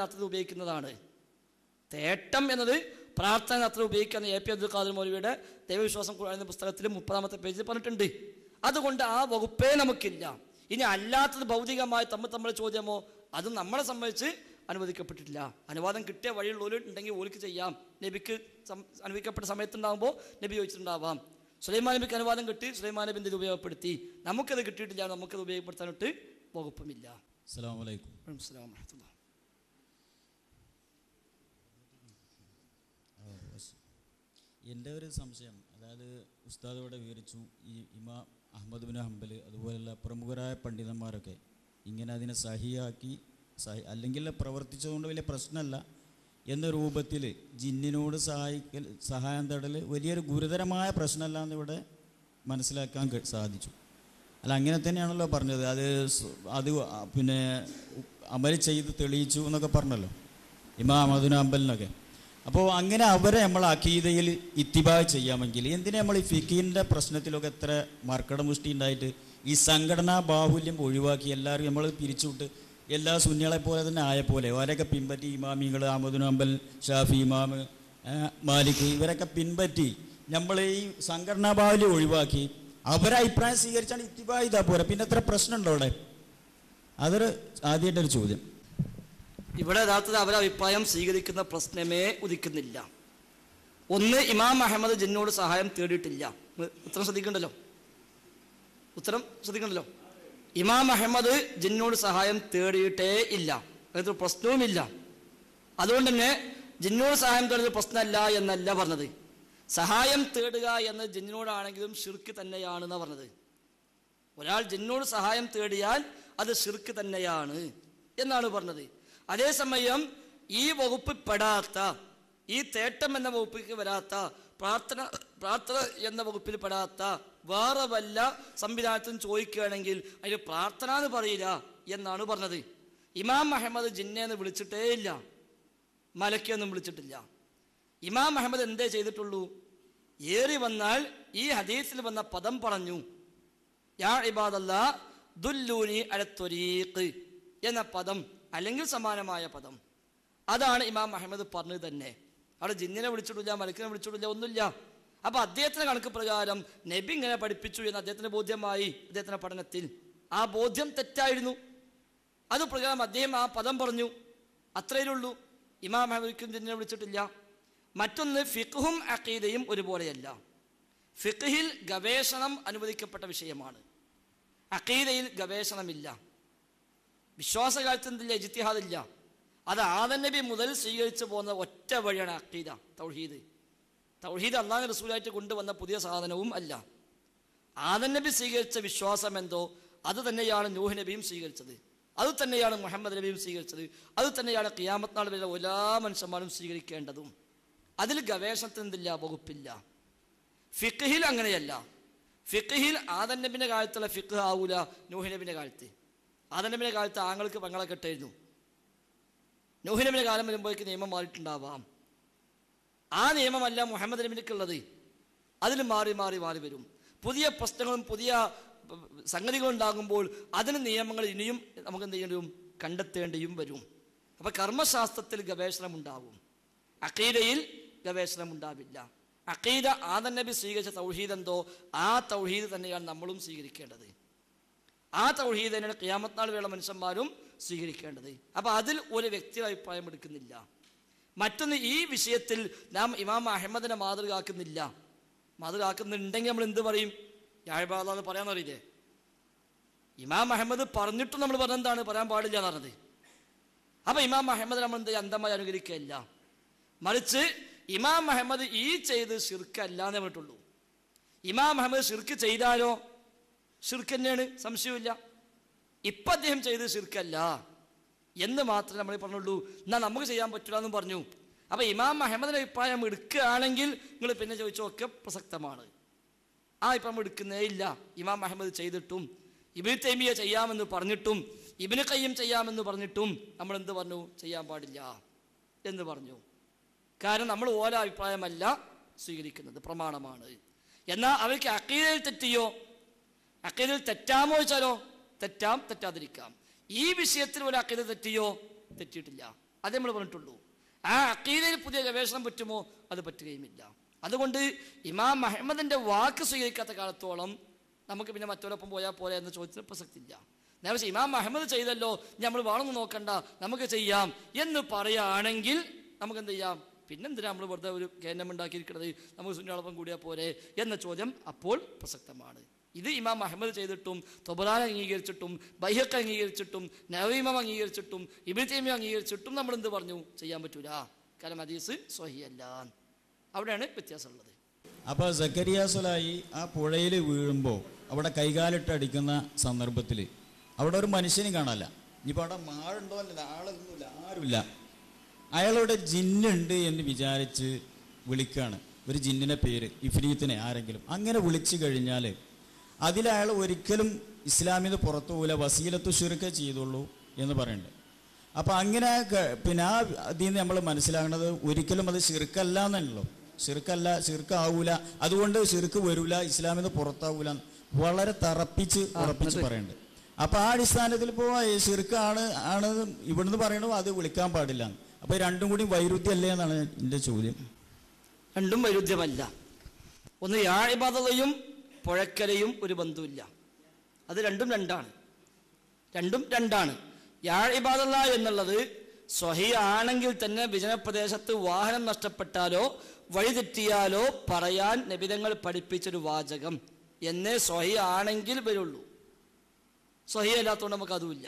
അർത്ഥത്തിൽ ഉപയോഗിക്കുന്നതാണ്. തേട്ടം എന്നത് പ്രാർത്ഥന അർത്ഥത്തിൽ ഉപയോഗിക്കുന്ന എ പി അബ്ദുൽ ഖാദർ മൗലവിയുടെ ദൈവവിശ്വാസം എന്ന പുസ്തകത്തിൽ 30-ാമത്തെ പേജിൽ പറഞ്ഞിട്ടുണ്ട്. അതുകൊണ്ട് ആ വകുപ്പേ നമുക്കില്ല. ഇനി അല്ലാത്തത് ഭൗതികമായി തമ്മിൽ ചോദ്യമോ അതും നമ്മളെ സംബന്ധിച്ച് അനുവദിക്കപ്പെട്ടിട്ടില്ല. അനുവാദം കിട്ടിയ വഴിയുള്ളവർ ഉണ്ടെങ്കിൽ ഓലിക്ക് ചെയ്യാം. നബിക്ക് അനുവദിക്കപ്പെട്ട സമയത്തുണ്ടാകുമ്പോൾ നബി ചോദിച്ചിട്ടുണ്ടാവാം. സുലൈമാൻ നബിക്ക് അനുവാദം കിട്ടി, സുലൈമാൻ നബി ഇത് ഉപയോഗപ്പെടുത്തി. നമുക്കത് കിട്ടിയിട്ടില്ല, നമുക്കത് ഉപയോഗപ്പെടുത്താനായിട്ട് വകുപ്പുമില്ല. അസ്സലാമു അലൈക്കും. അസ്സലാമു അലൈക്കും. എൻ്റെ ഒരു സംശയം, അതായത് ഉസ്താദ് ഇവിടെ വിവരിച്ചു, ഈ ഇമാം അഹ്മദ് ബിൻ ഹംബൽ അതുപോലുള്ള പ്രമുഖരായ പണ്ഡിതന്മാരൊക്കെ ഇങ്ങനെ അതിനെ സഹിയാക്കി അല്ലെങ്കിൽ പ്രവർത്തിച്ചതുകൊണ്ട് വലിയ പ്രശ്നമല്ല എന്ന രൂപത്തിൽ ജിന്നിനോട് സഹായം തേടൽ വലിയൊരു ഗുരുതരമായ പ്രശ്നമല്ല എന്നിവിടെ മനസ്സിലാക്കാൻ സാധിച്ചു. അല്ല, അങ്ങനെ തന്നെയാണല്ലോ പറഞ്ഞത്. അത് പിന്നെ അമൽ ചെയ്ത് തെളിയിച്ചു എന്നൊക്കെ പറഞ്ഞല്ലോ ഇമാം അഹ്മദ് ബിൻ ഹംബലിനൊക്കെ. അപ്പോൾ അങ്ങനെ അവരെ നമ്മൾ അഖീദയിൽ ഇത്തിബാ ചെയ്യാമെങ്കിൽ എന്തിനാ നമ്മൾ ഈ ഫിഖീൻ്റെ പ്രശ്നത്തിലൊക്കെ എത്ര മർക്കടമുഷ്ടി ഉണ്ടായിട്ട് ഈ സംഘടനാ ബാഹുല്യം ഒഴിവാക്കി എല്ലാവരും നമ്മൾ പിരിച്ചുവിട്ട് എല്ലാ സുന്നികളെ പോലെ തന്നെ ആയപ്പോലെ അവരൊക്കെ പിൻപറ്റി ഇമാമിങ്ങൾ അഹ്മദ് ബിൻ ഹംബൽ, ഷാഫി ഇമാം, മാലിക് ഇവരൊക്കെ പിൻപറ്റി നമ്മൾ ഈ സംഘടനാ ബാഹുല്യം ഒഴിവാക്കി അവരെ അഭിപ്രായം സ്വീകരിച്ചാണ് ഇത്തിബാ ചെയ്താൽ പോരാ. പിന്നെ എത്ര പ്രശ്നമുണ്ടോ അവിടെ? അതൊരു ആദ്യമായിട്ടൊരു ചോദ്യം. ഇവിടെ യഥാർത്ഥത്തിൽ അവരെ അഭിപ്രായം സ്വീകരിക്കുന്ന പ്രശ്നമേ ഉദിക്കുന്നില്ല. ഒന്ന്, ഇമാം അഹമ്മദ് ജിന്നോട് സഹായം തേടിയിട്ടില്ല. ഉത്തരം ശ്രദ്ധിക്കണ്ടല്ലോ. ഇമാം അഹമ്മദ് ജിന്നോട് സഹായം തേടിയിട്ടേ ഇല്ല, അതൊരു പ്രശ്നവുമില്ല. അതുകൊണ്ട് തന്നെ ജിന്നോട് സഹായം തേടുന്നത് പ്രശ്നമല്ല എന്നല്ല പറഞ്ഞത്. സഹായം തേടുക എന്നത് ജിന്നിനോടാണെങ്കിലും ഷിർക്ക് തന്നെയാണെന്നാണ് പറഞ്ഞത്. ഒരാൾ ജിന്നോട് സഹായം തേടിയാൽ അത് ഷിർക്ക് തന്നെയാണ് എന്നാണ് പറഞ്ഞത്. അതേസമയം ഈ വകുപ്പ് പെടാത്ത, ഈ തേട്ടം എന്ന വകുപ്പിൽ വരാത്ത, പ്രാർത്ഥന എന്ന വകുപ്പിൽ പെടാത്ത വേറെ വല്ല സംവിധാനത്തും ചോദിക്കുകയാണെങ്കിൽ അതിന് പ്രാർത്ഥന എന്ന് പറയില്ല എന്നാണ് പറഞ്ഞത്. ഇമാം അഹമ്മദ് ജിന്നേന്ന് വിളിച്ചിട്ടേ ഇല്ല, മലക്കൊന്നും വിളിച്ചിട്ടില്ല. ഇമാം അഹമ്മദ് എന്തേ ചെയ്തിട്ടുള്ളൂ? ഏറി വന്നാൽ ഈ ഹദീസിൽ വന്ന പദം പറഞ്ഞു, യാ ഇബാദല്ലാ ദുല്ലൂനി അല ത്വരീഖ് എന്ന പദം അല്ലെങ്കിൽ സമാനമായ പദം, അതാണ് ഇമാം അഹമ്മദ് പറഞ്ഞത് തന്നെ. അവിടെ ജിന്നിനെ വിളിച്ചിട്ടില്ല, മലക്കിനെ വിളിച്ചിട്ടില്ല, ഒന്നുമില്ല. അപ്പൊ അദ്ദേഹത്തിന്റെ കണക്ക് പ്രകാരം നബി ഇങ്ങനെ പഠിപ്പിച്ചു എന്ന് അദ്ദേഹത്തിന് ബോധ്യമായി. അദ്ദേഹത്തിന്റെ പഠനത്തിൽ ആ ബോധ്യം തെറ്റായിരുന്നു. അത് പ്രകാരം അദ്ദേഹം ആ പദം പറഞ്ഞു, അത്രയുള്ളൂ. ഇമാം അഹമ്മദിക്കും ജിന്നിനെ വിളിച്ചിട്ടില്ല. മറ്റൊന്ന്, ഫിഖ്ഹും അഖീദയും ഒരുപോലെയല്ല. ഫിഖ്ഹിൽ ഗവേഷണം അനുവദിക്കപ്പെട്ട വിഷയമാണ്, അഖീദയിൽ ഗവേഷണമില്ല. വിശ്വാസകാലത്തിൽ ഇജ്തിഹാദില്ല. അത് ആദം നബി മുതൽ സ്വീകരിച്ചു പോകുന്ന ഒറ്റ വഴിയാണ് അഖീദ, തൗഹീദ്. തൗഹീദ് അല്ലാഹു റസൂലായിട്ട് കൊണ്ടുവന്ന പുതിയ സാധനവും അല്ല. ആദം നബി സ്വീകരിച്ച വിശ്വാസം എന്തോ അത് തന്നെയാണ് നൂഹ് നബിയും സ്വീകരിച്ചത്, അത് തന്നെയാണ് മുഹമ്മദ് നബിയും സ്വീകരിച്ചത്, അത് തന്നെയാണ് ഖിയാമത്ത് നാൾ വരെ എല്ലാ മനുഷ്യന്മാരും സ്വീകരിക്കേണ്ടതും. അതിൽ ഗവേഷണത്തിനില്ല, വകുപ്പില്ല. ഫിഖ്ഹിൽ അങ്ങനെയല്ല. ഫിഖ്ഹിൽ ആദം നബിൻ്റെ കാലത്തുള്ള ഫിഖ് ആവൂല നൂഹ് നബിൻ്റെ കാലത്ത്. ആദം നബിയുടെ കാലത്ത് ആങ്ങൾക്ക് പെങ്ങളെ കെട്ടായിരുന്നു. നൂഹ് നബിയുടെ കാലം വരുമ്പോഴേക്ക് നിയമം മാറിയിട്ടുണ്ടാവാം. ആ നിയമമല്ല മുഹമ്മദ് നബിക്കുള്ളത്. അതിൽ മാറി മാറി മാറി വരും. പുതിയ പ്രശ്നങ്ങളും പുതിയ സംഗതികളും ഉണ്ടാകുമ്പോൾ അതിന് നിയമങ്ങൾ ഇനിയും നമുക്ക് എന്ത് ചെയ്യേണ്ടിയും കണ്ടെത്തേണ്ടിയും വരും. അപ്പം കർമ്മശാസ്ത്രത്തിൽ ഗവേഷണം ഉണ്ടാവും, അഖീദയിൽ ഗവേഷണം ഉണ്ടാവില്ല. അഖീദ ആദം നബി സ്വീകരിച്ച തൗഹീദ് എന്തോ ആ തൗഹീദ് തന്നെയാണ് നമ്മളും സ്വീകരിക്കേണ്ടത്. ആ തൗഹീദ് തന്നെയാണ് ഖിയാമത്ത് നാൾ വരെയുള്ള മനുഷ്യന്മാരും സ്വീകരിക്കേണ്ടത്. അപ്പം അതിൽ ഒരു വ്യക്തിയുടെ അഭിപ്രായം എടുക്കുന്നില്ല. മറ്റൊന്ന്, ഈ വിഷയത്തിൽ നാം ഇമാം അഹമ്മദിനെ മാതൃകയാക്കുന്നില്ല. മാതൃകയാക്കുന്നുണ്ടെങ്കിൽ നമ്മൾ എന്ത് പറയും? യാഴ്ബാദ എന്ന് പറയാന്നറിയില്ലേ? ഇമാം അഹമ്മദ് പറഞ്ഞിട്ടും നമ്മൾ പറഞ്ഞെന്താണ്? പറയാൻ പാടില്ല എന്ന് പറഞ്ഞത്. അപ്പം ഇമാം അഹമ്മദ് നമ്മൾ എന്ത് അന്ധമായി അനുകരിക്കുകയല്ല, മറിച്ച് ഇമാം അഹമ്മദ് ഈ ചെയ്ത് ഷിർക്ക് അല്ല എന്നേ പറഞ്ഞിട്ടുള്ളൂ. ഇമാം അഹമ്മദ് ഷിർക്ക് ചെയ്താലോ ഷിർക്ക് തന്നെയാണ്, സംശയമില്ല. ഇപ്പം അദ്ദേഹം ചെയ്ത് ഷിർക്കല്ല എന്ന് മാത്രമേ നമ്മൾ പറഞ്ഞുള്ളൂ. എന്നാൽ നമുക്ക് ചെയ്യാൻ പറ്റില്ല എന്നും പറഞ്ഞു. അപ്പം ഇമാം അഹമ്മദിൻ്റെ അഭിപ്രായം എടുക്കുകയാണെങ്കിൽ നിങ്ങൾ പിന്നെ ചോദിച്ചൊക്കെ പ്രസക്തമാണ്. ആ അഭിപ്രായം എടുക്കുന്നേ ഇല്ല. ഇമാം അഹമ്മദ് ചെയ്തിട്ടും ഇബ്നു തൈമിയ്യ ചെയ്യാമെന്ന് പറഞ്ഞിട്ടും ഇബ്നു ഖയ്യിം ചെയ്യാമെന്ന് പറഞ്ഞിട്ടും നമ്മൾ എന്ത് പറഞ്ഞു? ചെയ്യാൻ പാടില്ല എന്ന് പറഞ്ഞു. കാരണം നമ്മൾ ഓരോ അഭിപ്രായമല്ല സ്വീകരിക്കുന്നത്, പ്രമാണമാണ്. എന്നാൽ അവർക്ക് അഖീദയിൽ തെറ്റിയോ, അഖീദയിൽ തെറ്റാമോ ചോദിച്ചാലോ തെറ്റാം, തെറ്റാതിരിക്കാം. ഈ വിഷയത്തിൽ ഒരു അഖീദ തെറ്റിയോ? തെറ്റിയിട്ടില്ല. അതേ നമ്മൾ പറഞ്ഞിട്ടുള്ളൂ. ആ അഖീദയിൽ പുതിയ ഗവേഷണം പറ്റുമോ? അത് പറ്റുകയുമില്ല. അതുകൊണ്ട് ഇമാം അഹ്മദിൻ്റെ വാക്ക് സ്വീകരിക്കാത്ത കാലത്തോളം നമുക്ക് പിന്നെ മറ്റൊരൊപ്പം പോയാൽ പോലെ എന്ന ചോദ്യത്തിന് പ്രസക്തിയില്ല. നേരെ ഇമാം അഹ്മദ് ചെയ്തല്ലോ, നമ്മൾ വേണമെന്ന് നോക്കണ്ട, നമുക്ക് ചെയ്യാം എന്ന് പറയുകയാണെങ്കിൽ നമുക്ക് എന്ത് ചെയ്യാം? പിന്നെന്തിനാ നമ്മൾ വെറുതെ ഒരു കേന്ദ്രം ഉണ്ടാക്കിയിരിക്കുന്നത്, നമുക്ക് സുന്നിയോടൊപ്പം കൂടിയാൽ പോരെ എന്ന ചോദ്യം അപ്പോൾ പ്രസക്തമാണ്. ഇത് ഇമാം അഹ്മദ് ചെയ്തിട്ടും തൊബറാനി അംഗീകരിച്ചിട്ടും ബൈഹഖി അംഗീകരിച്ചിട്ടും നവവി ഇമാം അംഗീകരിച്ചിട്ടും ഇബ്നു തൈമിയ്യ അംഗീകരിച്ചിട്ടും നമ്മൾ എന്ത് പറഞ്ഞു? ചെയ്യാൻ പറ്റൂല. കാരണം ഹദീസ് സ്വഹീഹല്ല. അവിടെയാണ് വ്യത്യാസമുള്ളത്. അപ്പോൾ സക്കരിയ സ്വലാഹി ആ പുഴയിൽ വീഴുമ്പോൾ അവിടെ കൈകാലിട്ട് അടിക്കുന്ന സന്ദർഭത്തിൽ അവിടെ ഒരു മനുഷ്യനെ കാണാനില്ല. ഇനിയിപ്പോൾ അവിടെ മാളുണ്ടോ അല്ല, ആളൊന്നുമില്ല, ആരുമില്ല. അയാളവിടെ ജിന്നുണ്ട് എന്ന് വിചാരിച്ച് വിളിക്കുകയാണ്. ഒരു ജിന്നിൻ്റെ പേര്, ഇഫ്രീത്തിനെ ആരെങ്കിലും അങ്ങനെ വിളിച്ചു കഴിഞ്ഞാൽ അതിലയാൾ ഒരിക്കലും ഇസ്ലാമിന് പുറത്തു പോകില്ല, വസീലത്തു ശിർക്ക് ചെയ്തുള്ളൂ എന്ന് പറയുന്നുണ്ട്. അപ്പോൾ അങ്ങനെ പിന്നെ ആ അതിൽ നിന്ന് നമ്മൾ മനസ്സിലാക്കുന്നത് ഒരിക്കലും അത് ശിർക്കല്ല എന്നല്ലോ. ശിർക്കാവൂല, അതുകൊണ്ട് ശിർക്ക് വരൂല, ഇസ്ലാമിന് പുറത്താവൂല, വളരെ തറപ്പിച്ച് ഉറപ്പിച്ച് പറയുന്നുണ്ട്. അപ്പോൾ ആ അടിസ്ഥാനത്തിൽ ഇപ്പോൾ ശിർക്കാണ് ഇവിടുന്ന് പറയണു അത് വിളിക്കാൻ പാടില്ല. അപ്പോൾ രണ്ടും കൂടി വൈരുദ്ധ്യമല്ലേ എന്നാണ് എൻ്റെ ചോദ്യം. രണ്ടും വൈരുദ്ധ്യമല്ല. ഒന്ന് യാ ഇബാദത്തും പുഴക്കരയും ഒരു ബന്ധമില്ല. അത് രണ്ടും രണ്ടാണ്. യാ ഇബാദല്ല എന്നുള്ളത് സ്വഹീഹ് ആണെങ്കിൽ തന്നെ വിജനപ്രദേശത്ത് വാഹനം നഷ്ടപ്പെട്ടാലോ വഴിതെറ്റിയാലോ പറയാൻ നബിതങ്ങൾ പഠിപ്പിച്ചൊരു വാചകം എന്നേ സ്വഹീഹ് ആണെങ്കിൽ വരുള്ളൂ. സ്വഹീഹ് അല്ലാത്തതുകൊണ്ട് നമുക്ക് അതുമില്ല.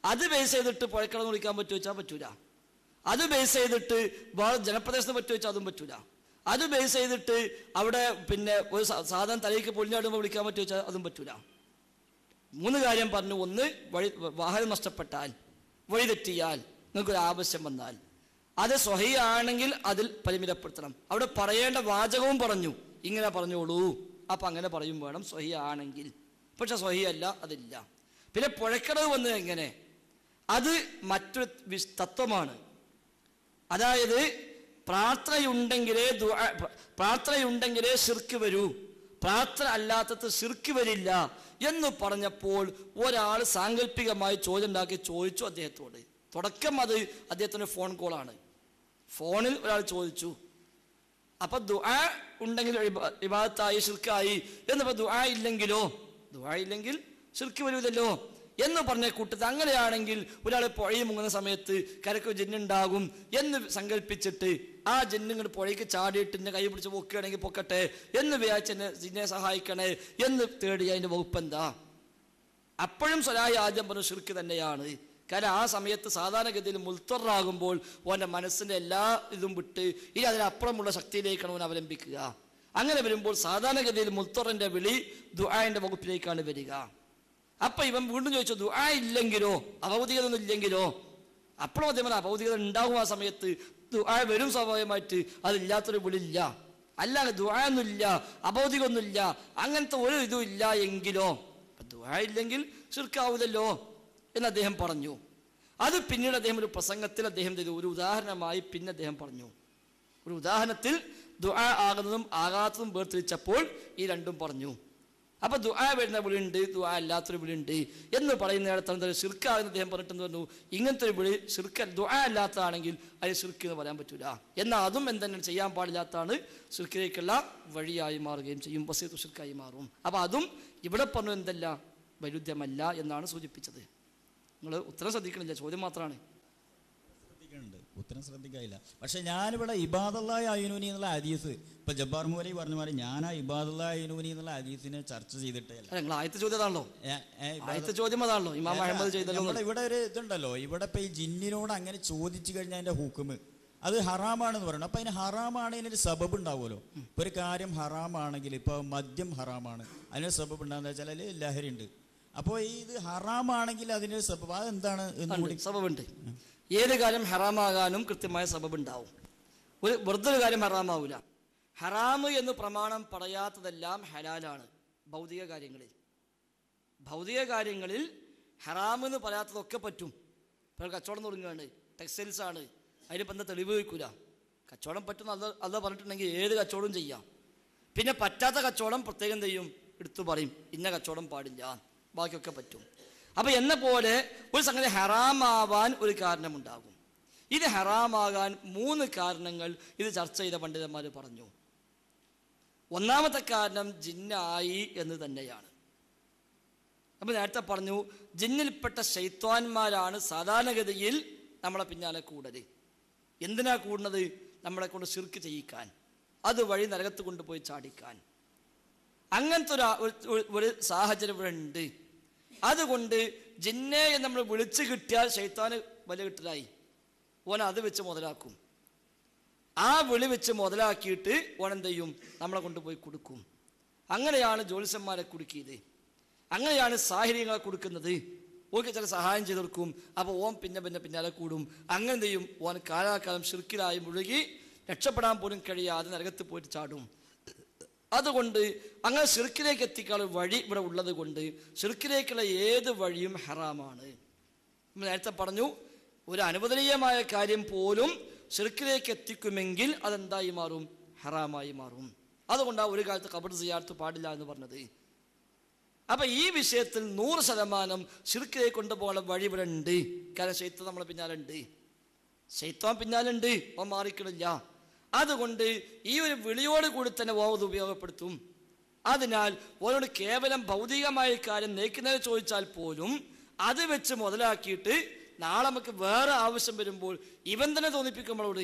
അത് ബേസ് ചെയ്തിട്ട് പുഴക്കടന്ന് വിളിക്കാൻ പറ്റുമോ വെച്ചാൽ പറ്റൂല. അത് ബേസ് ചെയ്തിട്ട് ജനപ്രദേശത്ത് പറ്റുമോ വെച്ചാൽ അതും പറ്റൂല. അത് ബേസ് ചെയ്തിട്ട് അവിടെ പിന്നെ ഒരു സാധനം തലയ്ക്ക് പൊളിഞ്ഞാടുമ്പോൾ വിളിക്കാൻ പറ്റുമോ വെച്ചാൽ അതും പറ്റൂല. 3 കാര്യം പറഞ്ഞു. ഒന്ന്, വാഹനം നഷ്ടപ്പെട്ടാൽ, വഴിതെറ്റിയാൽ, നിങ്ങൾക്കൊരു ആവശ്യം വന്നാൽ, അത് സ്വഹീഹ് ആണെങ്കിൽ അതിൽ പരിമിതപ്പെടുത്തണം. അവിടെ പറയേണ്ട വാചകവും പറഞ്ഞു, ഇങ്ങനെ പറഞ്ഞോളൂ. അപ്പം അങ്ങനെ പറയും വേണം സ്വഹീഹ് ആണെങ്കിൽ. പക്ഷെ സ്വഹീഹ് അല്ല, അതില്ല. പിന്നെ പുഴക്കടവ് വന്നത് എങ്ങനെ? അത് മറ്റൊരു തത്വമാണ്. അതായത് പ്രാർത്ഥനയുണ്ടെങ്കിലേ ശിർക്ക് വരൂ, പ്രാർത്ഥന അല്ലാത്തത് ശിർക്ക് വരില്ല എന്ന് പറഞ്ഞപ്പോൾ ഒരാൾ സാങ്കല്പികമായി ചോദ്യം ഉണ്ടാക്കി ചോദിച്ചു അദ്ദേഹത്തോട്. തുടക്കം അത് അദ്ദേഹത്തിൻ്റെ ഫോൺ കോളാണ്. ഫോണിൽ ഒരാൾ ചോദിച്ചു. അപ്പൊ ദുആ ഉണ്ടെങ്കിൽ ഇബാദത്തായി ശിർക്കായി എന്നപ്പോൾ ദുആ ഇല്ലെങ്കിൽ ശിർക്ക് വരൂലല്ലോ എന്ന് പറഞ്ഞ കൂട്ടത്തിൽ അങ്ങനെയാണെങ്കിൽ ഒരാൾ പുഴയിൽ മുങ്ങുന്ന സമയത്ത് കരക്ക് ജിന്നുണ്ടാകും എന്ന് സങ്കല്പിച്ചിട്ട് ആ ജിന്നിങ്ങോട്ട് പുഴയ്ക്ക് ചാടിയിട്ട് എന്നെ കൈ പിടിച്ച് പൊക്കുകയാണെങ്കിൽ പൊക്കട്ടെ എന്ന് വിചാരിച്ച് എന്നെ ജിന്നെ സഹായിക്കണേ എന്ന് തേടി അതിൻ്റെ വകുപ്പ് എന്താ? അപ്പോഴും സ്വലാഹി ആദ്യം പറഞ്ഞു ശിർക്ക് തന്നെയാണ്. കാരണം ആ സമയത്ത് സാധാരണഗതിയിൽ മുൽത്തറാകുമ്പോൾ ഓൻ്റെ മനസ്സിൻ്റെ എല്ലാ ഇതും വിട്ട് ഇനി അതിനപ്പുറമുള്ള ശക്തിയിലേക്കാണ് അവൻ അവലംബിക്കുക. അങ്ങനെ വരുമ്പോൾ സാധാരണഗതിയിൽ മുൽത്തറിൻ്റെ വിളി ദുആന്റെ വകുപ്പിലേക്കാണ് വരിക. അപ്പൊ ഇവൻ വീണ്ടും ചോദിച്ചു ദുആ ഇല്ലെങ്കിലോ, അഭൗതികത ഒന്നും ഇല്ലെങ്കിലോ? അപ്പോഴും അതേ പറഞ്ഞാൽ അഭൗതികത ഉണ്ടാകും. ആ സമയത്ത് ദുആ വരും സ്വാഭാവികമായിട്ട്, അതില്ലാത്തൊരു വിളില്ല. അല്ലാതെ ദുആ ഒന്നുമില്ല, അഭൗതികമൊന്നുമില്ല, അങ്ങനത്തെ ഒരു ഇതും ഇല്ല എങ്കിലോ ദുആ ഇല്ലെങ്കിൽ ശിർക്കാവൂലല്ലോ എന്ന് അദ്ദേഹം പറഞ്ഞു. അത് പിന്നീട് അദ്ദേഹം ഒരു പ്രസംഗത്തിൽ അദ്ദേഹം ചെയ്തു. ഒരു ഉദാഹരണമായി പിന്നെ അദ്ദേഹം പറഞ്ഞു. ഒരു ഉദാഹരണത്തിൽ ദുആ ആകുന്നതും ആകാത്തതും വേർതിരിച്ചപ്പോൾ ഈ രണ്ടും പറഞ്ഞു. അപ്പൊ ദുആ വരുന്ന വിളിയുണ്ട്, ദുആ അല്ലാത്തൊരു വിളിയുണ്ട് എന്ന് പറയുന്നിടത്ത് ശിർക്കാണെന്ന് അദ്ദേഹം പറഞ്ഞിട്ടെന്ന് പറഞ്ഞു. ഇങ്ങനത്തെ ഒരു വിളി ദുആ അല്ലാത്തതാണെങ്കിൽ അത് ശിർക്ക് എന്ന് പറയാൻ പറ്റൂല. എന്നാൽ അതും എന്തെങ്കിലും ചെയ്യാൻ പാടില്ലാത്തതാണ്, ശിർക്കിലേക്കുള്ള വഴിയായി മാറുകയും ചെയ്യും, വസീയത്തു ശിർക്കായി മാറും. അപ്പൊ അതും ഇവിടെ പറഞ്ഞു എന്തല്ല, വൈരുദ്ധ്യമല്ല എന്നാണ് സൂചിപ്പിച്ചത്. നിങ്ങൾ ഉത്തരം ശ്രദ്ധിക്കണില്ല, ചോദ്യം മാത്രമാണ്. ഉത്തരം ശ്രദ്ധിക്കാനില്ല. പക്ഷെ ഞാനിവിടെ ഇബാദുല്ലാഹി അയ്നൂനി എന്നുള്ള ഹദീസ് ഇപ്പൊ ജബ്ബാർ മൂലി പറഞ്ഞ മാതിരി ഞാൻ ആ ഇബാദുല്ലാഹി അയ്നൂനി എന്നുള്ള ഹദീസിനെ ചർച്ച ചെയ്തിട്ടേ അല്ല. നിങ്ങൾ ആദ്യത്തെ ചോദ്യം അതാണല്ലോ, ഇമാം അഹ്മദ് ചെയ്തല്ലോ. ഇവിടെ ഒരു ഇതുണ്ടല്ലോ, ഇവിടെ ഇപ്പൊ ഈ ജിന്നിനോട് അങ്ങനെ ചോദിച്ചു കഴിഞ്ഞാൽ അതിന്റെ ഹുക്കുമ് അത് ഹറാമാണെന്ന് പറയണം. അപ്പൊ അതിന് ഹറാമാണ്, ഇതിനൊരു സബബ് ഉണ്ടാവുമല്ലോ. ഇപ്പൊ ഒരു കാര്യം ഹറാമാണെങ്കിൽ, ഇപ്പൊ മദ്യം ഹറാമാണ്, അതിനൊരു സബബ് ഉണ്ടാകുന്ന വെച്ചാൽ ലഹരി ഉണ്ട്. അപ്പോൾ ഇത് ഹറാമാണെങ്കിൽ അതിനൊരു സബബ്, അതെന്താണ് എന്നുകൂടി സബബുണ്ട്. ഏത് കാര്യം ഹറാമാകാനും കൃത്യമായ സബബ് ഉണ്ടാവും. വെറുതെ ഒരു കാര്യം ഹറാമാവൂല. ഹറാമ് എന്ന് പ്രമാണം പറയാത്തതെല്ലാം ഹലാലാണ്. ഭൗതിക കാര്യങ്ങളിൽ ഹറാമെന്ന് പറയാത്തതൊക്കെ പറ്റും. ഇപ്പോൾ കച്ചവടം തുടങ്ങുകയാണ്, ടെക്സ്റ്റൈൽസ് ആണ്, അതിനിപ്പോൾ എന്താ തെളിവ് വയ്ക്കൂല. കച്ചവടം പറ്റുന്ന അത് പറഞ്ഞിട്ടുണ്ടെങ്കിൽ ഏത് കച്ചവടവും ചെയ്യാം. പിന്നെ പറ്റാത്ത കച്ചവടം പ്രത്യേകം ചെയ്യും, എടുത്തു പറയും, ഇന്ന കച്ചവടം പാടില്ല, ബാക്കിയൊക്കെ പറ്റും. അപ്പം എന്ന പോലെ ഒരു സംഗതി ഹറാമാവാൻ ഒരു കാരണമുണ്ടാകും. ഇത് ഹറാമാകാൻ 3 കാരണങ്ങൾ ഇത് ചർച്ച ചെയ്ത പണ്ഡിതന്മാർ പറഞ്ഞു. ഒന്നാമത്തെ കാരണം ജിന്നായി എന്ന് തന്നെയാണ്. അപ്പോൾ നേരത്തെ പറഞ്ഞു, ജിന്നിൽപ്പെട്ട ശൈത്വാന്മാരാണ് സാധാരണഗതിയിൽ നമ്മളെ പിന്നാലെ കൂടൽ. എന്തിനാ കൂടുന്നത്? നമ്മളെ കൊണ്ട് ശിർക്ക് ചെയ്യിക്കാൻ, അതുവഴി നരകത്ത് കൊണ്ടുപോയി ചാടിക്കാൻ. അങ്ങനത്തെ ഒരു സാഹചര്യം ഇവിടെ ഉണ്ട്. അതുകൊണ്ട് ജിന്നെ എന്ന് നമ്മൾ വിളിച്ചു കിട്ടിയാൽ ശൈത്താന് വില കിട്ടലായി. ഓൻ അത് വെച്ച് മുതലാക്കും. ആ വിളി വെച്ച് മുതലാക്കിയിട്ട് ഓൻ എന്ത് ചെയ്യും? നമ്മളെ കൊണ്ടുപോയി കൊടുക്കും. അങ്ങനെയാണ് ജ്യോത്സ്യന്മാരെ കുടുക്കിയത്. അങ്ങനെയാണ് സാഹിര്യങ്ങളെ കൊടുക്കുന്നത്. ഓർക്ക് ചില സഹായം ചെയ്ത് കൊടുക്കും. അപ്പോൾ ഓൻ പിന്നാലെ കൂടും. അങ്ങനെ ചെയ്യും, ഓൻ കാലാകാലം ശിർക്കിലായി മുഴുകി രക്ഷപ്പെടാൻ പോലും കഴിയാതെ നരകത്ത് പോയിട്ട് ചാടും. അതുകൊണ്ട് അങ്ങനെ ശിർക്കിലേക്ക് എത്തിക്കാനുള്ള വഴി ഇവിടെ ഉള്ളത് കൊണ്ട് ശിർക്കിലേക്കുള്ള ഏത് വഴിയും ഹറാമാണ്. നേരത്തെ പറഞ്ഞു, ഒരു അനുവദനീയമായ കാര്യം പോലും ശിർക്കിലേക്ക് എത്തിക്കുമെങ്കിൽ അതെന്തായി മാറും? ഹറാമായി മാറും. അതുകൊണ്ടാണ് ഒരു കാലത്ത് ഖബർ സിയാറത്ത് പാടില്ല എന്ന് പറഞ്ഞത്. അപ്പം ഈ വിഷയത്തിൽ 100% ശിർക്കിലേക്ക് കൊണ്ടുപോകാനുള്ള വഴി ഇവിടെ ഉണ്ട്. കാരണം ശൈത്താൻ നമ്മളെ പിന്നാലെ ഉണ്ട്. ശൈത്താൻ പിന്നാലെ ഉണ്ട്, ഓൻ മാറിക്കണില്ല. അതുകൊണ്ട് ഈ ഒരു വിളിയോട് കൂടി തന്നെ ഓത് ഉപയോഗപ്പെടുത്തും. അതിനാൽ ഓരോട് കേവലം ഭൗതികമായ കാര്യം നേക്കുന്നതിനെ ചോദിച്ചാൽ പോലും അത് വെച്ച് മുതലാക്കിയിട്ട് നാളെ നമുക്ക് വേറെ ആവശ്യം വരുമ്പോൾ ഇവൻ തന്നെ തോന്നിപ്പിക്കുമ്പോഴോട്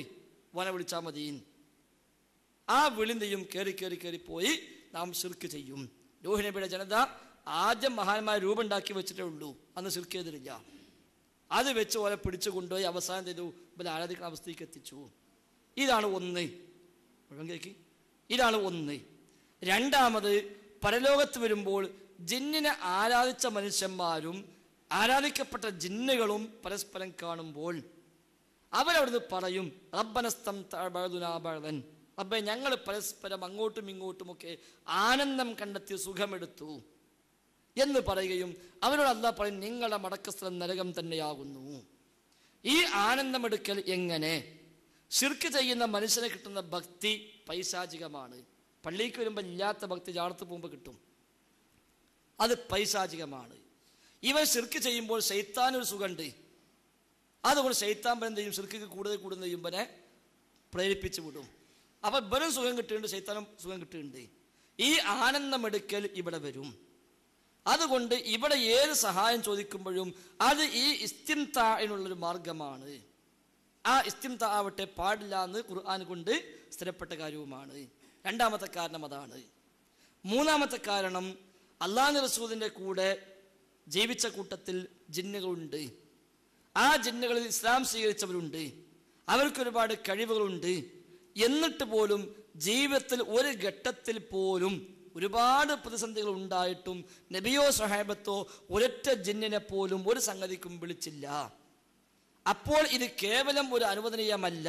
ഓനെ വിളിച്ചാൽ മതി. ആ വിളിന്തെയും കയറി പോയി നാം ശിർക്ക് ചെയ്യും. നൂഹ് നബിയുടെ ജനത ആദ്യം മഹാന്മാർ രൂപം ഉണ്ടാക്കി വെച്ചിട്ടേ ഉള്ളൂ, അന്ന് ശിർക്ക് ചെയ്തിട്ടില്ല. അത് വെച്ച് ഓരെ പിടിച്ചു കൊണ്ടുപോയി അവസാനം ചെയ്തു ഇവരെ ആരാധിക്കുന്ന അവസ്ഥയ്ക്ക് എത്തിച്ചു. ഇതാണ് ഒന്ന്. ഇതാണ് ഒന്ന്. രണ്ടാമത്, പരലോകത്ത് വരുമ്പോൾ ജിന്നിനെ ആരാധിച്ച മനുഷ്യന്മാരും ആരാധിക്കപ്പെട്ട ജിന്നുകളും പരസ്പരം കാണുമ്പോൾ അവരവിടുന്ന് പറയും, റബ്ബനസ്തം ബഅദുനാ, റബ്ബേ ഞങ്ങൾ പരസ്പരം അങ്ങോട്ടും ഇങ്ങോട്ടുമൊക്കെ ആനന്ദം കണ്ടെത്തി സുഖമെടുത്തു എന്ന് പറയുകയും അവരോട് അല്ലാഹ് പറയും, നിങ്ങളുടെ മടക്കസ്ഥലം നരകം തന്നെയാകുന്നു. ഈ ആനന്ദമെടുക്കൽ എങ്ങനെ? ശിർക്ക് ചെയ്യുന്ന മനുഷ്യനെ കിട്ടുന്ന ഭക്തി പൈശാചികമാണ്. പള്ളിക്ക് വരുമ്പോൾ ഇല്ലാത്ത ഭക്തി ജാടത്ത് പോകുമ്പോൾ കിട്ടും, അത് പൈശാചികമാണ്. ഇവൻ ശിർക്ക് ചെയ്യുമ്പോൾ ശൈത്താനൊരു സുഖമുണ്ട്. അതുകൊണ്ട് ശൈത്താൻ എന്ത് ചെയ്യും? ശിർക്ക് കൂടുതൽ ചെയ്യുമ്പനെ പ്രേരിപ്പിച്ചു വിടും. അപ്പം ഇവരും സുഖം കിട്ടുന്നുണ്ട്, ശൈത്താനും സുഖം കിട്ടുന്നുണ്ട്. ഈ ആനന്ദമെടുക്കൽ ഇവിടെ വരും. അതുകൊണ്ട് ഇവിടെ ഏത് സഹായം ചോദിക്കുമ്പോഴും അത് ഈ ഇസ്തിംതാഇനുള്ളൊരു മാർഗമാണ്. ആ ഇസ്തിംതാ ആവട്ടെ പാടില്ല എന്ന് ഖുർആൻ കൊണ്ട് സ്ഥിരപ്പെട്ട കാര്യവുമാണ്. രണ്ടാമത്തെ കാരണം അതാണ്. മൂന്നാമത്തെ കാരണം, അള്ളാഹു റസൂലിൻ്റെ കൂടെ ജീവിച്ച കൂട്ടത്തിൽ ജിന്നുകളുണ്ട്. ആ ജിന്നുകളിൽ ഇസ്ലാം സ്വീകരിച്ചവരുണ്ട്, അവർക്കൊരുപാട് കഴിവുകളുണ്ട്. എന്നിട്ട് പോലും ജീവിതത്തിൽ ഒരു ഘട്ടത്തിൽ പോലും ഒരുപാട് പ്രതിസന്ധികൾ ഉണ്ടായിട്ടും നബിയോ സ്വഹാബത്തോ ഒരൊറ്റ ജിന്നിനെ പോലും ഒരു സംഗതിക്കും വിളിച്ചില്ല. അപ്പോൾ ഇത് കേവലം ഒരു അനുവദനീയമല്ല,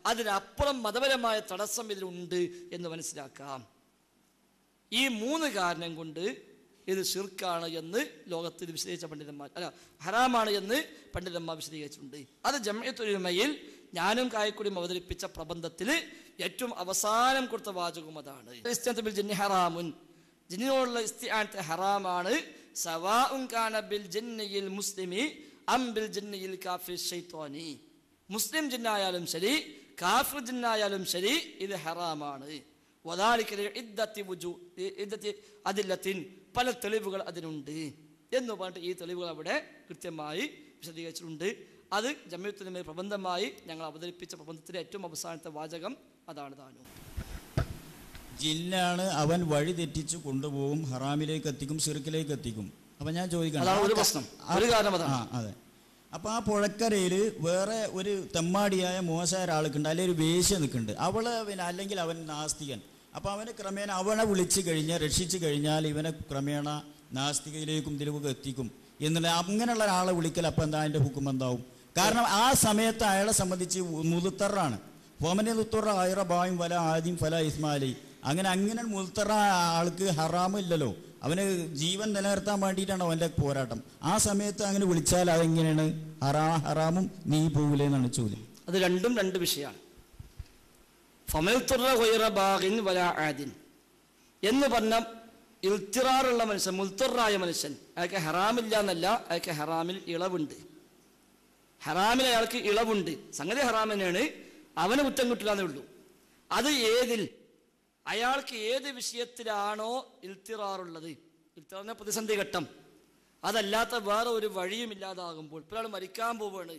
അതിനപ്പുറം മതപരമായ തടസ്സം ഇതിലുണ്ട് എന്ന് മനസ്സിലാക്കാം. ഈ 3 കാരണം കൊണ്ട് ഇത് ശിർക്കാണ് എന്ന് ലോകത്തിൽ വിശദീകരിച്ച പണ്ഡിതന്മാർ, ഹറാമാണ് എന്ന് പണ്ഡിതന്മാർ വിശദീകരിച്ചിട്ടുണ്ട്. അത് ജംഇയത്തുൽ ഉലമയിൽ ഞാനും കായക്കുടിയും അവതരിപ്പിച്ച പ്രബന്ധത്തിൽ ഏറ്റവും അവസാനം കൊടുത്ത വാചകവും അതാണ്. ഇസ്തിആനത്ത് ജിന്നി ഹറാമുൻ, ജിന്നിനോടുള്ള ഇസ്തിആനത്ത് ഹറാമാണ്. സവാഉൻ കാന ബിൽ ജിന്നിയിൽ മുസ്ലിമി അം ബിൽ ജിന്നിയിൽ കാഫിർ ശൈത്വാനി. മുസ്ലിം ജിന്നായാലും ശരി കാഫിർ ജിന്നായാലും ശരി ഇത് ഹറാമാണ്. അതില്ലത്തിൻ, പല തെളിവുകൾ അതിനുണ്ട് എന്ന് പറഞ്ഞിട്ട് ഈ തെളിവുകൾ അവിടെ കൃത്യമായി വിശദീകരിച്ചിട്ടുണ്ട്. അത് ജംഇയത്തുൽ ഉലമ പ്രബന്ധമായി ഞങ്ങൾ അവതരിപ്പിച്ച പ്രബന്ധത്തിലെ ഏറ്റവും അവസാനത്തെ വാചകം അതാണ് താനും. ജിന്നാണ്, അവൻ വഴി തെറ്റിച്ച് കൊണ്ടുപോകും, ഹറാമിലേക്ക് എത്തിക്കും, ശിർക്കിലേക്ക് എത്തിക്കും. അപ്പം ഞാൻ ചോദിക്കണം, ഒരു പ്രശ്നം, ഒരു കാരണം അതാണ്. അതെ. അപ്പം ആ പുഴക്കരയിൽ വേറെ ഒരു തെമ്മാടിയായ മോശമായ ഒരാൾക്കുണ്ട്, അല്ലെങ്കിൽ ഒരു വേശ്യ നിൽക്കുന്നുണ്ട്. അവള് അല്ലെങ്കിൽ അവൻ നാസ്തികൻ. അപ്പം അവന് ക്രമേണ അവനെ വിളിച്ചു കഴിഞ്ഞാൽ, രക്ഷിച്ചു കഴിഞ്ഞാൽ ഇവനെ ക്രമേണ നാസ്തികയിലേക്കും ഇതിലേക്കൊക്കെ എത്തിക്കും എന്നുള്ള അങ്ങനെയുള്ള ഒരാളെ വിളിക്കൽ. അപ്പം എന്താ അതിൻ്റെ ഹുക്കും എന്താവും? കാരണം ആ സമയത്ത് അയാളെ സംബന്ധിച്ച് മുതുത്തറാണ്. ഫോമനെ തുറ ആയിറ ബായും ഫല ആദ്യം ഫല ഇസ്മാലി. അങ്ങനെ മുതുത്തറ ആൾക്ക് ഹറാമില്ലല്ലോ, അവന് ജീവൻ നിലനിർത്താൻ വേണ്ടിയിട്ടാണ് അവൻ്റെ പോരാട്ടം. ആ സമയത്ത് അങ്ങനെ വിളിച്ചാൽ അതെങ്ങനെയാണ് ഹറാമും നീ പോകില്ലേ എന്നാണ് ചോദ്യം. അത് രണ്ടും രണ്ട് വിഷയമാണ്. എന്ന് പറഞ്ഞ ഇൽത്തിറാറുള്ള മനുഷ്യൻ, മുൽത്തറായ മനുഷ്യൻ, അയാൾക്ക് ഹറാമില്ല എന്നല്ല, അയാൾക്ക് ഹറാമിൽ ഇളവുണ്ട്. ഹറാമിൽ അയാൾക്ക് ഇളവുണ്ട്, സംഗതി ഹറാം തന്നെയാണ്, അവന് കുറ്റം കിട്ടില്ല എന്നേ ഉള്ളൂ. അത് ഏതിൽ അയാൾക്ക് ഏത് വിഷയത്തിലാണോ ഇൽത്തിറാറുള്ളത്, ഇൽത്തിറാറിന്റെ പ്രതിസന്ധി ഘട്ടം, അതല്ലാത്ത വേറെ ഒരു വഴിയും ഇല്ലാതാകുമ്പോൾ, ഇപ്പോൾ ഒരാൾ മരിക്കാൻ പോവുകയാണ്,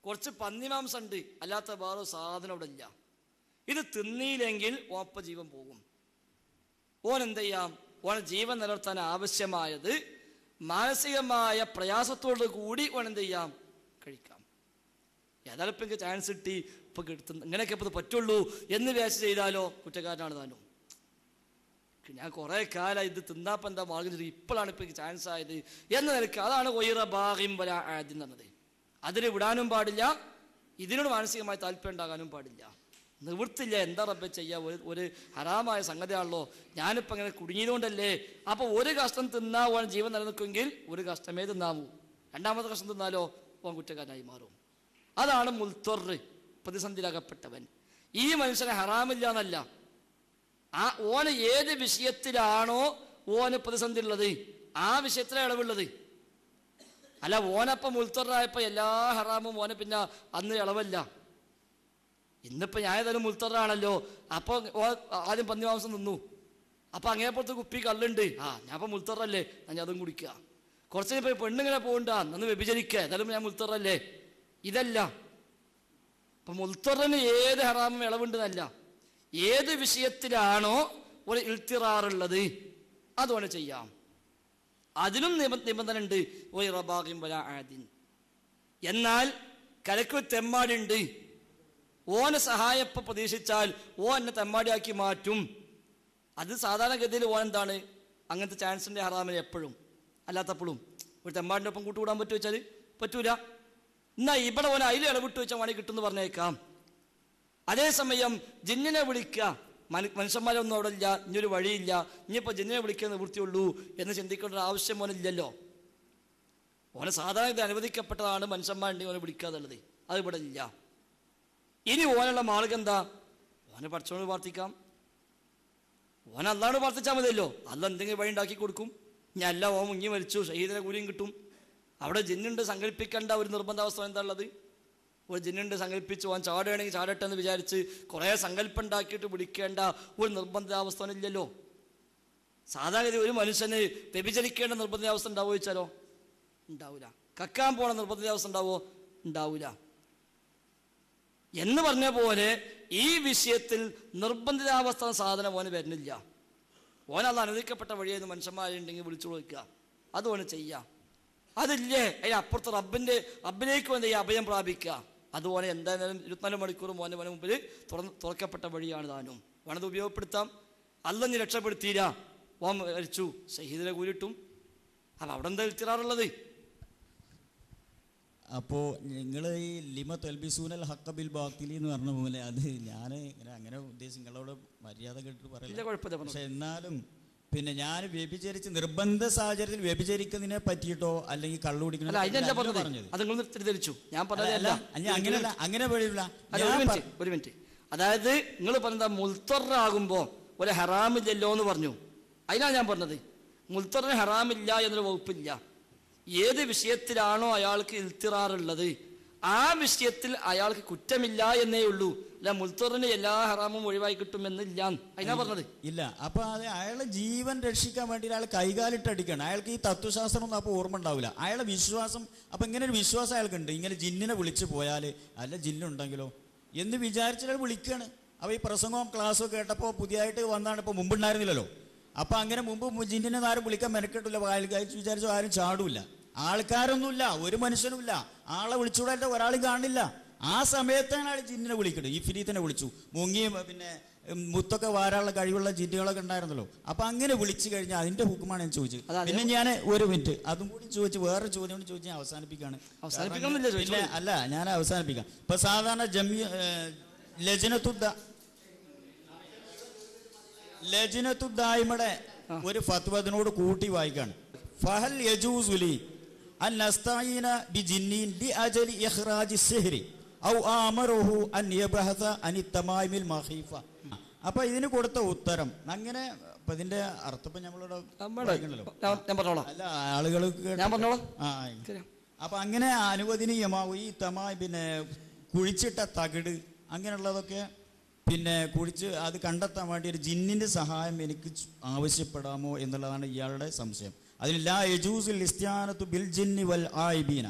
കുറച്ച് പന്നിമാംസം ഉണ്ട്, അല്ലാത്ത വേറെ സാധനം അവിടെ ഇല്ല, ഇത് തിന്നിയില്ലെങ്കിൽ ഓപ്പ ജീവൻ പോകും. ഓൻ എന്ത് ചെയ്യാം? ഓൻ ജീവൻ നിലനിർത്താൻ ആവശ്യമായത് മാനസികമായ പ്രയാസത്തോടു കൂടി ഓൻ എന്ത് ചെയ്യാം? കഴിക്കാം. ഏതായാലും ഇപ്പം എനിക്ക് ചാൻസ് കിട്ടി, ഇപ്പം കിട്ടുന്ന ഇങ്ങനെയൊക്കെ ഇപ്പം ഇത് പറ്റുള്ളൂ എന്ന് വിചാരിച്ച് ചെയ്താലോ കുറ്റക്കാരനാണ് താനും. ഞാൻ കുറേ കാലം ഇത് തിന്നാപ്പം എന്താ മാർഗം, ഇപ്പോഴാണ് ഇപ്പം എനിക്ക് ചാൻസ് ആയത് എന്ന നിലക്ക്, അതാണ് ഒയിറ ബാഹിം വല ആദ്യം എന്നത്. അതിന് വിടാനും പാടില്ല, ഇതിനോട് മാനസികമായി താല്പര്യം ഉണ്ടാകാനും പാടില്ല. നിവൃത്തില്ല, എന്താ റബ്ബെ ചെയ്യുക, ഒരു ഹറാമായ സംഗതിയാണല്ലോ, ഞാനിപ്പോൾ അങ്ങനെ കുടുങ്ങിയതുകൊണ്ടല്ലേ. അപ്പോൾ ഒരു കഷ്ടം തിന്നാ ഓൻ ജീവൻ നിലനിൽക്കുമെങ്കിൽ ഒരു കഷ്ടമേ തിന്നാവൂ, രണ്ടാമത്തെ കഷ്ടം തിന്നാലോ ഓൻ കുറ്റക്കാരനായി മാറും. അതാണ് മുൽത്തൊറ്, പ്രതിസന്ധിയിലകപ്പെട്ടവൻ. ഈ മനുഷ്യനെ ഹറാമില്ല എന്നല്ല, ആ ഓന് ഏത് വിഷയത്തിലാണോ ഓന് പ്രതിസന്ധി ഉള്ളത് ആ വിഷയത്തിലാണ് ഇളവുള്ളത്. അല്ല ഓനപ്പം മുൽത്തൊറായപ്പോൾ എല്ലാ ഹറാമും ഓനെ പിന്നെ അന്ന് ഇളവല്ല. ഇന്നിപ്പോൾ ഞാൻ ഏതായാലും മുൽത്തൊറാണല്ലോ, അപ്പോൾ ആദ്യം പന്നിമാംസം തിന്നു, അപ്പം അങ്ങേപ്പുറത്ത് കുപ്പി കള്ളുണ്ട്, ഞാൻ അപ്പം മുൽത്തൊറല്ലേ, ഞാൻ അതും കുടിക്കുക. കുറച്ച് ഇപ്പോൾ പെണ്ണിങ്ങനെ പോകണ്ട, അന്ന് വ്യഭിചരിക്കുക, ഏതായാലും ഞാൻ മുൽത്തൊറല്ലേ. ഇതല്ല, അപ്പം മുൽത്തൊറിന് ഏത് ഹറാമും ഇളവുണ്ടെന്നല്ല, ഏത് വിഷയത്തിലാണോ ഒരു ഇൽത്തിറാറുള്ളത് അതോനെ ചെയ്യാം. അതിനും നിബന്ധന ഉണ്ട്, ഒയ് റബാഖിൻ വലാ ആദിൻ. എന്നാൽ കലക്ക് തെമ്മാടിയുണ്ട്, ഓനെ സഹായപ്പ പ്രതീക്ഷിച്ചാൽ ഓൻ എന്നെ തെമ്മാടിയാക്കി മാറ്റും. അത് സാധാരണഗതിയിൽ ഓൻ എന്താണ്, അങ്ങനത്തെ ചാൻസിൻ്റെ ഹറാമിന് എപ്പോഴും, അല്ലാത്തപ്പോഴും. ഒരു തെമ്മാടിൻ്റെ ഒപ്പം കൂട്ടുകൂടാൻ പറ്റുമോ വെച്ചാൽ പറ്റൂല. എന്നാൽ ഇവിടെ ഓനെ അതിൽ ഇടവിട്ട് വെച്ചാൽ മണി കിട്ടുമെന്ന് പറഞ്ഞേക്കാം. അതേസമയം ജിന്നിനെ വിളിക്കുക, മനുഷ്യന്മാരൊന്നും അവിടെ ഇല്ല, ഇനിയൊരു വഴിയില്ല, ഇനിയിപ്പോൾ ജിന്നിനെ വിളിക്കാൻ നിവൃത്തിയുള്ളൂ എന്ന് ചിന്തിക്കേണ്ട ഒരു ആവശ്യം ഓനില്ലല്ലോ. ഓനെ സാധാരണ ഇത് അനുവദിക്കപ്പെട്ടതാണ് മനുഷ്യന്മാരുണ്ടെങ്കിൽ ഓനെ വിളിക്കാതുള്ളത്, അത് ഇവിടെ ഇല്ല. ഇനി ഓനുള്ള മാർഗം എന്താ? ഓനെ പഠിച്ചോണ്ട് പ്രാർത്ഥിക്കാം, ഓൻ അല്ലാണ്ട് പ്രാർത്ഥിച്ചാൽ മതിയല്ലോ, അല്ല എന്തെങ്കിലും വഴി ഉണ്ടാക്കി കൊടുക്കും. ഞാൻ അല്ല ഓൻ മുങ്ങി മരിച്ചു, ഷഹീദിനെ കൂലിയും കിട്ടും. അവിടെ ജിന്നുണ്ട് സങ്കല്പിക്കേണ്ട ഒരു നിർബന്ധാവസ്ഥ എന്താ ഉള്ളത്? ഒരു ജിന്നുണ്ട് സങ്കല്പിച്ച് ഓൻ ചാടുകയാണെങ്കിൽ ചാടട്ടെ എന്ന് വിചാരിച്ച് കുറേ സങ്കല്പം ഉണ്ടാക്കിയിട്ട് വിളിക്കേണ്ട ഒരു നിർബന്ധാവസ്ഥ ഇല്ലല്ലോ. സാധാരണ ഒരു മനുഷ്യന് വ്യഭിചരിക്കേണ്ട നിർബന്ധാവസ്ഥ ഉണ്ടാവുമോ ചോദിച്ചാലോ ഉണ്ടാവില്ല. കക്കാൻ പോണ നിർബന്ധാവസ്ഥ ഉണ്ടാവോ? ഉണ്ടാവില്ല. എന്ന് പറഞ്ഞ പോലെ ഈ വിഷയത്തിൽ നിർബന്ധിതാവസ്ഥ സാധനം ഓന് വരുന്നില്ല. ഓനത് അനുവദിക്കപ്പെട്ട വഴിയെന്ന് മനുഷ്യന്മാരുണ്ടെങ്കിൽ വിളിച്ചു കൊടുക്കുക, അത് ഓന് ചെയ്യാം. അതില്ലേ അതിന് അപ്പുറത്ത് റബ്ബിലേക്ക് വന്ന് ഈ അഭയം പ്രാപിക്കുക, അതുപോലെ എന്തായാലും 24 മണിക്കൂറും മോനെ മുമ്പിൽ തുറക്കപ്പെട്ട വഴിയാണ് താനും. വേണത് ഉപയോഗപ്പെടുത്താം. അല്ലഞ്ഞ് രക്ഷപ്പെടുത്തിയില്ല, ഓൻ മരിച്ചു, ഷഹീദിനെ കൂലിട്ടും. അപ്പം അവിടെ എന്താ ഇൽത്തിറാറുള്ളത്? അപ്പോൾ നിങ്ങൾ ഈ ലിമ തൽബിസൂനൽ ഹഖ ബിൽ ബാത്തിലി എന്ന് പറഞ്ഞ പോലെ, അത് ഞാൻ അങ്ങനെ ഉദ്ദേശിച്ച് നിങ്ങളോട് മര്യാദ കേട്ടിട്ട് പറയില്ല. പക്ഷെ എന്നാലും പിന്നെ ഞാൻ വ്യഭിചരിച്ച് നിർബന്ധ സാഹചര്യത്തിൽ വ്യഭിചരിക്കുന്നതിനെ പറ്റിയിട്ടോ അല്ലെങ്കിൽ കള്ളു കുടിക്കുന്ന അങ്ങനെ പാടില്ല. ഒരു മിനിറ്റ്, അതായത് നിങ്ങൾ പറഞ്ഞ മുൽത്തൊറാകുമ്പോ ഒരു ഹറാമില്ലല്ലോ എന്ന് പറഞ്ഞു, അതിനാണ് ഞാൻ പറഞ്ഞത്. മുൽത്തൊറിന് ഹറാമില്ല എന്നൊരു വകുപ്പില്ല. ഏത് വിഷയത്തിലാണോ അയാൾക്ക് ഇൽത്തിറാറുള്ളത് ആ വിഷയത്തിൽ അയാൾക്ക് കുറ്റമില്ല എന്നേ ഉള്ളൂ. അല്ല മുൽത്തൊറിന് എല്ലാ ഹറാമും ഒഴിവായി കിട്ടുമെന്നില്ല, അതിനാ പറഞ്ഞത്. ഇല്ല, അപ്പൊ അത് അയാളെ ജീവൻ രക്ഷിക്കാൻ വേണ്ടി അയാൾ കൈകാലിട്ടടിക്കണം. അയാൾക്ക് ഈ തത്വശാസ്ത്രം ഒന്നും അപ്പോൾ ഓർമ്മ ഉണ്ടാവില്ല. അയാളെ വിശ്വാസം, അപ്പൊ ഇങ്ങനെ ഒരു വിശ്വാസം അയാൾക്കുണ്ട്, ഇങ്ങനെ ജിന്നിനെ വിളിച്ചു പോയാൽ അല്ല ജിന്നുണ്ടെങ്കിലോ എന്ന് വിചാരിച്ചാൽ അയാൾ വിളിക്കുകയാണ്. അപ്പോൾ ഈ പ്രസംഗവും ക്ലാസ്സും കേട്ടപ്പോൾ പുതിയതായിട്ട് വന്നാണ്, ഇപ്പോൾ മുമ്പുണ്ടായിരുന്നില്ലല്ലോ. അപ്പം അങ്ങനെ മുമ്പ് ജിന്നിനെ ആരും വിളിക്കാൻ മെനക്കെട്ടില്ല, വിചാരിച്ചു ആരും ചാടൂല, ആൾക്കാരൊന്നുമില്ല, ഒരു മനുഷ്യനുമില്ല, ആളെ വിളിച്ചുകൂടായിട്ട് ഒരാളും കാണില്ല. ആ സമയത്താണ് അയാൾ ജിന്നിനെ വിളിക്കുന്നത്. ഈ ഫിരീത്തിനെ വിളിച്ചു, മുങ്ങി പിന്നെ മുത്തൊക്കെ വാരാനുള്ള കഴിവുള്ള ജിന്നുകളൊക്കെ ഉണ്ടായിരുന്നല്ലോ. അപ്പം അങ്ങനെ വിളിച്ചു കഴിഞ്ഞാൽ അതിന്റെ ഹുക്കുമാണ് ഞാൻ ചോദിച്ചത്. പിന്നെ ഞാൻ ഒരു മിനിറ്റ് അതും കൂടി ചോദിച്ചു, വേറൊരു ചോദ്യം കൂടി ചോദിച്ച് ഞാൻ അവസാനിപ്പിക്കുകയാണ്. പിന്നെ അല്ല, ഞാൻ അവസാനിപ്പിക്കാം. ഇപ്പൊ സാധാരണ ലജ്നത്തുദ്ദായിമയുടെ ഒരു ഫത്വ അതിനോട് കൂട്ടി വായിക്കാണ്. ഫഹൽ യജൂസുലി അൻ നസ്തഈന ബിജിന്നിൻ ലിഅജലി ഇഖ്റാജി സിഹ്രി ഔ ആമറുഹു അൻ യബഹസ അൻ തമാമിൽ മഖീഫ. അപ്പൊ ഇതിന് കൊടുത്ത ഉത്തരം അങ്ങനെ. അപ്പൊ ഇതിന്റെ അർത്ഥം നമ്മളോട് അല്ല ആളുകൾ അപ്പം അങ്ങനെ അനുവദനീയമാവും. ഈ പിന്നെ കുഴിച്ചിട്ട തകിട് അങ്ങനെയുള്ളതൊക്കെ പിന്നെ കുഴിച്ച് അത് കണ്ടെത്താൻ വേണ്ടി ഒരു ജിന്നിൻ്റെ സഹായം എനിക്ക് ആവശ്യപ്പെടാമോ എന്നുള്ളതാണ് ഇയാളുടെ സംശയം. അതിൽ ലാ യജൂസുൽ ഇസ്തിആനത്തു ബിൽ ജിന്നി വൽ ആയിബീന,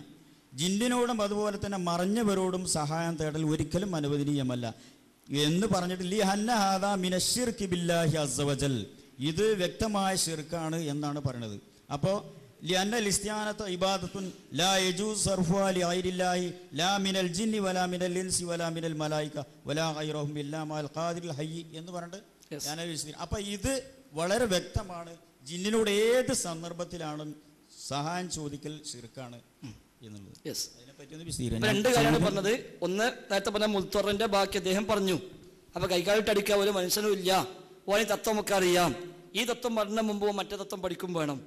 ജിന്നിനോടും അതുപോലെ തന്നെ മറഞ്ഞവരോടും സഹായം തേടൽ ഒരിക്കലും അനുവദനീയമല്ല എന്ന് പറഞ്ഞിട്ട് ലി ഹന്ന ഹാദാ മിനശ്ശിർകി ബില്ലാഹി അസ്സവജൽ, ഇത് വ്യക്തമായ ശിർക്കാണ് എന്നാണ് പറയുന്നത്. അപ്പോൾ ലിഅന്നൽ ഇസ്തിആനത ഇബാദത്തുൻ ലാ യജൂസ് സർഫുഹാ ലിഗൈരില്ലാഹി ലാ മിനൽ ജിന്നി വലാ മിനൽ ഇൻസി വലാ മിനൽ മലായിക വലാ ഗൈറഹും ഇല്ലാ മഅൽ ഖാദിറിൽ ഹയ്യി എന്ന് പറഞ്ഞിട്ട് ഞാൻ വിശ്വസിക്കുന്നു. അപ്പം ഇത് വളരെ വ്യക്തമാണ്, ജിന്നിനോട് ഏത് സന്ദർഭത്തിലാണ് സഹായം ചോദിക്കൽ ശിർക്കാണ് എന്നുള്ളത്. രണ്ട് കാര്യമാണ് പറഞ്ഞത്. ഒന്ന് നേരത്തെ പറഞ്ഞ മുൽത്തറിന്റെ ബാക്കി അദ്ദേഹം പറഞ്ഞു. അപ്പൊ കൈകാലിട്ടടിക്കാൻ ഒരു മനുഷ്യനും ഇല്ല, ഓനെ തത്വമൊക്കെ അറിയാം. ഈ തത്വം പറഞ്ഞ മുമ്പ് മറ്റേ തത്വം പഠിക്കും വേണം.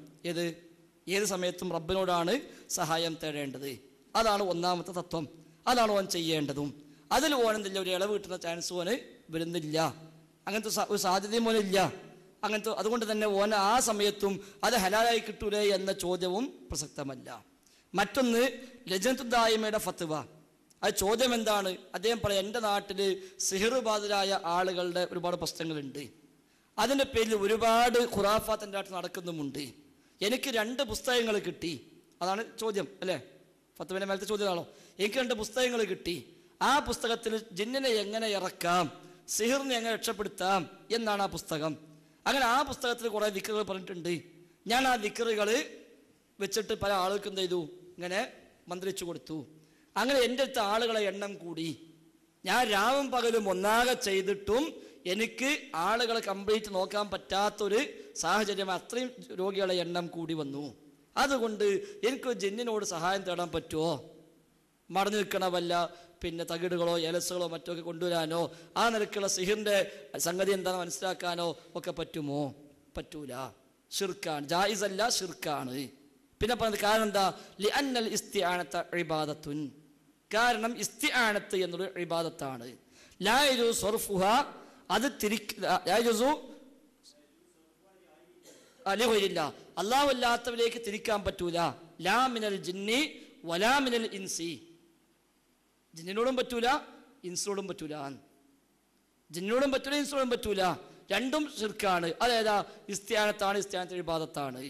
ഏത് സമയത്തും റബ്ബിനോടാണ് സഹായം തേടേണ്ടത്. അതാണ് ഒന്നാമത്തെ തത്വം. അതാണ് ഓൻ ചെയ്യേണ്ടതും. അതിൽ ഓനെന്തില്ല, ഒരു ഇളവ് കിട്ടുന്ന ചാൻസ് ഓന് വരുന്നില്ല, അങ്ങനത്തെ ഒരു സാധ്യതയും ഓനില്ല. അങ്ങനത്തെ അതുകൊണ്ട് തന്നെ ഓൻ ആ സമയത്തും അത് ഹലാലായി കിട്ടൂലേ എന്ന ചോദ്യവും പ്രസക്തമല്ല. മറ്റൊന്ന് ലജ്നത്തുദ്ദായിമയുടെ ഫത്വ. അത് ചോദ്യം എന്താണ്? അദ്ദേഹം പറയാം, എൻ്റെ നാട്ടിൽ സിഹിറുബാധിതരായ ആളുകളുടെ ഒരുപാട് പ്രശ്നങ്ങളുണ്ട്, അതിൻ്റെ പേരിൽ ഒരുപാട് ഖുറാഫാത്ത് എൻ്റെ നാട്ടിൽ നടക്കുന്നുമുണ്ട്. എനിക്ക് 2 പുസ്തകങ്ങൾ കിട്ടി. അതാണ് ചോദ്യം അല്ലേ, ഫത്വയുടെ മേലത്തെ ചോദ്യമാണോ? എനിക്ക് 2 പുസ്തകങ്ങൾ കിട്ടി. ആ പുസ്തകത്തിൽ ജിന്നിനെ എങ്ങനെ ഇറക്കാം, സിഹിറിനെ എങ്ങനെ രക്ഷപ്പെടുത്താം എന്നാണ് ആ പുസ്തകം. അങ്ങനെ ആ പുസ്തകത്തിൽ കുറേ ദിക്റുകൾ പറഞ്ഞിട്ടുണ്ട്. ഞാൻ ആ ദിക്റുകൾ വെച്ചിട്ട് പല ആളുകൾക്കും എന്ത് ചെയ്തു, ഇങ്ങനെ മന്ത്രിച്ചു കൊടുത്തു. അങ്ങനെ എൻ്റെ അടുത്ത ആളുകളെ എണ്ണം കൂടി. ഞാൻ രാവും പകലും ഒന്നാകെ ചെയ്തിട്ടും എനിക്ക് ആളുകളെ കംപ്ലീറ്റ് നോക്കാൻ പറ്റാത്തൊരു സാഹചര്യം, അത്രയും രോഗികളെ എണ്ണം കൂടി വന്നു. അതുകൊണ്ട് എനിക്ക് ജിന്നിനോട് സഹായം തേടാൻ പറ്റുമോ? മടഞ്ഞു നിൽക്കണ വല്ല പിന്നെ തകിടുകളോ എലസുകളോ മറ്റോ ഒക്കെ കൊണ്ടുവരാനോ ആ നിലക്കുള്ള സിഹിറിൻ്റെ സംഗതി എന്താണെന്ന് മനസ്സിലാക്കാനോ ഒക്കെ പറ്റുമോ? പറ്റൂല, ഷിർക്കാണ്, ജായിസല്ല, ഷിർക്കാണ്. പിന്നെ പറഞ്ഞത് കാരണം എന്താ? ലിഅന്നൽ ഇസ്തിആനത ഇബാദത്തുൻ, കാരണം ഇസ്തിആനത്ത് എന്നൊരു ഇബാദത്താണ്. ലാ യജൂസു സർഫുഹാ, അത് അലിഹുരില്ല, അല്ലാഹു അല്ലാത്തവരിലേക്ക് തിരിക്കാൻ പറ്റൂല. ലാ മിനൽ ജിന്നി വലാ മിനൽ ഇൻസി, ജിന്നിനോടും പറ്റൂല ഇൻസിനോടും പറ്റൂല. ജിന്നിനോടും പറ്റൂല ഇൻസിനോടും പറ്റൂല, രണ്ടും ഷിർക്കാണ്. അതേതാ? ഇസ്തിആനത്താണ്, ഇസ്തിആനത്ത് ഇബാദത്താണ്.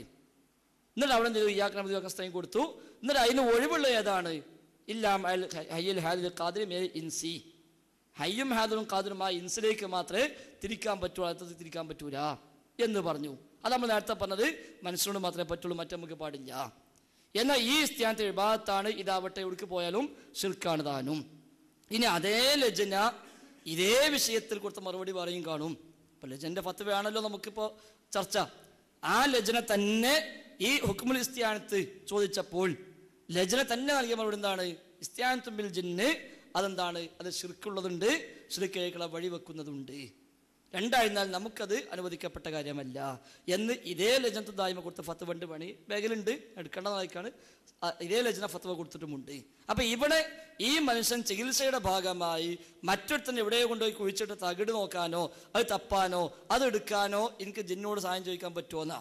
എന്നിട്ട് അവിടെ എന്തെങ്കിലും ഇയ്യാക്ക കൊടുത്തു. എന്നിട്ട് അതിന് ഒഴിവുള്ള ഏതാണ്? ഇല്ലാം ഹയ്യിൽ ഹാദിൽ ഖാദിർ മിനൽ ഇൻസി, ഹയ്യും ഹാദിറും ഖാദിറും ആ ഇൻസിലേക്ക് മാത്രമേ തിരിക്കാൻ പറ്റൂ, അടുത്തത് തിരിക്കാൻ പറ്റൂല എന്ന് പറഞ്ഞു. അത് നമ്മൾ നേരത്തെ പറഞ്ഞത് മനുഷ്യനോട് മാത്രമേ പറ്റുള്ളൂ, മറ്റേ നമുക്ക് പാടില്ല. എന്നാൽ ഈ ഇസ്തിആനത്ത് ഇബാദത്താണ്. ഇതാവട്ടെ എവിടേക്ക് പോയാലും ഷിർക്കാണ് താനും. ഇനി അതേ ലജ്ന ഇതേ വിഷയത്തിൽ കൊടുത്ത മറുപടി പറയും കാണും. ഇപ്പം ലജ്നന്റെ ഫത്വയാണല്ലോ നമുക്കിപ്പോൾ ചർച്ച. ആ ലജ്ന തന്നെ ഈ ഹുക്മുൽ ഇസ്തിആനത്ത് ചോദിച്ചപ്പോൾ ലജ്ന തന്നെ നൽകിയ മറുപടി എന്താണ്? ഇസ്തിആനത്തും ബിൽ ജിന്ന്, അതെന്താണ്? അത് ഷിർക്കുള്ളതുണ്ട്, ഷിർക്കിലേക്കുള്ള വഴി വെക്കുന്നതുണ്ട്. രണ്ടായിരുന്നാൽ നമുക്കത് അനുവദിക്കപ്പെട്ട കാര്യമല്ല എന്ന് ഇതേ ലജ്നത്ത് ദായിമ കൊടുത്ത ഫത്വ ഉണ്ട്. പണി ബാഗിലുണ്ട്, എടുക്കേണ്ടതായിക്കാണ്. ഇതേ ലജ്ന ഫത്വ കൊടുത്തിട്ടുമുണ്ട്. അപ്പം ഇവിടെ ഈ മനുഷ്യൻ ചികിത്സയുടെ ഭാഗമായി മറ്റൊരുത്തന്നെ എവിടെയോ കൊണ്ടുപോയി കുഴിച്ചിട്ട് തകിട് നോക്കാനോ അത് തപ്പാനോ അത് എടുക്കാനോ എനിക്ക് ജിന്നോട് സഹായം ചോദിക്കാൻ പറ്റുമോന്നാ?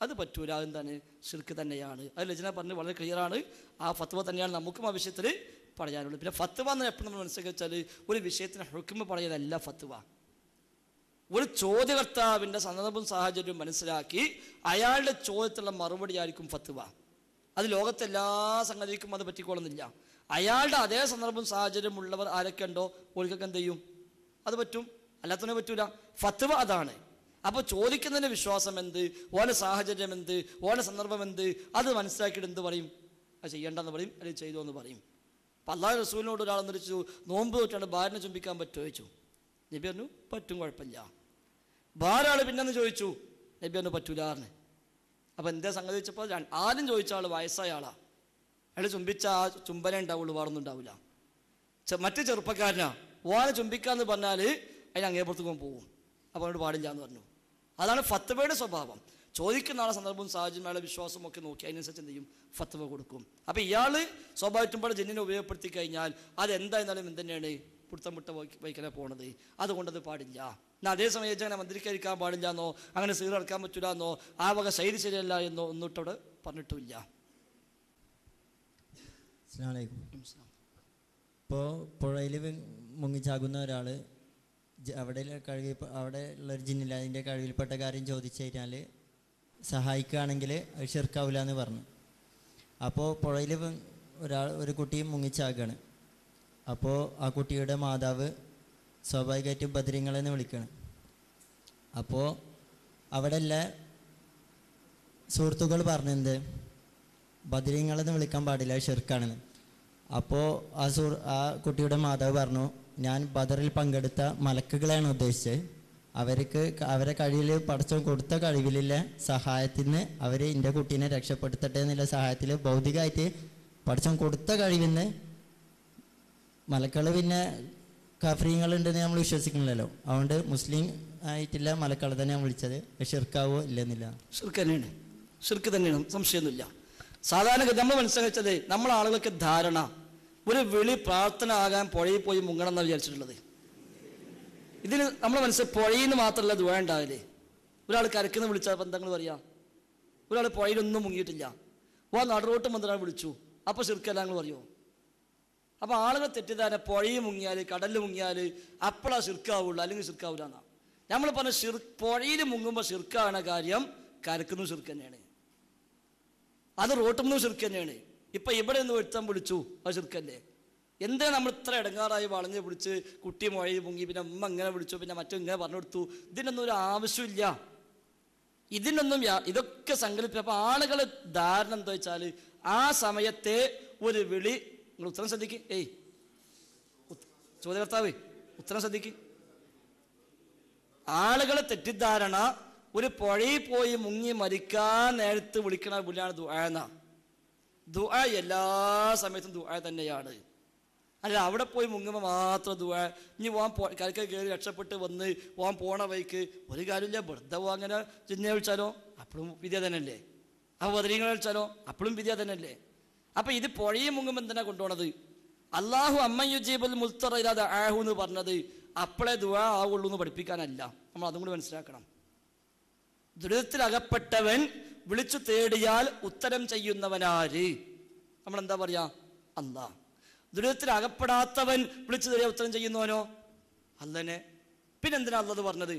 അത് പറ്റൂല. അതെന്താണ്? ഷിർക്ക് തന്നെയാണ്. അത് ലജ്ന പറഞ്ഞ് വളരെ ക്ലിയറാണ്. ആ ഫത്വ തന്നെയാണ് നമുക്കും ആ വിഷയത്തിൽ പറയാനുള്ളത്. പിന്നെ ഫത്വ എന്ന് എപ്പോഴും നമ്മൾ മനസ്സിലാക്കിച്ചാൽ ഒരു വിഷയത്തിന് ഹുക്മ പറയുന്നതല്ല ഫത്വ. ഒരു ചോദ്യകർത്താവിൻ്റെ സന്ദർഭവും സാഹചര്യവും മനസ്സിലാക്കി അയാളുടെ ചോദ്യത്തിലുള്ള മറുപടി ആയിരിക്കും ഫത്വ. അത് ലോകത്തെല്ലാ സംഗതിക്കും അത് പറ്റിക്കൊള്ളുന്നില്ല. അയാളുടെ അതേ സന്ദർഭവും സാഹചര്യം ഉള്ളവർ ആരൊക്കെ ഉണ്ടോ ഓർക്കൊക്കെ എന്ത് ചെയ്യും? അത് പറ്റും, അല്ലാത്തതിനെ പറ്റൂല. ഫത്വ അതാണ്. അപ്പോൾ ചോദിക്കുന്നതിൻ്റെ വിശ്വാസം എന്ത്, ഓൻ്റെ സാഹചര്യം എന്ത്, ഓൻ്റെ സന്ദർഭം എന്ത്, അത് മനസ്സിലാക്കിയിട്ട് എന്ത് പറയും? അത് ചെയ്യേണ്ടെന്ന് പറയും, അല്ലെങ്കിൽ ചെയ്തു എന്ന് പറയും. അപ്പം അല്ലാഹു റസൂലിനോട് ഒരാൾ എന്നിട്ട് നോമ്പ് തൊട്ടാണ് ഭാര്യനെ ചുംബിക്കാൻ പറ്റുമോ ചോദിച്ചു. നബി പറഞ്ഞു പറ്റും, കുഴപ്പമില്ല. വേറെ ആൾ പിന്നെന്ന് ചോദിച്ചു, നബി പറഞ്ഞു പറ്റൂലാറിന്. അപ്പം എന്താ സംഗതി വെച്ചപ്പോൾ ആദ്യം ചോദിച്ച ആൾ വയസ്സായ ആളാണ്. അയാൾ ചുംബിച്ച ആ ചുംബനെ ഉണ്ടാവുള്ളൂ, വേറൊന്നും ഉണ്ടാവില്ല. മറ്റു ചെറുപ്പക്കാരനാ ഓനെ ചുംബിക്കാന്ന് പറഞ്ഞാൽ അതിന് അങ്ങേപ്പുറത്തേക്കും പോകും. അപ്പോൾ അവനോട് പാടില്ല എന്ന് പറഞ്ഞു. അതാണ് ഫത്വയുടെ സ്വഭാവം. ചോദിക്കുന്ന ആളെ സന്ദർഭവും സാഹചര്യം അയാളെ വിശ്വാസവും ഒക്കെ നോക്കി അതിനനുസരിച്ച് എന്ത് ചെയ്യും? ഫത്വ കൊടുക്കും. അപ്പം ഇയാൾ സ്വാഭാവികമായിട്ടും ജിന്നിനെ ഉപയോഗപ്പെടുത്തി കഴിഞ്ഞാൽ അതെന്തായിരുന്നാലും എന്തുതന്നെയാണ്? പുടുത്തം വിട്ട വൈക്കനെ പോണത്. അതുകൊണ്ടത് പാടില്ല. എന്നാൽ അതേസമയം അങ്ങനെ മന്ത്രിക്കരിക്കാൻ പാടില്ല എന്നോ അങ്ങനെ സീർ അടക്കാൻ പറ്റില്ല എന്നോ ആ വക ശൈലി ശരിയല്ല എന്നോ ഒന്നിട്ടവിടെ പറഞ്ഞിട്ടുമില്ല. അസ്സലാമു അലൈക്കും. ഇപ്പോൾ പുഴയിൽ മുങ്ങിച്ചാകുന്ന ഒരാൾ അവിടെ ഉള്ളൊരു ജിന്നില്ല അതിൻ്റെ കഴിവിൽപ്പെട്ട കാര്യം ചോദിച്ചു കഴിഞ്ഞാൽ സഹായിക്കുകയാണെങ്കിൽ അത് ഷിർക്കാവില്ല എന്ന് പറഞ്ഞു. അപ്പോൾ പുഴയിൽ ഒരു കുട്ടി മുങ്ങിച്ചാകുകയാണ്. അപ്പോൾ ആ കുട്ടിയുടെ മാതാവ് സ്വാഭാവികമായിട്ടും ബദരീങ്ങളെന്ന് വിളിക്കുകയാണ്. അപ്പോൾ അവിടെ ഉള്ള സുഹൃത്തുക്കൾ പറഞ്ഞത് ബദരീങ്ങളെന്ന് വിളിക്കാൻ പാടില്ല, ഷിർക്കാണെന്ന്. അപ്പോൾ ആ കുട്ടിയുടെ മാതാവ് പറഞ്ഞു, ഞാൻ ബദറിൽ പങ്കെടുത്ത മലക്കുകളെയാണ് ഉദ്ദേശിച്ചത്. അവരെ കഴിവിൽ പടച്ചവൻ കൊടുത്ത കഴിവിലുള്ള സഹായത്തിന് അവർ എൻ്റെ കുട്ടീനെ രക്ഷപ്പെടുത്തട്ടെ എന്നുള്ള സഹായത്തിൽ ഭൗതികമായിട്ട് പടച്ചവൻ കൊടുത്ത കഴിവിന്ന് മലക്കൾ പിന്നെ കാഫ്രീങ്ങളുണ്ടെന്ന് നമ്മൾ വിശ്വസിക്കുന്നില്ലല്ലോ. അതുകൊണ്ട് മുസ്ലിം ആയിട്ടില്ല മലക്കളെ തന്നെ ഞാൻ വിളിച്ചത്. ഷിർക്കാവോ ഇല്ലെന്നില്ല. ഷിർക്ക് തന്നെയാണ്, ഷിർക്ക് തന്നെയാണ്, സംശയമൊന്നുമില്ല. സാധാരണ നമ്മൾ മനസ്സിലാക്കിച്ചത് നമ്മളെ ആളുകൾക്ക് ധാരണ ഒരു വിളി പ്രാർത്ഥന ആകാൻ പുഴയിൽ പോയി മുങ്ങണം എന്നാണ് വിചാരിച്ചിട്ടുള്ളത്. ഇതിന് നമ്മൾ മനസ്സിൽ പുഴയിൽ നിന്ന് മാത്രമല്ല ദുആ ഉണ്ടാവില്ലേ. ഒരാൾ കരക്കുന്ന വിളിച്ചാൽ ബന്ധങ്ങൾ പറയാം, ഒരാൾ പുഴയിലൊന്നും മുങ്ങിയിട്ടില്ല, നടുറോട്ട് മന്ത്രാൾ വിളിച്ചു, അപ്പോൾ ഷിർക്കല്ല നിങ്ങൾ പറയുമോ? അപ്പോൾ ആളുകൾ തെറ്റിദ്ധാരണ പുഴയിൽ മുങ്ങിയാൽ കടലിൽ മുങ്ങിയാൽ അപ്പോഴാ ഷിർക്കാവുള്ളൂ, അല്ലെങ്കിൽ ഷിർക്കാവില്ല എന്നാണ് നമ്മൾ പറഞ്ഞ. പുഴയിൽ മുങ്ങുമ്പോൾ ഷിർക്കാണ് കാര്യം, കരക്കുന്നു ഷിർക്ക് തന്നെയാണ്, അത് റോട്ടിൽ നിന്നും ഷിർക്ക് തന്നെയാണ്. ഇപ്പം ഇവിടെ നിന്ന് ഒരുത്തം വിളിച്ചു, അത് ഷിർക്കല്ലേ? എന്താ നമ്മൾ ഇത്ര ഇടങ്ങാറായി വളഞ്ഞ് പിടിച്ച് കുട്ടി മുഴയിൽ മുങ്ങി, പിന്നെ അമ്മ ഇങ്ങനെ വിളിച്ചു, പിന്നെ മറ്റും ഇങ്ങനെ പറഞ്ഞു കൊടുത്തു. ഇതിനൊന്നും ഒരു ആവശ്യമില്ല, ഇതിനൊന്നും ഇതൊക്കെ സങ്കല്പിക്കുക. അപ്പോൾ ആളുകൾ ധാരണ എന്താ വെച്ചാൽ ആ സമയത്തെ ഒരു വിളി, നിങ്ങൾ ഉത്തരം ശ്രദ്ധിക്കും, ചോദ്യകർത്താവ് ഉത്തരം ശ്രദ്ധിക്കും. ആളുകളെ തെറ്റിദ്ധാരണ ഒരു പുഴയിൽ പോയി മുങ്ങി മരിക്കാൻ നേരത്ത് വിളിക്കണ വിളിയാണ് ദുആ എന്നാ. ദുആ എല്ലാ സമയത്തും ദുആ തന്നെയാണ്. അല്ല അവിടെ പോയി മുങ്ങുമ്പോൾ മാത്രം ദുആ. ഇനി കരക്ക് കയറി രക്ഷപ്പെട്ട് വന്ന് പോണ വഴിക്ക് ഒരു കാര്യമില്ല, വെറുതെ അങ്ങനെ ചിന്നെ വിളിച്ചാലോ അപ്പോഴും വിദ്യ തന്നെയല്ലേ, ആ ബദരീങ്ങളെ വിളിച്ചാലോ അപ്പോഴും വിദ്യ തന്നെയല്ലേ. അപ്പം ഇത് പുഴയിൽ മുങ്ങുമ്പോൾ എന്തിനാ കൊണ്ടുപോണത്? അല്ലാഹു അമ്മൻ യുജീബുൽ മുൽത്തറ ഇദാ ദഅാഹു എന്ന് പറഞ്ഞത് അപ്പോഴേ ദുആ ആവുള്ളൂ എന്ന് പഠിപ്പിക്കാനല്ല, നമ്മൾ അതും കൂടി മനസ്സിലാക്കണം. ദുരിതത്തിലകപ്പെട്ടവൻ വിളിച്ചു തേടിയാൽ ഉത്തരം ചെയ്യുന്നവനാര്? നമ്മളെന്താ പറയാ? അല്ലാഹ്. ദുരിതത്തിലകപ്പെടാത്തവൻ വിളിച്ചു തേടിയാൽ ഉത്തരം ചെയ്യുന്നവനോ? അല്ലനെ. പിന്നെന്തിനാ അല്ലാഹ് പറഞ്ഞത്?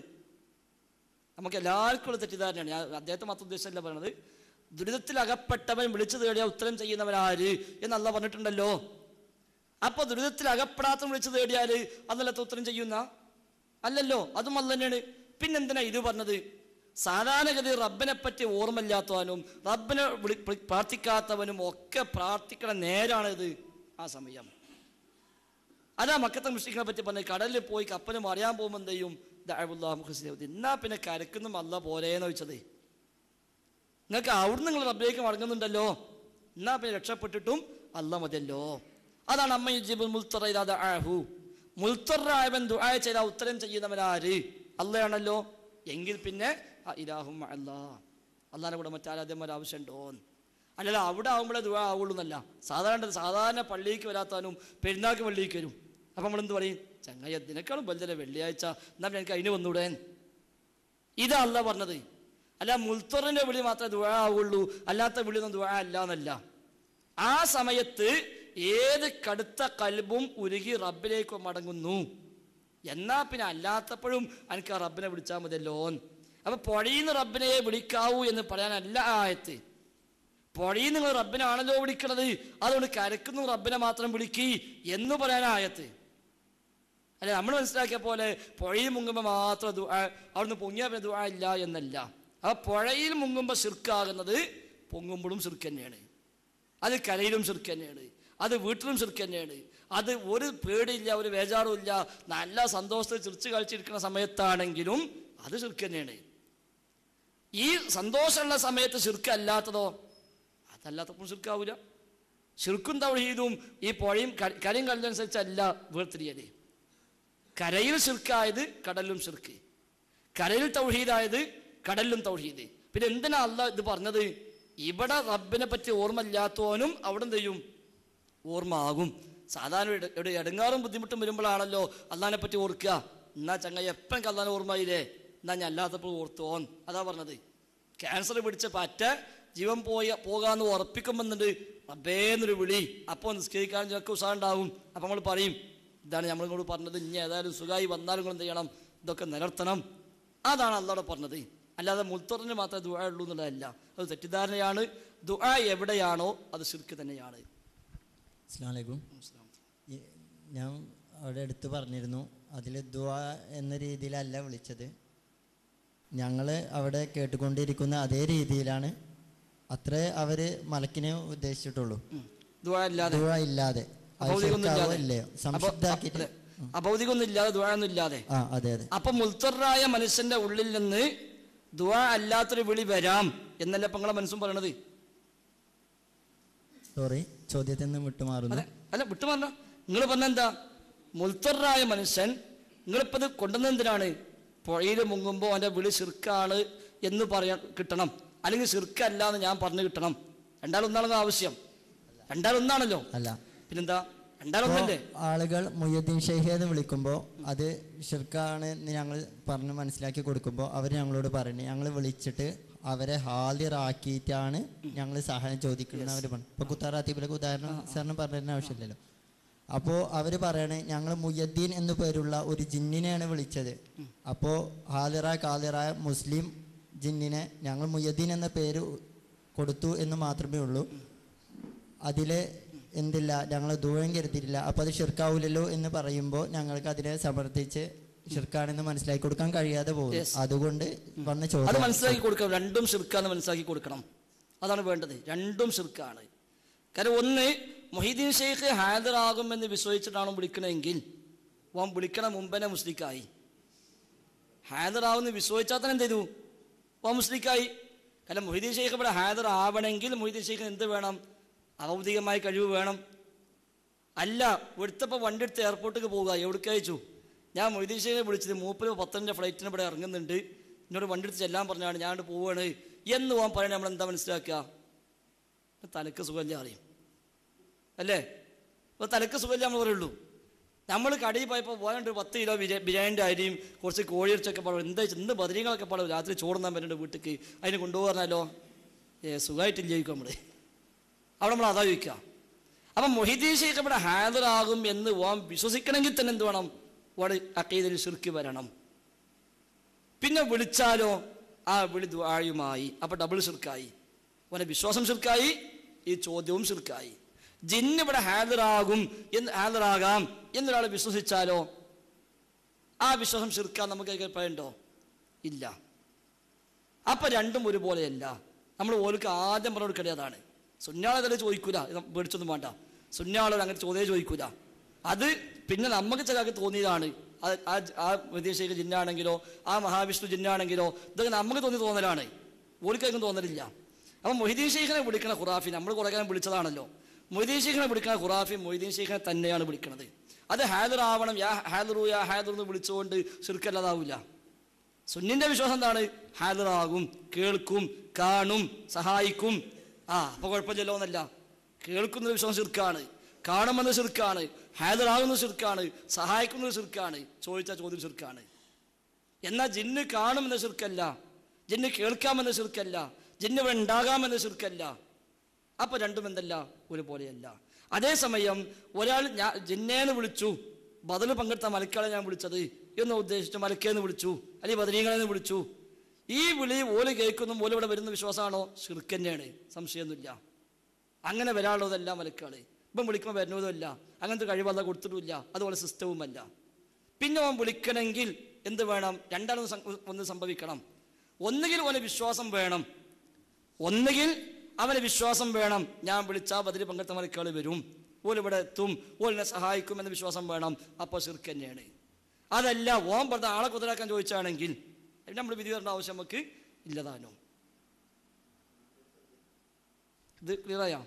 നമുക്ക് എല്ലാവർക്കും ഉള്ള തെറ്റിദ്ധാരണയാണ്. ഞാൻ അദ്ദേഹത്തെ മാത്രം ഉദ്ദേശമല്ല പറയണത്. ദുരിതത്തിലകപ്പെട്ടവൻ വിളിച്ചു തേടിയാൽ ഉത്തരം ചെയ്യുന്നവനാര് എന്ന് അല്ലാഹ് പറഞ്ഞിട്ടുണ്ടല്ലോ. അപ്പൊ ദുരിതത്തിലകപ്പെടാത്തവൻ വിളിച്ചു തേടിയാൽ അല്ലത്തെ ഉത്തരം ചെയ്യുന്ന അല്ലല്ലോ, അതും അല്ല തന്നെയാണ്. പിന്നെന്തിനാ ഇത് പറഞ്ഞത്? സാധാരണഗതി റബ്ബിനെ പറ്റി ഓർമ്മയില്ലാത്തവനും റബ്ബിനെ പ്രാർത്ഥിക്കാത്തവനും ഒക്കെ പ്രാർത്ഥിക്കണ നേരാണിത്, ആ സമയം. അതാ മക്കത്തെ മുശ്രിക്കിനെ പറ്റി പറഞ്ഞത്. കടലിൽ പോയി കപ്പൽ മറിയാൻ പോകുമ്പോൾ എന്ത് ചെയ്യും? ദഅവുല്ലാഹു മുഖ്ലിസീന. എന്നാ പിന്നെ കരക്കൊന്നും അല്ല പോരേന്ന് ചോദിച്ചത്. നിങ്ങൾക്ക് അവിടുന്ന് നിങ്ങൾ റബ്ബിലേക്ക് മടങ്ങുന്നുണ്ടല്ലോ, എന്നാ പിന്നെ രക്ഷപ്പെട്ടിട്ടും അല്ല മതിയല്ലോ. അതാണ് അമ്മ യുജീബുൽ മുൽത്തറ ഇദാ ദഅാഹു. മുൽത്തറായവൻ ദുആ ചെയ്താൽ ഉത്തരം ചെയ്യുന്നവനാര്? അല്ലയാണല്ലോ. എങ്കിൽ പിന്നെ ഇലാഹും അല്ലാഹ്, അള്ളാഹിനെ കൂടെ മറ്റാരാധ്യന്മാർ ആവശ്യമുണ്ടോ? അല്ലല്ല, അവിടെ ആകുമ്പോഴേ ദുആ ആവുള്ളൂ എന്നല്ല. സാധാരണ പള്ളിക്ക് വരാത്തവനും പെരുന്നാൾക്ക് പള്ളിക്ക് വരും. അപ്പം നമ്മളെന്ത് പറയും? ചങ്ങായി അതിനേക്കാളും വലുതല്ലേ വെള്ളിയാഴ്ച, എന്നാൽ എനിക്ക് അതിന് വന്നൂടേൻ. ഇതാ അല്ലാഹ് പറഞ്ഞത്. അല്ല മുൽത്തറിന്റെ വിളി മാത്രമേ ദുആ ആവുള്ളൂ, അല്ലാത്ത വിളിയൊന്നും ദുആ അല്ല എന്നല്ല. ആ സമയത്ത് ഏത് കടുത്ത കൽബും ഉരുകി റബ്ബിലേക്ക് മടങ്ങുന്നു. എന്നാ പിന്നെ അല്ലാത്തപ്പോഴും എനിക്ക് ആ റബ്ബിനെ വിളിച്ചാൽ മതിയല്ലോ. അപ്പൊ പുഴയിൽ നിന്ന് റബ്ബിനെ വിളിക്കാവൂ എന്ന് പറയാനല്ല ആയത്ത്. പുഴയിൽ നിങ്ങൾ റബ്ബിനാണല്ലോ വിളിക്കണത്, അതുകൊണ്ട് കരക്കുന്നു റബ്ബിനെ മാത്രം വിളിക്കി എന്ന് പറയാൻ ആയത്ത്. അല്ലെ, നമ്മൾ മനസ്സിലാക്കിയ പോലെ പുഴയിൽ മുങ്ങുമ്പോൾ മാത്രം ദുആ, അവിടുന്ന് പൊങ്ങിയാൽ പിന്നെ ദുആ ഇല്ല എന്നല്ല. ആ പുഴയിൽ മുങ്ങുമ്പോൾ ശിർക്കാകുന്നത് പൊങ്ങുമ്പോഴും ശിർക്ക് തന്നെയാണ്, അത് കരയിലും ശിർക്ക് തന്നെയാണ്, അത് വീട്ടിലും ശിർക്ക് തന്നെയാണ്. അത് ഒരു പേടിയില്ല, ഒരു ബേജാറും ഇല്ല, നല്ല സന്തോഷത്തിൽ ചിരിച്ച് കളിച്ചിരിക്കുന്ന സമയത്താണെങ്കിലും അത് ശിർക്ക് തന്നെയാണ്. ഈ സന്തോഷമുള്ള സമയത്ത് ശിർക്ക് അല്ലാത്തതോ? അതല്ലാത്തപ്പോൾ ശിർക്കാവൂല. ശിർക്കും തൗഹീദും ഈ പുഴയും കരയും കടലനുസരിച്ചല്ല വേർതിരിയല്. കരയിൽ ശിർക്കായത് കടലിലും ശിർക്ക്, കരയിൽ തൗഹീദായത് കടലിലും തൗഹീദ്. പിന്നെ എന്തിനാ അല്ലാഹ് ഇത് പറഞ്ഞത്? ഇവിടെ റബ്ബിനെ പറ്റി ഓർമ്മയില്ലാത്തവനും അവിടെ എന്ത് ചെയ്യും? ഓർമ്മ ആകും. സാധാരണ ഇവിടെ ഇടങ്ങാറും ബുദ്ധിമുട്ടും വരുമ്പോഴാണല്ലോ അള്ളാഹിനെ പറ്റി ഓർക്കുക. എന്നാ ചങ്ങായി എപ്പം അള്ളാഹിനെ ഓർമ്മയില്ലേ, എന്നാ ഞാൻ അല്ലാത്തപ്പോൾ ഓർത്തോൻ. അതാ പറഞ്ഞത്. ക്യാൻസർ പിടിച്ച പറ്റ ജീവൻ പോകാന്ന് ഉറപ്പിക്കുമ്പോന്നുണ്ട് റബ്ബേന്നൊരു വിളി. അപ്പോൾ നിസ്കരിക്കാൻ ചിലർക്ക് ഉത്സാഹമുണ്ടാവും. അപ്പം നമ്മൾ പറയും, ഇതാണ് നമ്മളിങ്ങോട് പറഞ്ഞത്, ഇനി ഏതായാലും സുഖമായി വന്നാലും നിങ്ങൾ എന്ത് ചെയ്യണം, ഇതൊക്കെ നിലർത്തണം. അതാണ് അള്ളാഹ് പറഞ്ഞത്. അല്ലാതെ മുൽത്തറിന് മാത്രമേ ദുആ ഉള്ളൂ എന്നുള്ളതല്ല. അത് തെറ്റിദ്ധാരണയാണ്. ദുആ എവിടെയാണോ അത് ശിർക്ക് തന്നെയാണ്. അസ്സലാമു അലൈക്കും. ഞാൻ അവിടെ എടുത്ത് പറഞ്ഞിരുന്നു, അതിൽ ദുആ എന്ന രീതിയിലല്ല വിളിച്ചത്. ഞങ്ങൾ അവിടെ കേട്ടുകൊണ്ടിരിക്കുന്ന അതേ രീതിയിലാണ്. അത്രേ അവര് മലക്കിനെ ഉദ്ദേശിച്ചിട്ടുള്ളൂ. ദുആ ഇല്ലാതെ സംശുദ്ധാക്കിയിട്ട് അഭൗതികൊന്നും ഇല്ലാതെ ദുആ ഒന്നും ഇല്ലാതെ. അതെ അതെ. അപ്പൊ മുൽത്തറായ മനുഷ്യന്റെ ഉള്ളിൽ നിന്ന് ദുആ അല്ലാത്തൊരു വിളി വരാം എന്നല്ല ഇപ്പൊ നിങ്ങളെ മനസ്സും പറയണത്. സോറി, ചോദ്യത്തിൽ നിന്ന് വിട്ടുമാറുന്നു. അല്ല വിട്ടുമാറ, നിങ്ങൾ പറഞ്ഞെന്താ, മുൽത്തറായ മനുഷ്യൻ നിങ്ങളിപ്പോ ഇത് കൊണ്ടുവന്നെന്തിനാണ്? പുഴയിൽ മുങ്ങുമ്പോൾ അവന്റെ വിളി ശിർക്കാണ് എന്ന് പറയാൻ കിട്ടണം, അല്ലെങ്കിൽ ശിർക്കല്ല എന്ന് ഞാൻ പറഞ്ഞു കിട്ടണം. രണ്ടാളൊന്നാണല്ലോ ആവശ്യം. രണ്ടാളൊന്നാണല്ലോ. അല്ല, പിന്നെന്താ രണ്ടാളൊന്നല്ലേ? ആളുകൾ മുയ്യദ്ദീൻ ഷെയ്ഖ് എന്ന് വിളിക്കുമ്പോൾ അത് ഷിർക്കാണ് എന്ന് ഞങ്ങൾ പറഞ്ഞ് മനസ്സിലാക്കി കൊടുക്കുമ്പോൾ അവർ ഞങ്ങളോട് പറഞ്ഞു, ഞങ്ങൾ വിളിച്ചിട്ട് അവരെ ഹാലിറാക്കിയിട്ടാണ് ഞങ്ങൾ സഹായം ചോദിക്കുന്നത്. അവർ പറഞ്ഞു, ഇപ്പൊ കുത്താറാത്തീബിലൊക്കെ ഉദാഹരണം സാറിന് പറഞ്ഞതിന് ആവശ്യമില്ലല്ലോ. അപ്പോൾ അവർ പറയണേ, ഞങ്ങൾ മുയ്യദ്ദീൻ എന്നു പേരുള്ള ഒരു ജിന്നിനെയാണ് വിളിച്ചത്. അപ്പോൾ ഹാലിറ കാലിറായ മുസ്ലിം ജിന്നിനെ ഞങ്ങൾ മുയ്യദ്ദീൻ എന്ന പേര് കൊടുത്തു എന്ന് മാത്രമേ ഉള്ളൂ. അതിൽ എന്തില്ല, ഞങ്ങൾ ദൂരം കരുതിയിട്ടില്ല. അപ്പോൾ അത് ഷിർക്കാവൂലല്ലോ എന്ന് പറയുമ്പോൾ ഞങ്ങൾക്ക് അതിനെ സമർത്ഥിച്ച് ഷിർക്കാണെന്ന് മനസ്സിലാക്കി കൊടുക്കാൻ കഴിയാതെ പോകും. അതുകൊണ്ട് വന്ന ചോദ്യം അത് മനസ്സിലാക്കി കൊടുക്കണം. രണ്ടും ഷിർക്കാന്ന് മനസ്സിലാക്കി കൊടുക്കണം. അതാണ് വേണ്ടത്. രണ്ടും ഷിർക്കാണ്. കാരണം ഒന്ന്, മൊഹീദ്ദീൻ ഷെയ്ഖ് ഹാജറാകുമെന്ന് വിശ്വസിച്ചിട്ടാണ് വിളിക്കണമെങ്കിൽ ഓൻ വിളിക്കണ മുമ്പനെ മുസ്ലിക്കായി. ഹാജറാവുമെന്ന് വിശ്വസിച്ചാൽ തന്നെ എന്ത് ചെയ്തു? ഓൻ മുസ്ലിക്കായി. കാരണം മൊഹീദ്ദീൻ ഷെയ്ഖ് ഇവിടെ ഹാജറാവണമെങ്കിൽ മൊഹീദ്ദീൻ ഷെയ്ഖിന് എന്ത് വേണം? ഭൗതികമായ കഴിവ് വേണം. അല്ല, എടുത്തപ്പോൾ വണ്ടി എടുത്ത് എയർപോർട്ടിലേക്ക് പോവുക, എവിടേക്ക് അയച്ചു? ഞാൻ മൊയ്തീൻ ഷെയ്ഖിനെ വിളിച്ചത്, മൂപ്പര് 10 ഫ്ലൈറ്റിന് ഇവിടെ ഇറങ്ങുന്നുണ്ട്, എന്നോട് വണ്ടി എടുത്ത് ചെല്ലാൻ പറഞ്ഞാണ്, ഞാൻ പോവാണ് എന്ന് പോകാൻ പറയണേ. നമ്മൾ എന്താ മനസ്സിലാക്കുക? തലക്ക് സുഖമില്ല അറിയും അല്ലേ? അപ്പോൾ തലക്ക് സുഖമില്ല നമ്മൾ പറയുള്ളൂ. നമ്മൾ കടയിൽ പോയപ്പോൾ പോകാണ്ട് 10 കിലോ ബിരിയാണിൻ്റെ അരിയും കുറച്ച് കോഴിയിറച്ചൊക്കെ പാടും. എന്താ ഇന്ന് ബദരീങ്ങളൊക്കെ പാടും, രാത്രി ചോറുന്നാൻ വരുന്നുണ്ട് വീട്ടിലേക്ക്, അതിന് കൊണ്ടുപോകാനല്ലോ. സുഖമായിട്ടില്ല ചോദിക്കും നമ്മൾ. അവിടെ നമ്മൾ അതാ ചോദിക്കുക. അപ്പം മൊഹീദ്ദീൻ ഷെയ്ഖ് ഇവിടെ ഹാജറാകും എന്ന് ഓൻ വിശ്വസിക്കണമെങ്കിൽ തന്നെ എന്ത് വേണം? ഓടെ അഖീദയിൽ ശിർക്ക് വരണം. പിന്നെ വിളിച്ചാലോ ആ വിളി ദുആയുമായി. അപ്പം ഡബിൾ ശിർക്കായി. ഓനെ വിശ്വാസം ശിർക്കായി, ഈ ചോദ്യവും ശിർക്കായി. ജിന്ന് ഇവിടെ ഹാജറാകാം എന്നൊരാൾ വിശ്വസിച്ചാലോ ആ വിശ്വാസം ശിർക്കാൻ നമുക്ക് പറയണ്ടോ? ഇല്ല. അപ്പം രണ്ടും ഒരുപോലെയല്ല. നമ്മൾ ഓർക്ക് ആദ്യം പറഞ്ഞു കൊടുക്കേണ്ടത് അതാണ്. സുന്നാളെ ചോദിക്കൂല, പേടിച്ചൊന്നും വേണ്ട. സുന്നാളെ അങ്ങനെ ചോദ്യം ചോദിക്കൂല. അത് പിന്നെ നമുക്ക് ചിലക്ക് തോന്നിയതാണ്. ആ വിദേശിക ജിന്നാണെങ്കിലോ ആ മഹാവിഷ്ണു ജിന്നാണെങ്കിലോ ഇതൊക്കെ നമുക്ക് തോന്നലാണ്. ഓർക്കൊന്നും തോന്നലില്ല. അപ്പം മൊഹീദ്ദീൻ ഷെയ്ഖിനെ വിളിക്കണ ഖുറാഫി നമ്മൾ കുറേ കാലം വിളിച്ചതാണല്ലോ. മൊഹീദ്ദീൻ ഷെയ്ഖിനെ വിളിക്കണ ഖുറാഫി മൊഹീദ്ദീൻ ഷെയ്ഖിനെ തന്നെയാണ് വിളിക്കുന്നത്. അത് ഹാദറാവണം, യാ ഹാദർ എന്ന് വിളിച്ചുകൊണ്ട് ശിർക്കല്ലാതാവില്ല. സുന്നിന്റെ വിശ്വാസം എന്താണ്? ഹാദറാകും, കേൾക്കും, കാണും, സഹായിക്കും. അപ്പോൾ കുഴപ്പമില്ലല്ലോ എന്നല്ല. കേൾക്കുന്ന വിശ്വാസം ശിർക്കാണ്, കാണുമെന്ന് ശിർക്കാണ്, ഹാജറാകുന്നത് ശിർക്കാണ്, സഹായിക്കുന്നത് ശിർക്കാണ്, ചോദിച്ച ചോദ്യം ശിർക്കാണ്. എന്നാൽ ജിന്ന് കാണുമെന്ന ശിർക്കല്ല, ജിന്ന് കേൾക്കാമെന്ന ശിർക്കല്ല, ജിന്ന് ഇവിടെ ഉണ്ടാകാമെന്ന ശിർക്കല്ല. അപ്പൊ രണ്ടും എന്തല്ല? ഒരുപോലെയല്ല. അതേസമയം ഒരാൾ ജിന്നേന്ന് വിളിച്ചു, ബദൽ പങ്കെടുത്ത മലക്കാളെ ഞാൻ വിളിച്ചത് എന്ന് ഉദ്ദേശിച്ചു, മലക്കേന്ന് വിളിച്ചു, അല്ലെങ്കിൽ ബദരീങ്ങളെന്ന് വിളിച്ചു. ഈ വിളി ഓല് കേൾക്കുന്ന ഓല് ഇവിടെ വരുന്ന വിശ്വാസമാണോ? ശിർക്ക് തന്നെയാണ്, സംശയമൊന്നുമില്ല. അങ്ങനെ വരാനുള്ളതല്ല മലക്കാള്. ഇപ്പം വിളിക്കുമ്പോൾ വരുന്നതുമല്ല, അങ്ങനത്തെ കഴിവല്ല കൊടുത്തിട്ടുമില്ല, അതുപോലെ സിസ്റ്റവുമല്ല. പിന്നെ അവൻ വിളിക്കണമെങ്കിൽ എന്ത് വേണം? രണ്ടാളും ഒന്ന് സംഭവിക്കണം. ഒന്നുകിൽ ഓലെ വിശ്വാസം വേണം, ഒന്നുകിൽ അവനെ വിശ്വാസം വേണം. ഞാൻ വിളിച്ചാൽ ബദരി പങ്കെടുത്ത മലക്കാള് വരും, ഓല് ഇവിടെ എത്തും, ഓലിനെ സഹായിക്കും എന്ന വിശ്വാസം വേണം. അപ്പോൾ ശിർക്ക് തന്നെയാണ്. അതല്ല ഓൻ പറഞ്ഞ ആളെ കുതിരാക്കാൻ ചോദിച്ചാണെങ്കിൽ നമ്മൾ വിധി തരേണ്ട ആവശ്യം നമുക്ക് ഇല്ലതാനോ? ഇത് ക്ലിയറായോ?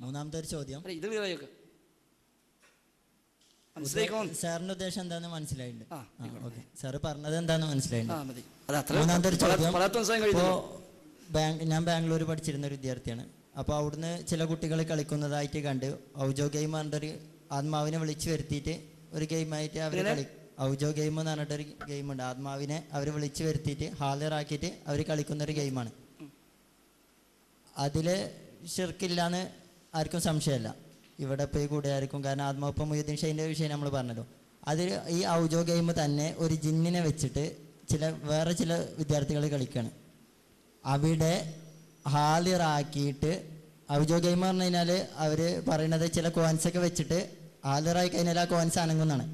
മൂന്നാമത്തെ ഒരു ചോദ്യം. ഇത് ക്ലിയറായൊക്കെ സാറിന്റെ ഉദ്ദേശം എന്താന്ന് മനസ്സിലായിട്ടുണ്ട്. സാറ് പറഞ്ഞത് എന്താന്ന് മനസ്സിലായിട്ടുണ്ട്. മതി. മൂന്നാമത്തെ ഒരു ചോദ്യം. ഞാൻ ബാംഗ്ലൂർ പഠിച്ചിരുന്ന ഒരു വിദ്യാർത്ഥിയാണ്. അപ്പോൾ അവിടുന്ന് ചില കുട്ടികൾ കളിക്കുന്നതായിട്ട് കണ്ട് ഔജോ ഗെയിം പറഞ്ഞിട്ടൊരു ആത്മാവിനെ വിളിച്ചു വരുത്തിയിട്ട് ഒരു ഗെയിമായിട്ട് അവർ ഔജോ ഗെയിം എന്ന് പറഞ്ഞിട്ടൊരു ഗെയിമുണ്ട്. ആത്മാവിനെ അവർ വിളിച്ചു വരുത്തിയിട്ട് ഹാജറാക്കിയിട്ട് അവർ കളിക്കുന്നൊരു ഗെയിമാണ്. അതിൽ ഷിർക്കില്ലാന്ന് ആർക്കും സംശയമല്ല. ഇവിടെ പോയി കൂടിയായിരിക്കും. കാരണം ആത്മാപ്പം മുയ്യുദ്ദീൻ ഷെയ്ൻ്റെ വിഷയം നമ്മൾ പറഞ്ഞല്ലോ. അതിൽ ഈ ഔജോ ഗെയിം തന്നെ ഒരു ജിന്നിനെ വെച്ചിട്ട് വേറെ ചില വിദ്യാർത്ഥികൾ കളിക്കുകയാണ്. അവിടെ ഹാലിറാക്കിയിട്ട് ഔജോ ഗെയിം പറഞ്ഞു കഴിഞ്ഞാൽ അവർ പറയുന്നത് ചില കോയിൻസൊക്കെ വെച്ചിട്ട് ഹാലിറായി കഴിഞ്ഞാൽ ആ കോയിൻസ് അനങ്ങുന്നതാണ്.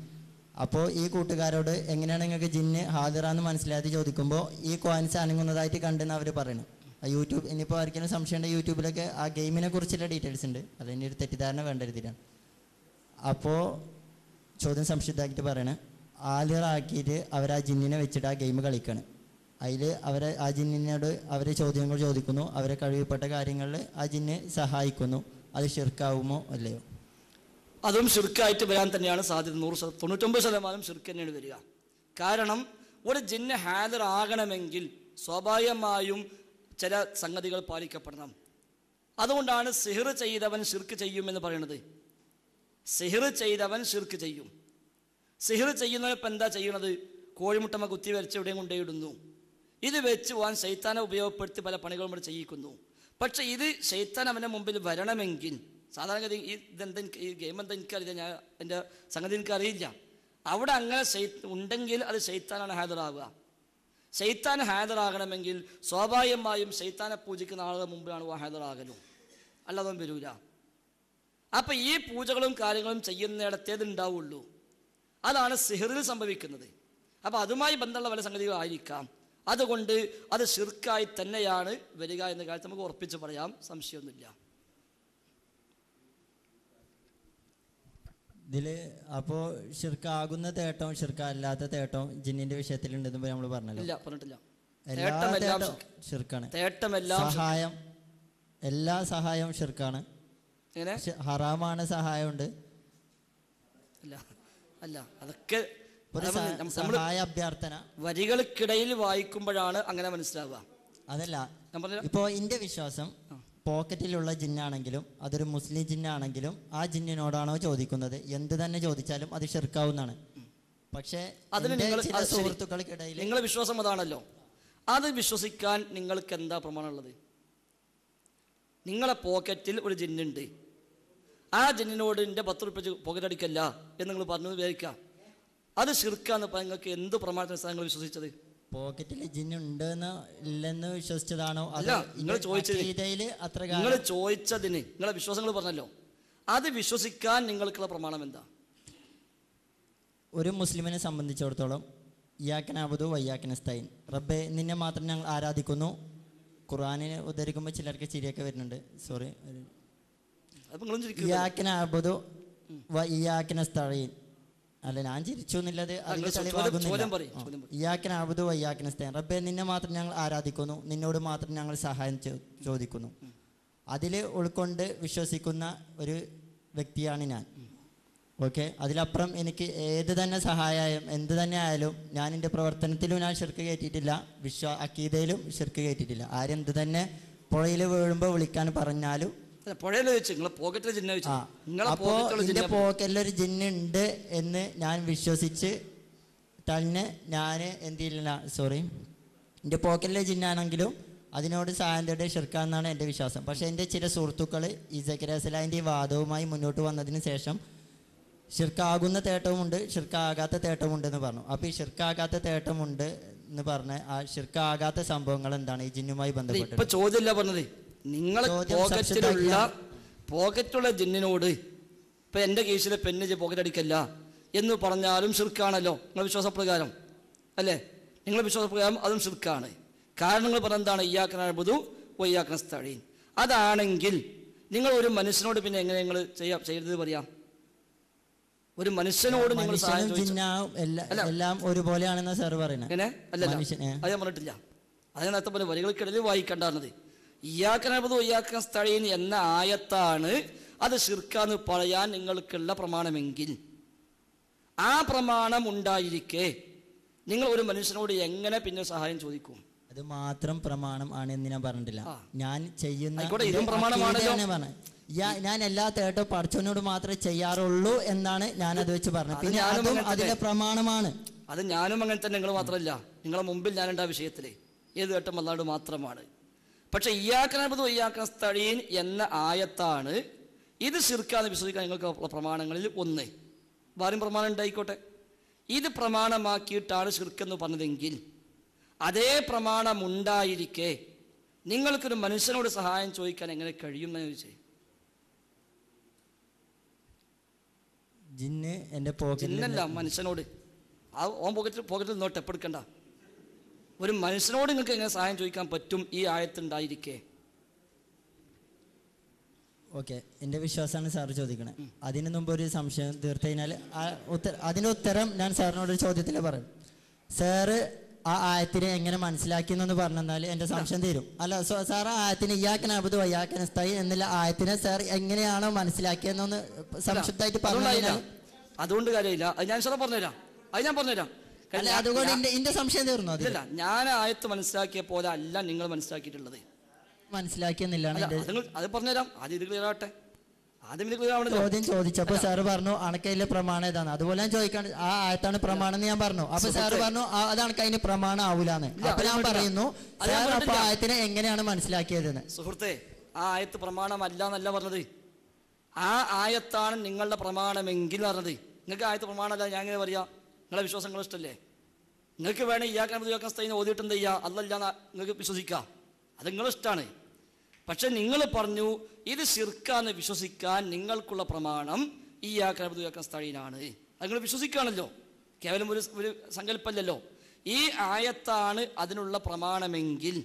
അപ്പോൾ ഈ കൂട്ടുകാരോട് എങ്ങനെയാണ് നിങ്ങൾക്ക് ജിന്ന് ഹാദിറാന്ന് മനസ്സിലാക്കി ചോദിക്കുമ്പോൾ ഈ കോയിൻസ് അനങ്ങുന്നതായിട്ട് കണ്ടെന്ന് അവർ പറയുന്നു. യൂട്യൂബ് ഇനിയിപ്പോൾ ആർക്കെങ്കിലും സംശയം ഉണ്ടെങ്കിൽ യൂട്യൂബിലൊക്കെ ആ ഗെയിമിനെ കുറിച്ചുള്ള ഡീറ്റെയിൽസ് ഉണ്ട്. അതിൻ്റെ ഒരു തെറ്റിദ്ധാരണ വേണ്ടരുതിലാണ്. അപ്പോൾ ചോദ്യം സംശുദ്ധാക്കിയിട്ട് പറയണേ, ഹാലിറാക്കിയിട്ട് അവർ ആ ജിന്നിനെ വെച്ചിട്ട് ആ ഗെയിം കളിക്കുകയാണ്. അതിൽ അവരെ ആ ജിന്നിനോട് അവർ ചോദ്യങ്ങൾ ചോദിക്കുന്നു. അവരെ കഴിവപ്പെട്ട കാര്യങ്ങളിൽ ആ ജിന്ന് സഹായിക്കുന്നു. അത് ഷിർക്കാവുമോ അല്ലയോ? അതും ഷിർക്കായിട്ട് വരാൻ തന്നെയാണ് സാധ്യത. 99% ഷിർക്ക് തന്നെയാണ് വരിക. കാരണം ഒരു ജിന്ന് ഹാദിറാകണമെങ്കിൽ സ്വാഭാവികമായും ചില സംഗതികൾ പാലിക്കപ്പെടണം. അതുകൊണ്ടാണ് സിഹിർ ചെയ്തവൻ ഷിർക്ക് ചെയ്യുമെന്ന് പറയുന്നത്. സിഹിർ ചെയ്തവൻ ഷിർക്ക് ചെയ്യും. സിഹിർ ചെയ്യുന്നവനിപ്പോൾ എന്താ ചെയ്യണത്? കോഴിമുട്ടമ്മ കുത്തി വരച്ച് എവിടെയും കൊണ്ടുപോയിടുന്നു. ഇത് വെച്ച് പോകാൻ ശൈത്താനെ ഉപയോഗപ്പെടുത്തി പല പണികളും ഇവിടെ ചെയ്യിക്കുന്നു. പക്ഷെ ഇത് ശൈത്താൻ അവൻ്റെ മുമ്പിൽ വരണമെങ്കിൽ സാധാരണഗതി ഈ ഗെയിം എന്താ എനിക്കറിയില്ല, ഞാൻ എൻ്റെ സംഗതി എനിക്കറിയില്ല. അവിടെ അങ്ങനെ ഉണ്ടെങ്കിൽ അത് ശൈത്താനാണ് ഹാദിറാവുക. ശൈത്താൻ ഹാദിറാകണമെങ്കിൽ സ്വാഭാവികമായും ശൈത്താനെ പൂജിക്കുന്ന ആളുടെ മുമ്പിലാണ് ഹാദിറാകലും, അല്ലാതെ വരൂല. അപ്പം ഈ പൂജകളും കാര്യങ്ങളും ചെയ്യുന്നിടത്തേത് ഉണ്ടാവുള്ളൂ. അതാണ് സിഹിറിൽ സംഭവിക്കുന്നത്. അപ്പം അതുമായി ബന്ധമുള്ള പല സംഗതികളായിരിക്കാം. അതുകൊണ്ട് അത് ഷിർക്കായി തന്നെയാണ് വരിക എന്ന കാര്യത്തിൽ നമുക്ക് ഉറപ്പിച്ച് പറയാം, സംശയമൊന്നുമില്ല. ഇതിൽ അപ്പോൾ ഷിർക്കാകുന്ന തേട്ടവും ഷിർക്കല്ലാത്ത തേട്ടവും ജിന്നിന്റെ വിഷയത്തിലുണ്ടെന്ന് നമ്മൾ പറഞ്ഞല്ലോ. ഇല്ല, പറഞ്ഞിട്ടില്ല. എല്ലാ ഷിർക്കാണ്. സഹായം, എല്ലാ സഹായവും ഷിർക്കാണ്. ഹറാമാണ് സഹായമുണ്ട്. അല്ല, അതൊക്കെ സഹായ അഭ്യർത്ഥന വരികൾക്കിടയിൽ വായിക്കുമ്പോഴാണ് അങ്ങനെ മനസ്സിലാവുക. അതല്ല, ഇപ്പോ എന്റെ വിശ്വാസം പോക്കറ്റിലുള്ള ജിന്നാണെങ്കിലും അതൊരു മുസ്ലിം ജിന്നാണെങ്കിലും ആ ജിന്നിനോടാണോ ചോദിക്കുന്നത്, എന്ത് തന്നെ ചോദിച്ചാലും അത് ഷിർക്കാവുന്നതാണ്. പക്ഷേ സുഹൃത്തുക്കൾക്കിടയിൽ നിങ്ങളെ വിശ്വാസം അതാണല്ലോ. അത് വിശ്വസിക്കാൻ നിങ്ങൾക്ക് എന്താ പ്രമാണമുള്ളത്? നിങ്ങളെ പോക്കറ്റിൽ ഒരു ജിന്നുണ്ട്, ആ ജിന്നിനോട് എൻ്റെ 10 റുപ്യ പോക്കറ്റ് അടിക്കല്ല എന്ന് നിങ്ങൾ പറഞ്ഞു വിചാരിക്കുക, അത് ഷിർക്കാന്ന് നിങ്ങൾക്ക് എന്ത് പ്രമാണത്തിന് നിങ്ങൾ വിശ്വസിച്ചത്? പോക്കറ്റിൽ ജിന്നുണ്ടെന്ന് ഇല്ലെന്ന് വിശ്വസിച്ചതാണോ? അല്ല, നിങ്ങൾ ചോദിച്ചതിന് നിങ്ങളെ വിശ്വാസങ്ങൾ പറഞ്ഞല്ലോ, അത് വിശ്വസിക്കാൻ നിങ്ങൾക്കുള്ള പ്രമാണം എന്താ? ഒരു മുസ്ലിമിനെ സംബന്ധിച്ചിടത്തോളം ഇയ്യാക്കനഅബ്ദു വയ്യാക നസ്തഈൻ, റബ്ബേ നിന്നെ മാത്രം ഞങ്ങൾ ആരാധിക്കുന്നു. ഖുർആനിനെ ഉദ്ധരിക്കുമ്പോൾ ചിലർക്ക് ചിരിയൊക്കെ വരുന്നുണ്ട്, സോറി. ഇയ്യാക്കനഅബ്ദു വയ്യാക നസ്തഈൻ അല്ല, ഞാൻ ചിരിച്ചു എന്നുള്ളത് അതിന് തെളിവാകുന്നില്ല. ഇയ്യാക്കനഅബ്ദു വയ്യാക നസ്തഈൻ, റബ്ബേ നിന്നെ മാത്രം ഞങ്ങൾ ആരാധിക്കുന്നു, നിന്നോട് മാത്രം ഞങ്ങൾ സഹായം ചോദിക്കുന്നു. അതിൽ ഉൾക്കൊണ്ട് വിശ്വസിക്കുന്ന ഒരു വ്യക്തിയാണ് ഞാൻ. ഓക്കെ, അതിലപ്പുറം എനിക്ക് ഏത് തന്നെ സഹായം എന്ത് തന്നെ ആയാലും ഞാൻ എൻ്റെ പ്രവർത്തനത്തിലും ഞാൻ ഷിർക്ക് കയറ്റിയിട്ടില്ല, അക്കീദയിലും ഷിർക്ക് കയറ്റിയിട്ടില്ല. ആരെന്ത് തന്നെ പുഴയിൽ വീഴുമ്പോൾ വിളിക്കാൻ പറഞ്ഞാലും അപ്പോൾ എൻ്റെ പോക്കറ്റിലൊരു ജിന്നുണ്ട് എന്ന് ഞാൻ വിശ്വസിച്ച് തന്നെ ഞാൻ എന്ത് ചെയ്യില്ല, സോറി, എൻ്റെ പോക്കറ്റിലെ ജിന്നാണെങ്കിലും അതിനോട് സായന്തയുടെ ഷിർക്കാന്നാണ് എൻ്റെ വിശ്വാസം. പക്ഷേ എൻ്റെ ചില സുഹൃത്തുക്കൾ ഈ സക്കറിയ സലാഹിൻ്റെ വാദവുമായി മുന്നോട്ട് വന്നതിന് ശേഷം ഷിർക്കാകുന്ന തേട്ടവുമുണ്ട് ഷിർക്കാകാത്ത തേട്ടമുണ്ട് എന്ന് പറഞ്ഞു. അപ്പോൾ ഈ ഷിർക്കാകാത്ത തേട്ടമുണ്ട് എന്ന് പറഞ്ഞ ആ ഷിർക്കാകാത്ത സംഭവങ്ങൾ എന്താണ് ഈ ജിന്നുമായി ബന്ധപ്പെട്ട്? ഇപ്പൊ ചോദ്യമല്ല പറഞ്ഞത്, നിങ്ങളെ പോക്കറ്റുള്ള ജിന്നിനോട് ഇപ്പൊ എൻ്റെ കേസിലെ പെണ്ണ് പോക്കറ്റ് അടിക്കല്ല എന്ന് പറഞ്ഞാലും ഷിർക്കാണല്ലോ നിങ്ങളുടെ വിശ്വാസപ്രകാരം, അല്ലേ? നിങ്ങളുടെ വിശ്വാസപ്രകാരം അതും ഷിർക്കാണ്. കാരണം നിങ്ങൾ പറഞ്ഞെന്താണ്? ഇയ്യാക നഅബ്ദു വഇയ്യാക നസ്തഈൻ. അതാണെങ്കിൽ നിങ്ങൾ ഒരു മനുഷ്യനോട് പിന്നെ എങ്ങനെ നിങ്ങൾ ചെയ്യരുത് പറയാം? ഒരു മനുഷ്യനോട് നിങ്ങൾ എല്ലാം ഒരുപോലെയാണെന്ന് സാർ പറയുന്നത്. അല്ല, അത് ഞാൻ പറഞ്ഞിട്ടില്ല. അത് നേരത്തെ പോലെ വരികൾക്കിടയിൽ വായിക്കണ്ടായിരുന്നത്. ഇയ്യാക നഅബ്ദു വഇയ്യാക നസ്തഈൻ എന്ന ആയത്താണ് അത് ഷിർക്കാന്ന് പറയാൻ നിങ്ങൾക്കുള്ള പ്രമാണമെങ്കിൽ, ആ പ്രമാണം ഉണ്ടായിരിക്കെ നിങ്ങൾ ഒരു മനുഷ്യനോട് എങ്ങനെ പിന്നെ സഹായം ചോദിക്കും? അത് മാത്രം പ്രമാണം ആണ് എന്ന് ഞാൻ പറഞ്ഞിട്ടില്ല. ഞാൻ ചെയ്യുന്ന ഞാൻ എല്ലാ തേട്ടവും പഠിച്ചവനോട് മാത്രമേ ചെയ്യാറുള്ളൂ എന്നാണ് ഞാൻ അത് വെച്ച് പറഞ്ഞത്. പിന്നെ അതും അതിന്റെ പ്രമാണമാണ്. അത് ഞാനും അങ്ങനെ തന്നെ. നിങ്ങൾ മാത്രമല്ല, നിങ്ങളെ മുമ്പിൽ ഞാനുണ്ട് ആ വിഷയത്തില്. ഏത് തേട്ടം അല്ലാണ്ട് മാത്രമാണ്. പക്ഷെ ഇയ്യാക നഅ്ബുദു വഇയ്യാക നസ്തഈൻ എന്ന ആയത്താണ് ഇത് ശിർക്കാന്ന് വിശ്വസിക്കാൻ നിങ്ങൾക്ക് പ്രമാണങ്ങളിൽ ഒന്ന്. വേറെയും പ്രമാണം ഉണ്ടായിക്കോട്ടെ. ഇത് പ്രമാണമാക്കിയിട്ടാണ് ശിർക്കെന്ന് പറഞ്ഞതെങ്കിൽ അതേ പ്രമാണമുണ്ടായിരിക്കെ നിങ്ങൾക്കൊരു മനുഷ്യനോട് സഹായം ചോദിക്കാൻ എങ്ങനെ കഴിയും എന്ന് ചോദിച്ചേ. ജിന്ന് എൻ്റെ പോക്കറ്റിൽ ജിന്നല്ല, മനുഷ്യനോട്. ആ ഓൻ പോക്കറ്റിൽ നോട്ട് എപ്പെടുക്കണ്ട. ഒരു മനുഷ്യനോട് നിങ്ങൾക്ക് എങ്ങനെ സഹായം ചോദിക്കാൻ പറ്റും ഈ ആയത്തുണ്ടായിരിക്കെ? ഓക്കെ, എൻ്റെ വിശ്വാസമാണ് സാർ ചോദിക്കണേ. അതിന് മുമ്പ് ഒരു സംശയം തീർത്തു കഴിഞ്ഞാൽ അതിൻ്റെ ഉത്തരം ഞാൻ സാറിനോട് ഒരു ചോദ്യത്തിൽ പറയും. സാറ് ആ ആയത്തിനെ എങ്ങനെ മനസ്സിലാക്കി എന്നൊന്ന് പറഞ്ഞാൽ എൻ്റെ സംശയം തീരും. അല്ല സാർ ആ ആയത്തിന് ഇയ്യാക നഅ്ബുദു വഇയ്യാക നസ്തഈൻ എന്നുള്ള ആയത്തിനെ സാർ എങ്ങനെയാണോ മനസ്സിലാക്കിയെന്നൊന്ന് സംശുദ്ധമായിട്ട് പറഞ്ഞു. അതുകൊണ്ട് കാര്യമില്ല, അത് ഞാൻ സാറെ പറഞ്ഞുതരാം. അത് ഞാൻ പറഞ്ഞുതരാം. അല്ല, അതുകൊണ്ട് എൻ്റെ സംശയം തീർന്നു. അതില്ല, ഞാൻ ആയത്ത് മനസ്സിലാക്കിയ പോലെ അല്ല നിങ്ങൾ മനസ്സിലാക്കിയിട്ടുള്ളത്. മനസ്സിലാക്കിയെന്നില്ലാണ് അത് പറഞ്ഞുതരാം. ആദ്യം ഇത് ക്ലിയർ ആവട്ടെ. ആദ്യം ഇത് ക്ലിയർ ആവണല്ലോ. ചോദ്യം ചോദിച്ചപ്പോ സാറ് പറഞ്ഞു അണക്കയിലെ പ്രമാണം ഏതാണ്, അതുപോലെ ഞാൻ ചോദിക്കാൻ ആ ആയത്താണ് പ്രമാണം എന്ന് ഞാൻ പറഞ്ഞു. അപ്പൊ സാറ് പറഞ്ഞു അതാണ് അതിന് പ്രമാണം ആവൂലാന്ന്. അപ്പൊ ഞാൻ പറയുന്നു സാർ അപ്പൊ ആയത്തിനെ എങ്ങനെയാണ് മനസ്സിലാക്കിയതെന്ന്. സുഹൃത്തെ, ആ ആയത്ത് പ്രമാണമല്ല എന്നല്ല പറഞ്ഞത്. ആ ആയത്താണ് നിങ്ങളുടെ പ്രമാണമെങ്കിൽ പറഞ്ഞത്. നിങ്ങൾക്ക് ആയത്ത് പ്രമാണമല്ല ഞാൻ എങ്ങനെ പറയാ? നിങ്ങളെ വിശ്വാസങ്ങൾ ഇഷ്ടല്ലേ? നിങ്ങൾക്ക് വേണേ ഇയ്യാക നഅ്ബുദു വഇയ്യാക നസ്തഈൻ ഓതിയിട്ട് എന്താ ചെയ്യുക? അല്ലല്ല നിങ്ങൾക്ക് വിശ്വസിക്കാം, അത് നിങ്ങളിഷ്ടമാണ്. പക്ഷെ നിങ്ങൾ പറഞ്ഞു ഇത് ശിർക്കാന്ന് വിശ്വസിക്കാൻ നിങ്ങൾക്കുള്ള പ്രമാണം ഇയ്യാക നഅ്ബുദു വഇയ്യാക നസ്തഈനാണ്. അത് നിങ്ങൾ വിശ്വസിക്കുകയാണല്ലോ, കേവലം ഒരു സങ്കല്പമല്ലല്ലോ. ഈ ആയത്താണ് അതിനുള്ള പ്രമാണമെങ്കിൽ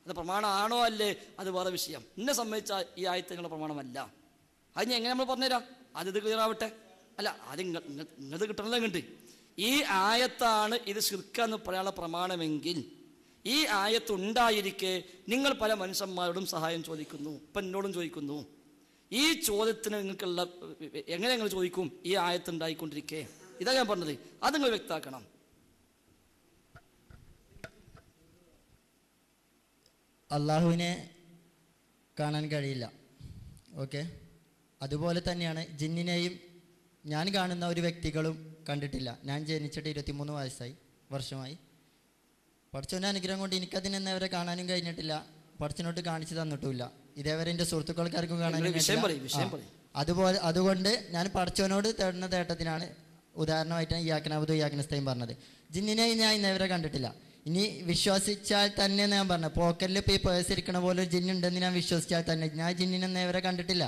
അത് പ്രമാണമാണോ അല്ലേ അത് വേറെ വിഷയം. എന്നെ സംബന്ധിച്ച ഈ ആയത്ത് നിങ്ങളുടെ പ്രമാണമല്ല. അത് ഞാൻ എങ്ങനെ നമ്മൾ പറഞ്ഞുതരാം? അത് ഇത് ക്ലിയർ ആവട്ടെ. അല്ല, അത് ഇങ്ങനത് കിട്ടണല്ലോ. കണ്ട് ഈ ആയത്താണ് ഇത് ശിർക്കാന്ന് പറയാനുള്ള പ്രമാണമെങ്കിൽ ഈ ആയത്തുണ്ടായിരിക്കെ നിങ്ങൾ പല മനുഷ്യന്മാരോടും സഹായം ചോദിക്കുന്നു. ഇപ്പം എന്നോടും ചോദിക്കുന്നു. ഈ ചോദ്യത്തിന് നിങ്ങൾക്കുള്ള എങ്ങനെ നിങ്ങൾ ചോദിക്കും? ഈ ആയത്തുണ്ടായിക്കൊണ്ടിരിക്കെ. ഇതാ ഞാൻ പറഞ്ഞത്, അത് നിങ്ങൾ വ്യക്തമാക്കണം. അള്ളാഹുവിനെ കാണാൻ കഴിയില്ല. ഓക്കെ, അതുപോലെ തന്നെയാണ് ജിന്നിനെയും ഞാൻ കാണുന്ന ഒരു വ്യക്തികളും കണ്ടിട്ടില്ല. ഞാൻ ജനിച്ചിട്ട് 23 വർഷമായി. പഠിച്ചവൻ്റെ അനുഗ്രഹം കൊണ്ട് എനിക്കതിനെന്നെ അവരെ കാണാനും കഴിഞ്ഞിട്ടില്ല, പഠിച്ചനോട്ട് കാണിച്ചു തന്നിട്ടുമില്ല. ഇതേവരെ എൻ്റെ സുഹൃത്തുക്കൾക്കാർക്കും കാണാനും അതുകൊണ്ട് ഞാൻ പഠിച്ചവനോട് തേടുന്ന തേട്ടത്തിനാണ് ഉദാഹരണമായിട്ടാണ് ഇയ്യാക നഅ്ബുദു വഇയ്യാക നസ്തഈൻ പറഞ്ഞത്. ജിന്നിനെയും ഞാൻ ഇന്നേവരെ കണ്ടിട്ടില്ല. ഇനി വിശ്വസിച്ചാൽ തന്നെ ഞാൻ പറഞ്ഞു, പോക്കറ്റിൽ ഇപ്പോൾ ഈ പേഴ്സ് ഇരിക്കണ പോലെ ഒരു ജിന്നുണ്ടെന്ന് ഞാൻ വിശ്വസിച്ചാൽ തന്നെ ഞാൻ ജിന്നിനെ ഇന്നേവരെ കണ്ടിട്ടില്ല.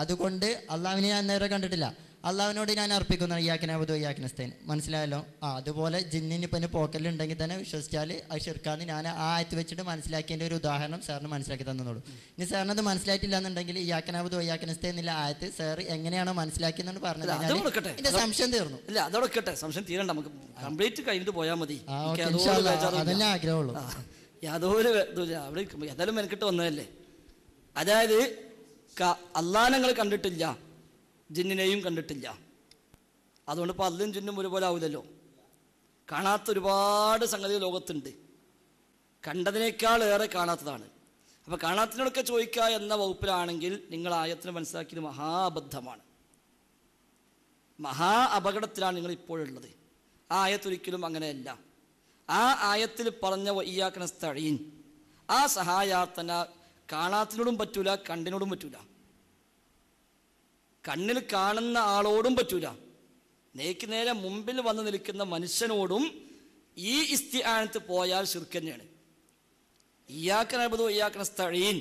അതുകൊണ്ട് അള്ളാഹുവിനെ ഞാൻ ഇന്നേവരെ കണ്ടിട്ടില്ല. അള്ളാഹുവിനോട് ഞാൻ അർപ്പിക്കുന്ന ഇയ്യാക നഅ്ബുദു വഇയ്യാക നസ്തഈൻ. മനസ്സിലായല്ലോ? അതുപോലെ ജിന്നിന് ഇപ്പം എൻ്റെ പോക്കറ്റിൽ ഉണ്ടെങ്കിൽ തന്നെ വിശ്വസിച്ചാൽ അത് ശിർക്കാന്ന് ഞാൻ ആ ആയത്ത് വെച്ചിട്ട് മനസ്സിലാക്കിയതിൻ്റെ ഒരു ഉദാഹരണം സാറിന് മനസ്സിലാക്കി തന്നോളൂ. ഇനി സാറിനത് മനസ്സിലായിട്ടില്ല എന്നുണ്ടെങ്കിൽ ഇയ്യാക നഅ്ബുദു വഇയ്യാക നസ്തഈൻ എന്നുള്ള ആയത്ത് സാർ എങ്ങനെയാണോ മനസ്സിലാക്കിയെന്ന് പറഞ്ഞത് എൻ്റെ സംശയം തീർന്നു. ഇല്ല, അതോടൊക്കെ സംശയം തീരണ്ട, നമുക്ക് കംപ്ലീറ്റ് കഴിഞ്ഞിട്ട് പോയാൽ മതി. അതന്നെ ആഗ്രഹമുള്ളൂ. യാതൊരു അവിടെ ഏതായാലും മെനക്കിട്ട് വന്നതല്ലേ. അതായത് അള്ളാഹനെ നിങ്ങൾ കണ്ടിട്ടില്ല, ജിന്നിനെയും കണ്ടിട്ടില്ല. അതുകൊണ്ട് ഇപ്പോൾ അല്ലും ജിന്നും ഒരുപോലെ ആവില്ലല്ലോ. കാണാത്ത ഒരുപാട് സംഗതികൾ ലോകത്തുണ്ട്, കണ്ടതിനേക്കാൾ ഏറെ കാണാത്തതാണ്. അപ്പോൾ കാണാത്തതിനോടൊക്കെ ചോദിക്കുക എന്ന വകുപ്പിലാണെങ്കിൽ നിങ്ങൾ ആയത്തിന് മനസ്സിലാക്കിയത് മഹാബദ്ധമാണ്, മഹാ അപകടത്തിലാണ് നിങ്ങൾ ഇപ്പോഴുള്ളത്. ആ ആയത്തൊരിക്കലും അങ്ങനെയല്ല. ആ ആയത്തിൽ പറഞ്ഞ വഇയ്യാക നസ്തഈൻ ആ സഹായാർത്ഥന കാണാത്തിനോടും പറ്റൂല, കണ്ണിനോടും പറ്റൂല, കണ്ണിൽ കാണുന്ന ആളോടും പറ്റൂല, നേക്ക് നേരെ മുമ്പിൽ വന്ന് നിൽക്കുന്ന മനുഷ്യനോടും ഈ ഇസ്തിആനത്ത് പോയാൽ ശിർക്ക് തന്നെയാണ്. ഇയ്യാക നഅ്ബുദു വഇയ്യാക നസ്തഈൻ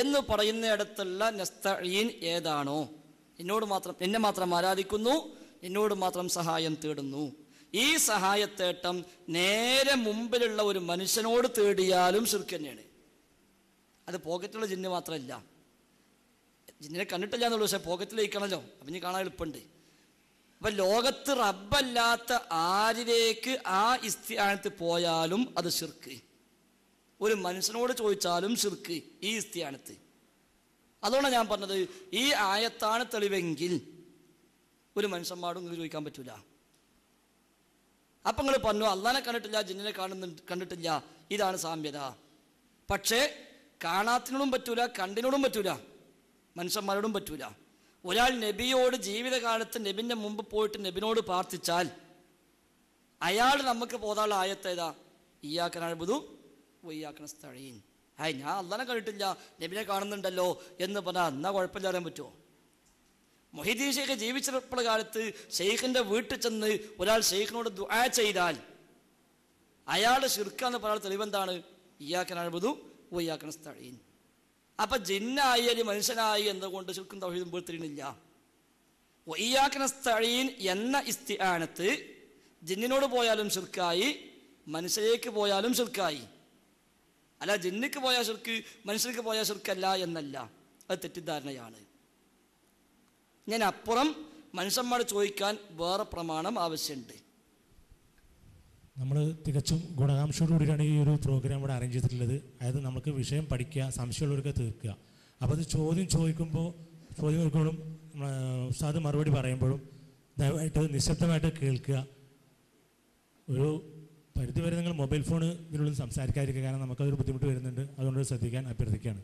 എന്ന് പറയുന്നിടത്തുള്ള നസ്തഈൻ ഏതാണോ, എന്നെ മാത്രം ആരാധിക്കുന്നു, എന്നോട് മാത്രം സഹായം തേടുന്നു, ഈ സഹായത്തേട്ടം നേരെ മുമ്പിലുള്ള ഒരു മനുഷ്യനോട് തേടിയാലും ശിർക്ക് തന്നെയാണ്. അത് പോക്കറ്റിലുള്ള ജിന്ന് മാത്രമല്ല, ജിന്നിനെ കണ്ടിട്ടില്ല എന്നുള്ളൂ, പക്ഷെ പോക്കറ്റിലേക്കണല്ലോ, അപ്പം ഇനി കാണാൻ എളുപ്പമുണ്ട്. അപ്പം ലോകത്ത് റബ്ബല്ലാത്ത ആരിലേക്ക് ആ ഇസ്തിആനത്ത് പോയാലും അത് ശിർക്ക്. ഒരു മനുഷ്യനോട് ചോദിച്ചാലും ശിർക്ക് ഈ ഇസ്തിആനത്ത്. അതുകൊണ്ടാണ് ഞാൻ പറഞ്ഞത് ഈ ആയത്താണ് തെളിവെങ്കിൽ ഒരു മനുഷ്യന്മാരോടും നിങ്ങൾക്ക് ചോദിക്കാൻ പറ്റൂല. അപ്പം നിങ്ങൾ പറഞ്ഞു അള്ളാനെ കണ്ടിട്ടില്ല, ജിന്നിനെ കണ്ടിട്ടില്ല, ഇതാണ് സാമ്യത. പക്ഷേ കാണാത്തിനോടും പറ്റൂല, കണ്ടിനോടും പറ്റൂല, മനുഷ്യന്മാരോടും പറ്റൂല. ഒരാൾ നബിയോട് ജീവിതകാലത്ത് നബിൻ്റെ മുമ്പ് പോയിട്ട് നബിനോട് പ്രാർത്ഥിച്ചാൽ അയാൾ നമുക്ക് പോകാനുള്ള ആയത്ത് ഏതാ? ഇയ്യാക നഅ്ബുദു വഇയ്യാക നസ്തഈൻ. ഞാൻ അള്ളാനെ കണ്ടിട്ടില്ല, നബിനെ കാണുന്നുണ്ടല്ലോ എന്ന് പറഞ്ഞാൽ എന്നാ കുഴപ്പമില്ല അറിയാൻ പറ്റുമോ? മൊഹീദ്ദീൻ ഷെയ്ഖ് ജീവിച്ചിട്ടുള്ള കാലത്ത് ഷെയ്ഖിൻ്റെ വീട്ടിൽ ചെന്ന് ഒരാൾ ഷെയ്ഖിനോട് ദുആ ചെയ്താൽ അയാളുടെ ശിർക്കാന്ന് പറയാൻ തെളിവെന്താണ്? ഇയ്യാക നഅ്ബുദു വ ഇയ്യാക നസ്തഈൻ. അപ്പം ജിന്നായി അല്ലെങ്കിൽ മനുഷ്യനായി എന്തുകൊണ്ട് ശിർക്കും തൗഹീദും വേർതിരിയണില്ല? വ ഇയ്യാക നസ്തഈൻ എന്ന ഇസ്തിആനത്ത് ജിന്നിനോട് പോയാലും ശിർക്കായി, മനുഷ്യലേക്ക് പോയാലും ശിർക്കായി. അല്ല ജിന്നിക്ക് പോയാൽ ശിർക്ക് മനുഷ്യർക്ക് പോയാൽ ശിർക്കല്ല എന്നല്ല, അത് തെറ്റിദ്ധാരണയാണ്. ഞാൻ അപ്പുറം മനുഷ്യന്മാർ ചോദിക്കാൻ വേറെ പ്രമാണം ആവശ്യമുണ്ട്. നമ്മൾ തികച്ചും ഗുണകാംക്ഷയോടുകൂടിയാണ് ഈ ഒരു പ്രോഗ്രാം ഇവിടെ അറേഞ്ച് ചെയ്തിട്ടുള്ളത്. അതായത് നമുക്ക് വിഷയം പഠിക്കുക, സംശയമുള്ളവർക്ക് തീർക്കുക. അപ്പോൾ അത് ചോദ്യം ചോദിക്കുമ്പോഴും ഉസ്താദ് മറുപടി പറയുമ്പോഴും ദയവായിട്ട് നിശബ്ദമായിട്ട് കേൾക്കുക. ഒരു പരിധിവരെ നിങ്ങൾ മൊബൈൽ ഫോൺ ഇതിനുള്ളിൽ സംസാരിക്കാതിരിക്കുക, കാരണം നമുക്കതൊരു ബുദ്ധിമുട്ട് വരുന്നുണ്ട്. അതുകൊണ്ട് ശ്രദ്ധിക്കാൻ അഭ്യർത്ഥിക്കുകയാണ്.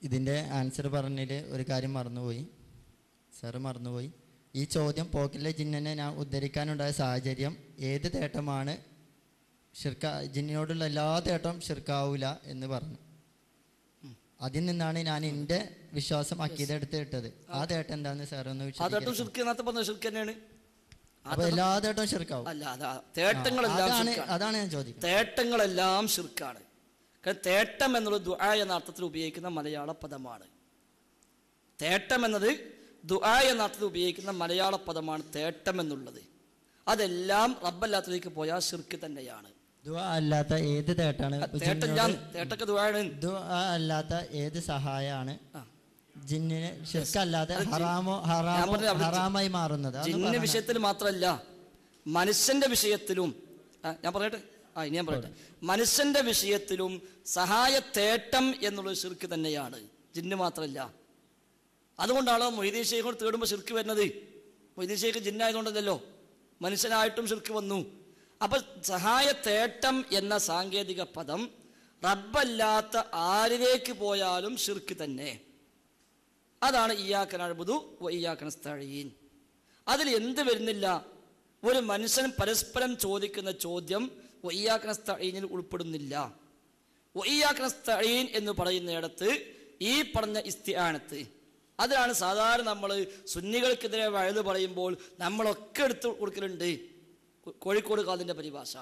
ഇതിൻ്റെ ആൻസർ പറഞ്ഞിട്ട് ഒരു കാര്യം മറന്നുപോയി, സാറ് മറന്നുപോയി. ഈ ചോദ്യം പോക്കിലെ ജിന്നിനെ ഞാൻ ഉദ്ധരിക്കാനുണ്ടായ സാഹചര്യം ഏത് തേട്ടമാണ് ജിന്നിനോടുള്ള എല്ലാ തേട്ടം ഷിർക്കാവൂല എന്ന് പറഞ്ഞു. അതിൽ നിന്നാണ് ഞാൻ എൻ്റെ വിശ്വാസം അക്കീതെടുത്ത് ഇട്ടത്. ആ തേട്ടം എന്താണെന്ന് സാർ ഒന്ന് അപ്പൊ എല്ലാ തേട്ടവും ഷിർക്കാവും? അതാണ് ഞാൻ ചോദിക്കുന്നത്. തേട്ടങ്ങളെല്ലാം ഷിർക്കാണ്. തേട്ടം എന്നുള്ള ദുആ എന്ന അർത്ഥത്തിൽ ഉപയോഗിക്കുന്ന മലയാള പദമാണ്. തേട്ടം എന്നത് ദുആ എന്ന അർത്ഥത്തിൽ ഉപയോഗിക്കുന്ന മലയാള പദമാണ് തേട്ടം എന്നുള്ളത്. അതെല്ലാം റബ്ബല്ലാത്തതിലേക്ക് പോയാൽ ശിർക്ക് തന്നെയാണ്. ദുആ അല്ലാത്ത ഏത് തേട്ടാണ്? തേട്ടൊക്കെ ദുആയാണ്. ദുആ അല്ലാത്ത ഏത് സഹായമാണ് ജിന്നിന് ശിർക്കല്ലാതെ ഹറാമായി മാറുന്നത്? ജിന്നിന്റെ വിഷയത്തിൽ മാത്രമല്ല, മനുഷ്യന്റെ വിഷയത്തിലും ഞാൻ പറയട്ടെ. ഇനി ഞാൻ പറയട്ടെ. മനുഷ്യന്റെ വിഷയത്തിലും സഹായ തേട്ടം എന്നുള്ളത് ശിർക്ക് തന്നെയാണ്, ജിന്ന് മാത്രമല്ല. അതുകൊണ്ടാണോ മൊഹീദ്ദീൻ ഷെയ്ഖിനോട് തേടുമ്പോൾ ശിർക്ക് വരുന്നത്? മൊഹീദ്ദീൻ ഷെയ്ഖ് ജിന്നായതുകൊണ്ടല്ലോ, മനുഷ്യനായിട്ടും ശിർക്ക് വന്നു. അപ്പൊ സഹായ തേട്ടം എന്ന സാങ്കേതിക പദം റബ്ബല്ലാത്ത ആരിലേക്ക് പോയാലും ശിർക്ക് തന്നെ. അതാണ് ഇയ്യാക നഅ്ബുദു വ ഇയ്യാക നസ്തഈൻ. അതിൽ എന്ത് വരുന്നില്ല? ഒരു മനുഷ്യൻ പരസ്പരം ചോദിക്കുന്ന ചോദ്യം വ ഇയ്യാക നസ്തഈനിൽ ഉൾപ്പെടുന്നില്ല. വ ഇയ്യാക നസ്തഈൻ എന്ന് പറയുന്നിടത്ത് ഈ പറഞ്ഞ ഇസ്തിആനത്ത്, അതിലാണ് സാധാരണ നമ്മൾ സുന്നികൾക്കെതിരെ വഴുത് പറയുമ്പോൾ നമ്മളൊക്കെ എടുത്ത് കൊടുക്കലുണ്ട്. കോഴിക്കോട് കാദിന്റെ പരിഭാഷ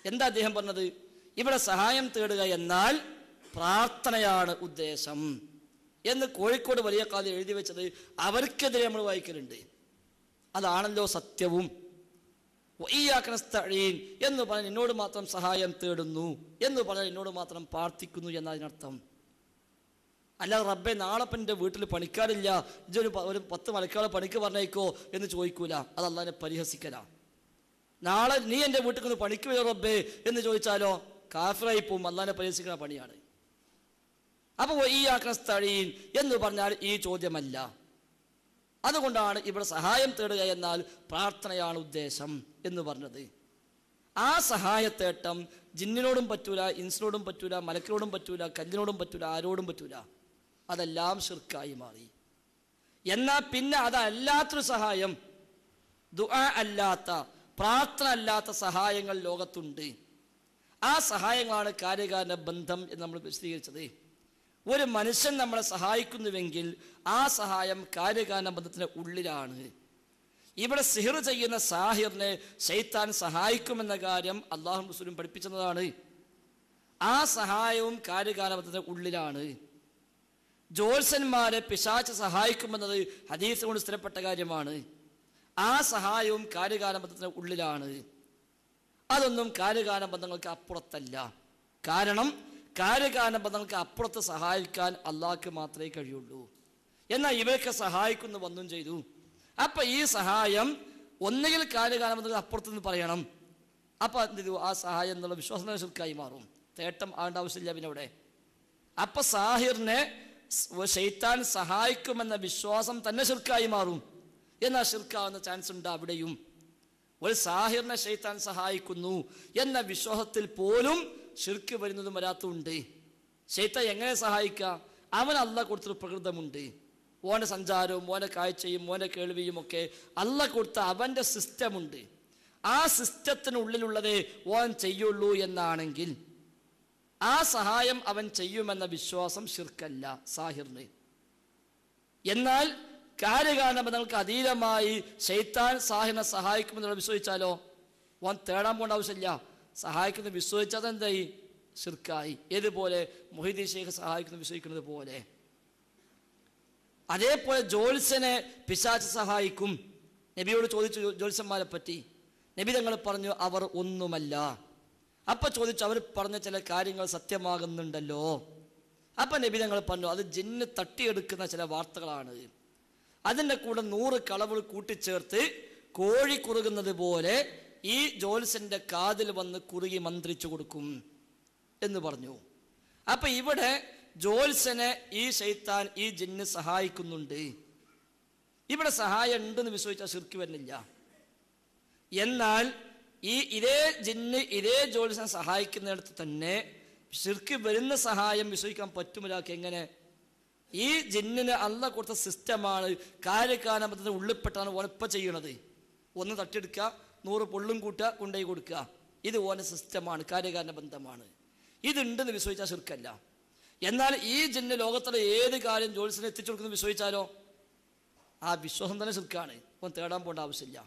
എന്താ അദ്ദേഹം പറഞ്ഞത്? ഇവിടെ സഹായം തേടുക എന്നാൽ പ്രാർത്ഥനയാണ് ഉദ്ദേശം എന്ന് കോഴിക്കോട് വലിയ കാതി എഴുതി വെച്ചത് അവർക്കെതിരെ നമ്മൾ വായിക്കലുണ്ട്. അതാണല്ലോ സത്യവും. ഇയ്യാക നസ്തഈൻ എന്ന് പറഞ്ഞാൽ എന്നോട് മാത്രം സഹായം തേടുന്നു എന്ന് പറഞ്ഞാൽ എന്നോട് മാത്രം പ്രാർത്ഥിക്കുന്നു എന്നതിനർത്ഥം. അല്ലാതെ റബ്ബെ നാളെപ്പം എൻ്റെ വീട്ടിൽ പണിക്കാരില്ല, ഇതൊരു 10 മലക്കാളെ പണിക്ക് പറഞ്ഞേക്കോ എന്ന് ചോദിക്കൂല. അത് അള്ളാഹിനെ പരിഹസിക്കല. നാളെ നീ എൻ്റെ വീട്ടിൽ നിന്ന് പണിക്ക് വരോ റബ്ബേ എന്ന് ചോദിച്ചാലോ കാഫിറായി പോവും, അള്ളാഹിനെ പരിഹസിക്കുന്ന പണിയാണ്. അപ്പോൾ ഇയ്യാക നസ്തഈൻ എന്ന് പറഞ്ഞാൽ ഈ ചോദ്യമല്ല. അതുകൊണ്ടാണ് ഇവിടെ സഹായം തേടുക എന്നാൽ പ്രാർത്ഥനയാണ് ഉദ്ദേശം എന്ന് പറഞ്ഞത്. ആ സഹായത്തേട്ടം ജിന്നിനോടും പറ്റൂല, ഇൻസിനോടും പറ്റൂല, മലക്കിനോടും പറ്റൂല, കല്ലിനോടും പറ്റൂല, ആരോടും പറ്റൂല. അതെല്ലാം ശിർക്കായി മാറി. എന്നാൽ പിന്നെ അതല്ലാത്തൊരു സഹായം, ദുആ അല്ലാത്ത, പ്രാർത്ഥന അല്ലാത്ത സഹായങ്ങൾ ലോകത്തുണ്ട്. ആ സഹായങ്ങളാണ് കാര്യകാരണ ബന്ധം എന്ന് നമ്മൾ വിശദീകരിച്ചത്. ഒരു മനുഷ്യൻ നമ്മളെ സഹായിക്കുന്നുവെങ്കിൽ ആ സഹായം കാര്യകാരണ ബന്ധത്തിൻ്റെ ഉള്ളിലാണ്. ഇവിടെ സിഹിർ ചെയ്യുന്ന സാഹിറിനെ ശൈത്താൻ സഹായിക്കുമെന്ന കാര്യം അല്ലാഹും റസൂലും പഠിപ്പിച്ചതാണ്. ആ സഹായവും കാര്യകാരണബന്ധത്തിന്റെ ഉള്ളിലാണ്. ജ്യോത്സ്യന്മാരെ പിശാച് സഹായിക്കുമെന്നത് ഹദീസ് കൊണ്ട് സ്ഥിരപ്പെട്ട കാര്യമാണ്. ആ സഹായവും കാര്യകാരണബന്ധത്തിന്റെ ഉള്ളിലാണ്. അതൊന്നും കാര്യകാരണബന്ധങ്ങൾക്ക് അപ്പുറത്തല്ല. കാരണം കാര്യകാരണബന്ധങ്ങൾക്ക് അപ്പുറത്ത് സഹായിക്കാൻ അള്ളാഹ്ക്ക് മാത്രമേ കഴിയുള്ളൂ. എന്നാൽ ഇവരൊക്കെ സഹായിക്കുന്നു വന്നും ചെയ്തു. അപ്പൊ ഈ സഹായം ഒന്നുകിൽ കാര്യകാരണബന്ധങ്ങൾക്ക് അപ്പുറത്തുനിന്ന് പറയണം. അപ്പൊ എന്ത് ചെയ്തു? ആ സഹായം എന്നുള്ള വിശ്വാസം ശിർക്കായി മാറും. തേട്ടം ആകേണ്ട ആവശ്യമില്ല പിന്നെ അവിടെ. അപ്പൊ സാഹിറിനെ ശൈത്താൻ സഹായിക്കുമെന്ന വിശ്വാസം തന്നെ ശിർക്കായി മാറും. എന്നാൽ ശിർക്കാവുന്ന ചാൻസ് ഉണ്ട് അവിടെയും. ഒരു സാഹിറിനെ ശൈത്താൻ സഹായിക്കുന്നു എന്ന വിശ്വാസത്തിൽ പോലും ശിർക്ക് വരുന്നതും വരാത്തുണ്ട്. ശൈത്താൻ എങ്ങനെ സഹായിക്കുക? അവൻ അള്ളാഹ് കൊടുത്തൊരു പ്രകൃതമുണ്ട്. ഓൻ്റെ സഞ്ചാരവും ഓൻ്റെ കാഴ്ചയും ഓൻ്റെ കേൾവിയും ഒക്കെ അള്ളാഹ് കൊടുത്ത അവൻ്റെ സിസ്റ്റമുണ്ട്. ആ സിസ്റ്റത്തിനുള്ളിലുള്ളതേ ഓൻ ചെയ്യുള്ളൂ എന്നാണെങ്കിൽ ആ സഹായം അവൻ ചെയ്യുമെന്ന വിശ്വാസം ശിർക്കല്ല സാഹിറിന്. എന്നാൽ കാര്യകാരണബന്ധങ്ങൾക്ക് അതീതമായി ശൈത്താൻ സാഹിറിനെ സഹായിക്കുമെന്നുള്ള വിശ്വസിച്ചാലോ ഓൻ തേടാൻ പോകേണ്ട ആവശ്യമില്ല. സഹായിക്കുന്നത് വിശ്വസിച്ചാൽ എന്തായി? ശിർക്കായി. ഏതുപോലെ മുഹീദ്ദീൻ ശൈഖ് സഹായിക്കുന്നത് വിശ്വസിക്കുന്നത് പോലെ. അതേപോലെ ജ്യോത്സ്യനെ പിശാച് സഹായിക്കും. നബിയോട് ചോദിച്ചു ജ്യോത്സ്യന്മാരെ പറ്റി. നബി തങ്ങൾ പറഞ്ഞു അവർ ഒന്നുമല്ല. അപ്പം ചോദിച്ചു അവർ പറഞ്ഞ ചില കാര്യങ്ങൾ സത്യമാകുന്നുണ്ടല്ലോ. അപ്പം നബി തങ്ങൾ പറഞ്ഞു അത് ജിന്ന് തട്ടിയെടുക്കുന്ന ചില വാർത്തകളാണ്. അതിൻ്റെ കൂടെ 100 കളവുകൾ കൂട്ടിച്ചേർത്ത് കോഴി കുറുകുന്നത് പോലെ ഈ ജ്യോത്സ്യൻ്റെ കാതിൽ വന്ന് കുറുകി മന്ത്രിച്ചു കൊടുക്കും എന്ന് പറഞ്ഞു. അപ്പം ഇവിടെ ജ്യോത്സ്യനെ ഈ ശൈത്താൻ ഈ ജിന്ന് സഹായിക്കുന്നുണ്ട്. ഇവിടെ സഹായം ഉണ്ടെന്ന് വിശ്വസിച്ചാൽ ശിർക്ക് വരുന്നില്ല. എന്നാൽ ഇതേ ജിന്ന് ഇതേ ജ്യോത്സ്യനെ സഹായിക്കുന്നിടത്ത് തന്നെ ശിർക്ക് വരുന്ന സഹായം വിശ്വസിക്കാൻ പറ്റുമൊരാൾക്ക്. എങ്ങനെ? ഈ ജിന്നിന് അള്ളാഹ് കൊടുത്ത സിസ്റ്റമാണ്. കാര്യകാരണബന്ധത്തിന് ഉള്ളിപ്പെട്ടാണ് ഓനിപ്പം ചെയ്യണത്. ഒന്ന് തട്ടിയെടുക്കുക, 100 പൊള്ളും കൂട്ടുക, കൊണ്ടുപോയി കൊടുക്കുക. ഇത് ഓന സിസ്റ്റമാണ്, കാര്യകാരണ ബന്ധമാണ്. ഇതുണ്ടെന്ന് വിശ്വസിച്ചാൽ ശിർക്കല്ല. എന്നാൽ ഈ ജിന്ന് ലോകത്തുള്ള ഏത് കാര്യം ജ്യോത്സ്യനെ എത്തിച്ചു കൊടുക്കുന്നത് വിശ്വസിച്ചാലോ ആ വിശ്വാസം തന്നെ ശിർക്കാണ്. ഓൻ തേടാൻ പോകേണ്ട ആവശ്യമില്ല.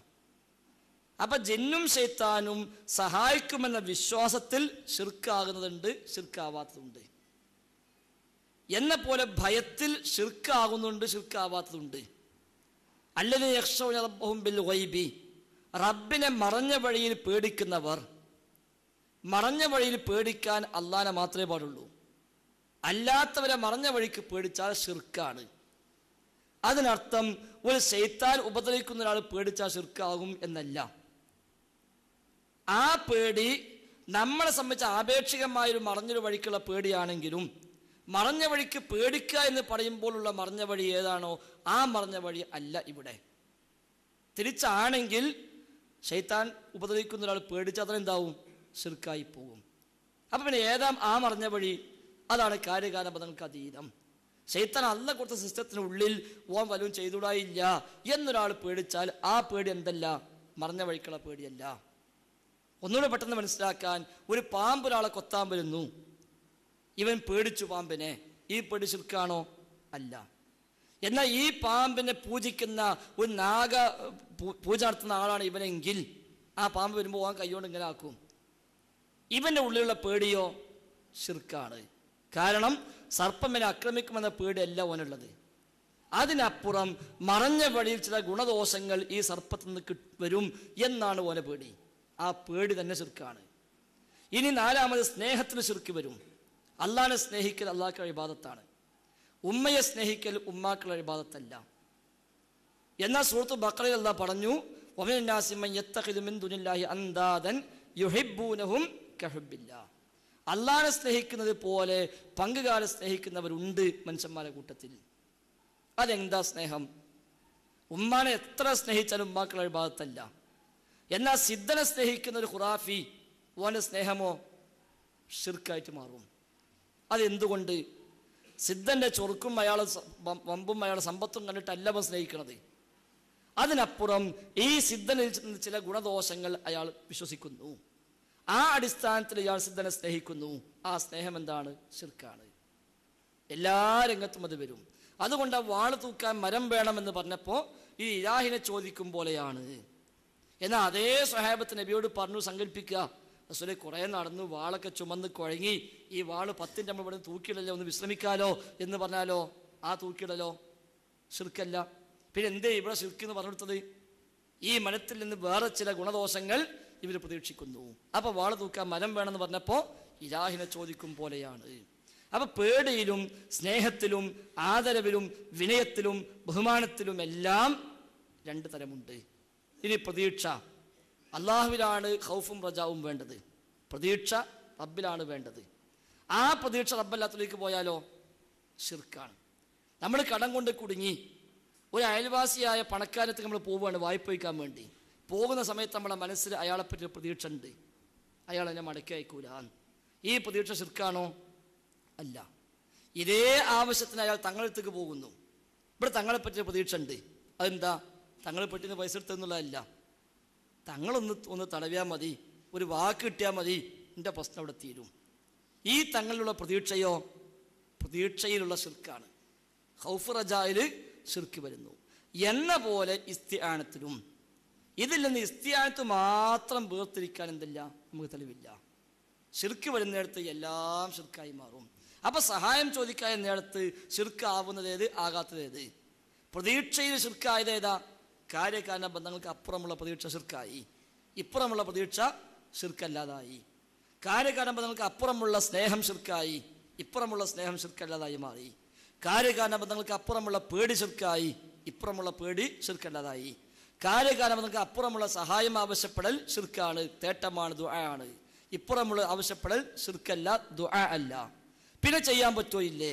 അപ്പൊ ജിന്നും ശൈത്താനും സഹായിക്കുമെന്ന വിശ്വാസത്തിൽ ശിർക്കാകുന്നതുണ്ട്, ശിർക്കാവാത്തതുണ്ട്. എന്ന പോലെ ഭയത്തിൽ ശിർക്കാകുന്നുണ്ട്, ശിർക്കാവാത്തതുണ്ട്. അല്ലദീന യഖ്ശൗന റബ്ബഹും ബിൽ ഗൈബി, റബ്ബിനെ മറഞ്ഞ വഴിയിൽ പേടിക്കുന്നവർ. മറഞ്ഞ വഴിയിൽ പേടിക്കാൻ അള്ളാഹനെ മാത്രമേ പാടുള്ളൂ. അല്ലാത്തവരെ മറഞ്ഞ വഴിക്ക് പേടിച്ചാൽ ശിർക്കാണ്. അതിനർത്ഥം ഒരു ശൈത്താൻ ഉപദ്രവിക്കുന്ന ഒരാൾ പേടിച്ചാൽ ശിർക്കാകും എന്നല്ല. ആ പേടി നമ്മളെ സംബന്ധിച്ച് ആപേക്ഷികമായൊരു മറഞ്ഞൊരു വഴിക്കുള്ള പേടിയാണെങ്കിലും മറഞ്ഞ വഴിക്ക് പേടിക്കുക എന്ന് പറയുമ്പോഴുള്ള മറഞ്ഞ വഴി ഏതാണോ ആ മറഞ്ഞ വഴി അല്ല ഇവിടെ. തിരിച്ചാണെങ്കിൽ ശൈത്താൻ ഉപദ്രവിക്കുന്ന ഒരാൾ പേടിച്ചാൽ അതെന്താവും? ശിർക്കായി പോകും. അപ്പം പിന്നെ ഏതാ ആ മറഞ്ഞ വഴി? അതാണ് കാര്യകാരണബന്ധങ്ങൾക്ക് അതീതം. ശൈത്താൻ അള്ളാഹ് കൊടുത്ത സിസ്റ്റത്തിനുള്ളിൽ ഓൻ വല്ലതും ചെയ്തുകൂടായില്ല എന്നൊരാൾ പേടിച്ചാൽ ആ പേടി എന്തല്ല? മറഞ്ഞ വഴിക്കുള്ള പേടിയല്ല. ഒന്നുകൂടെ പെട്ടെന്ന് മനസ്സിലാക്കാൻ, ഒരു പാമ്പ് ഒരാളെ കൊത്താൻ വരുന്നു, ഇവൻ പേടിച്ചു പാമ്പിനെ. ഈ പേടി ശിർക്കാണോ? അല്ല. എന്നാൽ ഈ പാമ്പിനെ പൂജിക്കുന്ന ഒരു നാഗ പൂജ നടത്തുന്ന ആളാണ് ഇവനെങ്കിൽ ആ പാമ്പ് വരുമ്പോൾ ഓൻ കൈകൊണ്ട് ഇങ്ങനെ ആക്കും. ഇവൻ്റെ ഉള്ളിലുള്ള പേടിയോ? ശിർക്കാണ്. കാരണം സർപ്പമിനെ ആക്രമിക്കുമെന്ന പേടിയല്ല ഓനുള്ളത്. അതിനപ്പുറം മറഞ്ഞ വഴിയിൽ ചില ഗുണദോഷങ്ങൾ ഈ സർപ്പത്തിൽ നിന്ന് വരും എന്നാണ് ഓനെ പേടി. ആ പേടി തന്നെ ശിർക്കാണ്. ഇനി 4ാമത് സ്നേഹത്തിന് ശിർക്ക് വരും. അള്ളാഹിനെ സ്നേഹിക്കൽ അള്ളാഹ്ക്കുള്ള ഇബാദത്താണ്. ഉമ്മയെ സ്നേഹിക്കൽ ഉമ്മാക്കുള്ള ഇബാദത്തല്ല. എന്നാൽ സൂറത്ത് ബഖറയിൽ അള്ളാഹ് പറഞ്ഞു, വമിനൻ നാസി മൻ യത്തഖിദു മിൻ ദുനില്ലാഹി അൻദാദൻ യുഹിബ്ബൂനഹും കഹുബ്ബില്ലാഹ്. അള്ളാഹിനെ സ്നേഹിക്കുന്നത് പോലെ പങ്കുകാരെ സ്നേഹിക്കുന്നവരുണ്ട് മനുഷ്യന്മാരുടെ കൂട്ടത്തിൽ. അതെന്താ സ്നേഹം? ഉമ്മാനെ എത്ര സ്നേഹിച്ചാലും ഉമ്മാക്കുള്ള ഇബാദത്തല്ല. എന്നാൽ സിദ്ധനെ സ്നേഹിക്കുന്ന ഒരു ഖുറാഫി, ഓൻ്റെ സ്നേഹമോ ശിർക്കായിട്ട് മാറും. അതെന്തുകൊണ്ട്? സിദ്ധൻ്റെ ചൊറുക്കും അയാളെ വമ്പും അയാളെ സമ്പത്തും കണ്ടിട്ടല്ല അവൻ സ്നേഹിക്കുന്നത്. അതിനപ്പുറം ഈ സിദ്ധനിൽ ചില ഗുണദോഷങ്ങൾ അയാൾ വിശ്വസിക്കുന്നു. ആ അടിസ്ഥാനത്തിൽ ഇയാൾ സിദ്ധനെ സ്നേഹിക്കുന്നു. ആ സ്നേഹം എന്താണ്? ശിർക്കാണ്. എല്ലാ രംഗത്തും അത് വരും. അതുകൊണ്ട് ആ വാള് തൂക്കാൻ മരം വേണമെന്ന് പറഞ്ഞപ്പോൾ ഈ ഇലാഹിനെ ചോദിക്കും പോലെയാണ്. എന്നാൽ അതേ സ്വഹാബത്ത് നബിയോട് പറഞ്ഞു, സങ്കല്പിക്കുക, റസൂലേ കുറേ നടന്നു, വാളൊക്കെ ചുമന്ന് കുഴങ്ങി, ഈ വാള് 10 നമ്മൾ ഇവിടെ തൂക്കിയിടല്ലോ, ഒന്ന് വിശ്രമിക്കാലോ എന്ന് പറഞ്ഞാലോ ആ തൂക്കിയിടലോ ശിർക്കല്ല. പിന്നെ എന്തേ ഇവിടെ ശിർക്ക് എന്ന് പറഞ്ഞു കൊടുത്തത്? ഈ മരത്തിൽ നിന്ന് വേറെ ചില ഗുണദോഷങ്ങൾ ഇവർ പ്രതീക്ഷിക്കുന്നു. അപ്പോൾ വാള് തൂക്കാൻ മരം വേണമെന്ന് പറഞ്ഞപ്പോൾ ഇലാഹിനെ ചോദിക്കും പോലെയാണ്. അപ്പോൾ പേടിയിലും സ്നേഹത്തിലും ആദരവിലും വിനയത്തിലും ബഹുമാനത്തിലും എല്ലാം 2 തരമുണ്ട്. ഇനി പ്രതീക്ഷ, അള്ളാഹുവിലാണ് ഖൗഫും റജാവും വേണ്ടത്. പ്രതീക്ഷ റബ്ബിലാണ് വേണ്ടത്. ആ പ്രതീക്ഷ റബ്ബല്ലാത്തതിലേക്ക് പോയാലോ ശിർക്കാണ്. നമ്മൾ കടം കൊണ്ട് കുടുങ്ങി ഒരു അയൽവാസിയായ പണക്കാരത്ത് നമ്മൾ പോവുകയാണ് വായ്പ വയ്ക്കാൻ വേണ്ടി. പോകുന്ന സമയത്ത് നമ്മുടെ മനസ്സിൽ അയാളെപ്പറ്റി ഒരു പ്രതീക്ഷ ഉണ്ട്, അയാൾ എന്നെ മടക്കി അയക്കൂല. ഈ പ്രതീക്ഷ ശിർക്കാണോ? അല്ല. ഇതേ ആവശ്യത്തിന് അയാൾ തങ്ങളടുത്തേക്ക് പോകുന്നു, ഇവിടെ തങ്ങളെപ്പറ്റിയ പ്രതീക്ഷ ഉണ്ട്. അതെന്താ? തങ്ങളെപ്പറ്റിന്ന് പൈസ എടുത്തെന്നുള്ളതല്ല, തങ്ങളൊന്ന് തടവിയാൽ മതി, ഒരു വാക്ക് കിട്ടിയാൽ മതി, എൻ്റെ പ്രശ്നം അവിടെ തീരും. ഈ തങ്ങളിലുള്ള പ്രതീക്ഷയോ പ്രതീക്ഷയിലുള്ള ശിർക്കാണ്. ഖൗഫ് റജായിൽ ശിർക്ക് വരുന്നു എന്ന പോലെ ഇസ്തിആനത്തിലും ഇതിൽ നിന്ന് ഇസ്തിആനത്ത് മാത്രം വേർതിരിക്കാൻ എന്തില്ല, നമുക്ക് തെളിവില്ല. ശിർക്ക് വരുന്നിടത്ത് എല്ലാം ശിർക്കായി മാറും. അപ്പം സഹായം ചോദിക്കാൻ നേരത്ത് ശിർക്കാവുന്നത് ഏത്, ആകാത്തത് ഏത്? പ്രതീക്ഷയിൽ ശിർക്കായത് ഏതാ? കാര്യകാരണ ബന്ധങ്ങൾക്ക് അപ്പുറമുള്ള പ്രതീക്ഷ ശിർക്കായി, ഇപ്പുറമുള്ള പ്രതീക്ഷ ശിർക്കല്ലാതായി. കാര്യകാരണ ബന്ധങ്ങൾക്ക് അപ്പുറമുള്ള സ്നേഹം ശിർക്കായി, ഇപ്പുറമുള്ള സ്നേഹം ശിർക്കല്ലാതായി മാറി. കാര്യകാരണ ബന്ധങ്ങൾക്ക് അപ്പുറമുള്ള പേടി ശിർക്കായി, ഇപ്പുറമുള്ള പേടി ശിർക്കല്ലാതായി. കാര്യകാരണ ബന്ധങ്ങൾക്ക് അപ്പുറമുള്ള സഹായം ആവശ്യപ്പെടൽ ശിർക്കാണ്, തേട്ടമാണ്, ദുആ ആണ്. ഇപ്പുറമുള്ള ആവശ്യപ്പെടൽ ശിർക്കല്ല, ദുആ അല്ല. പിന്നെ ചെയ്യാൻ പറ്റുമോ ഇല്ലേ?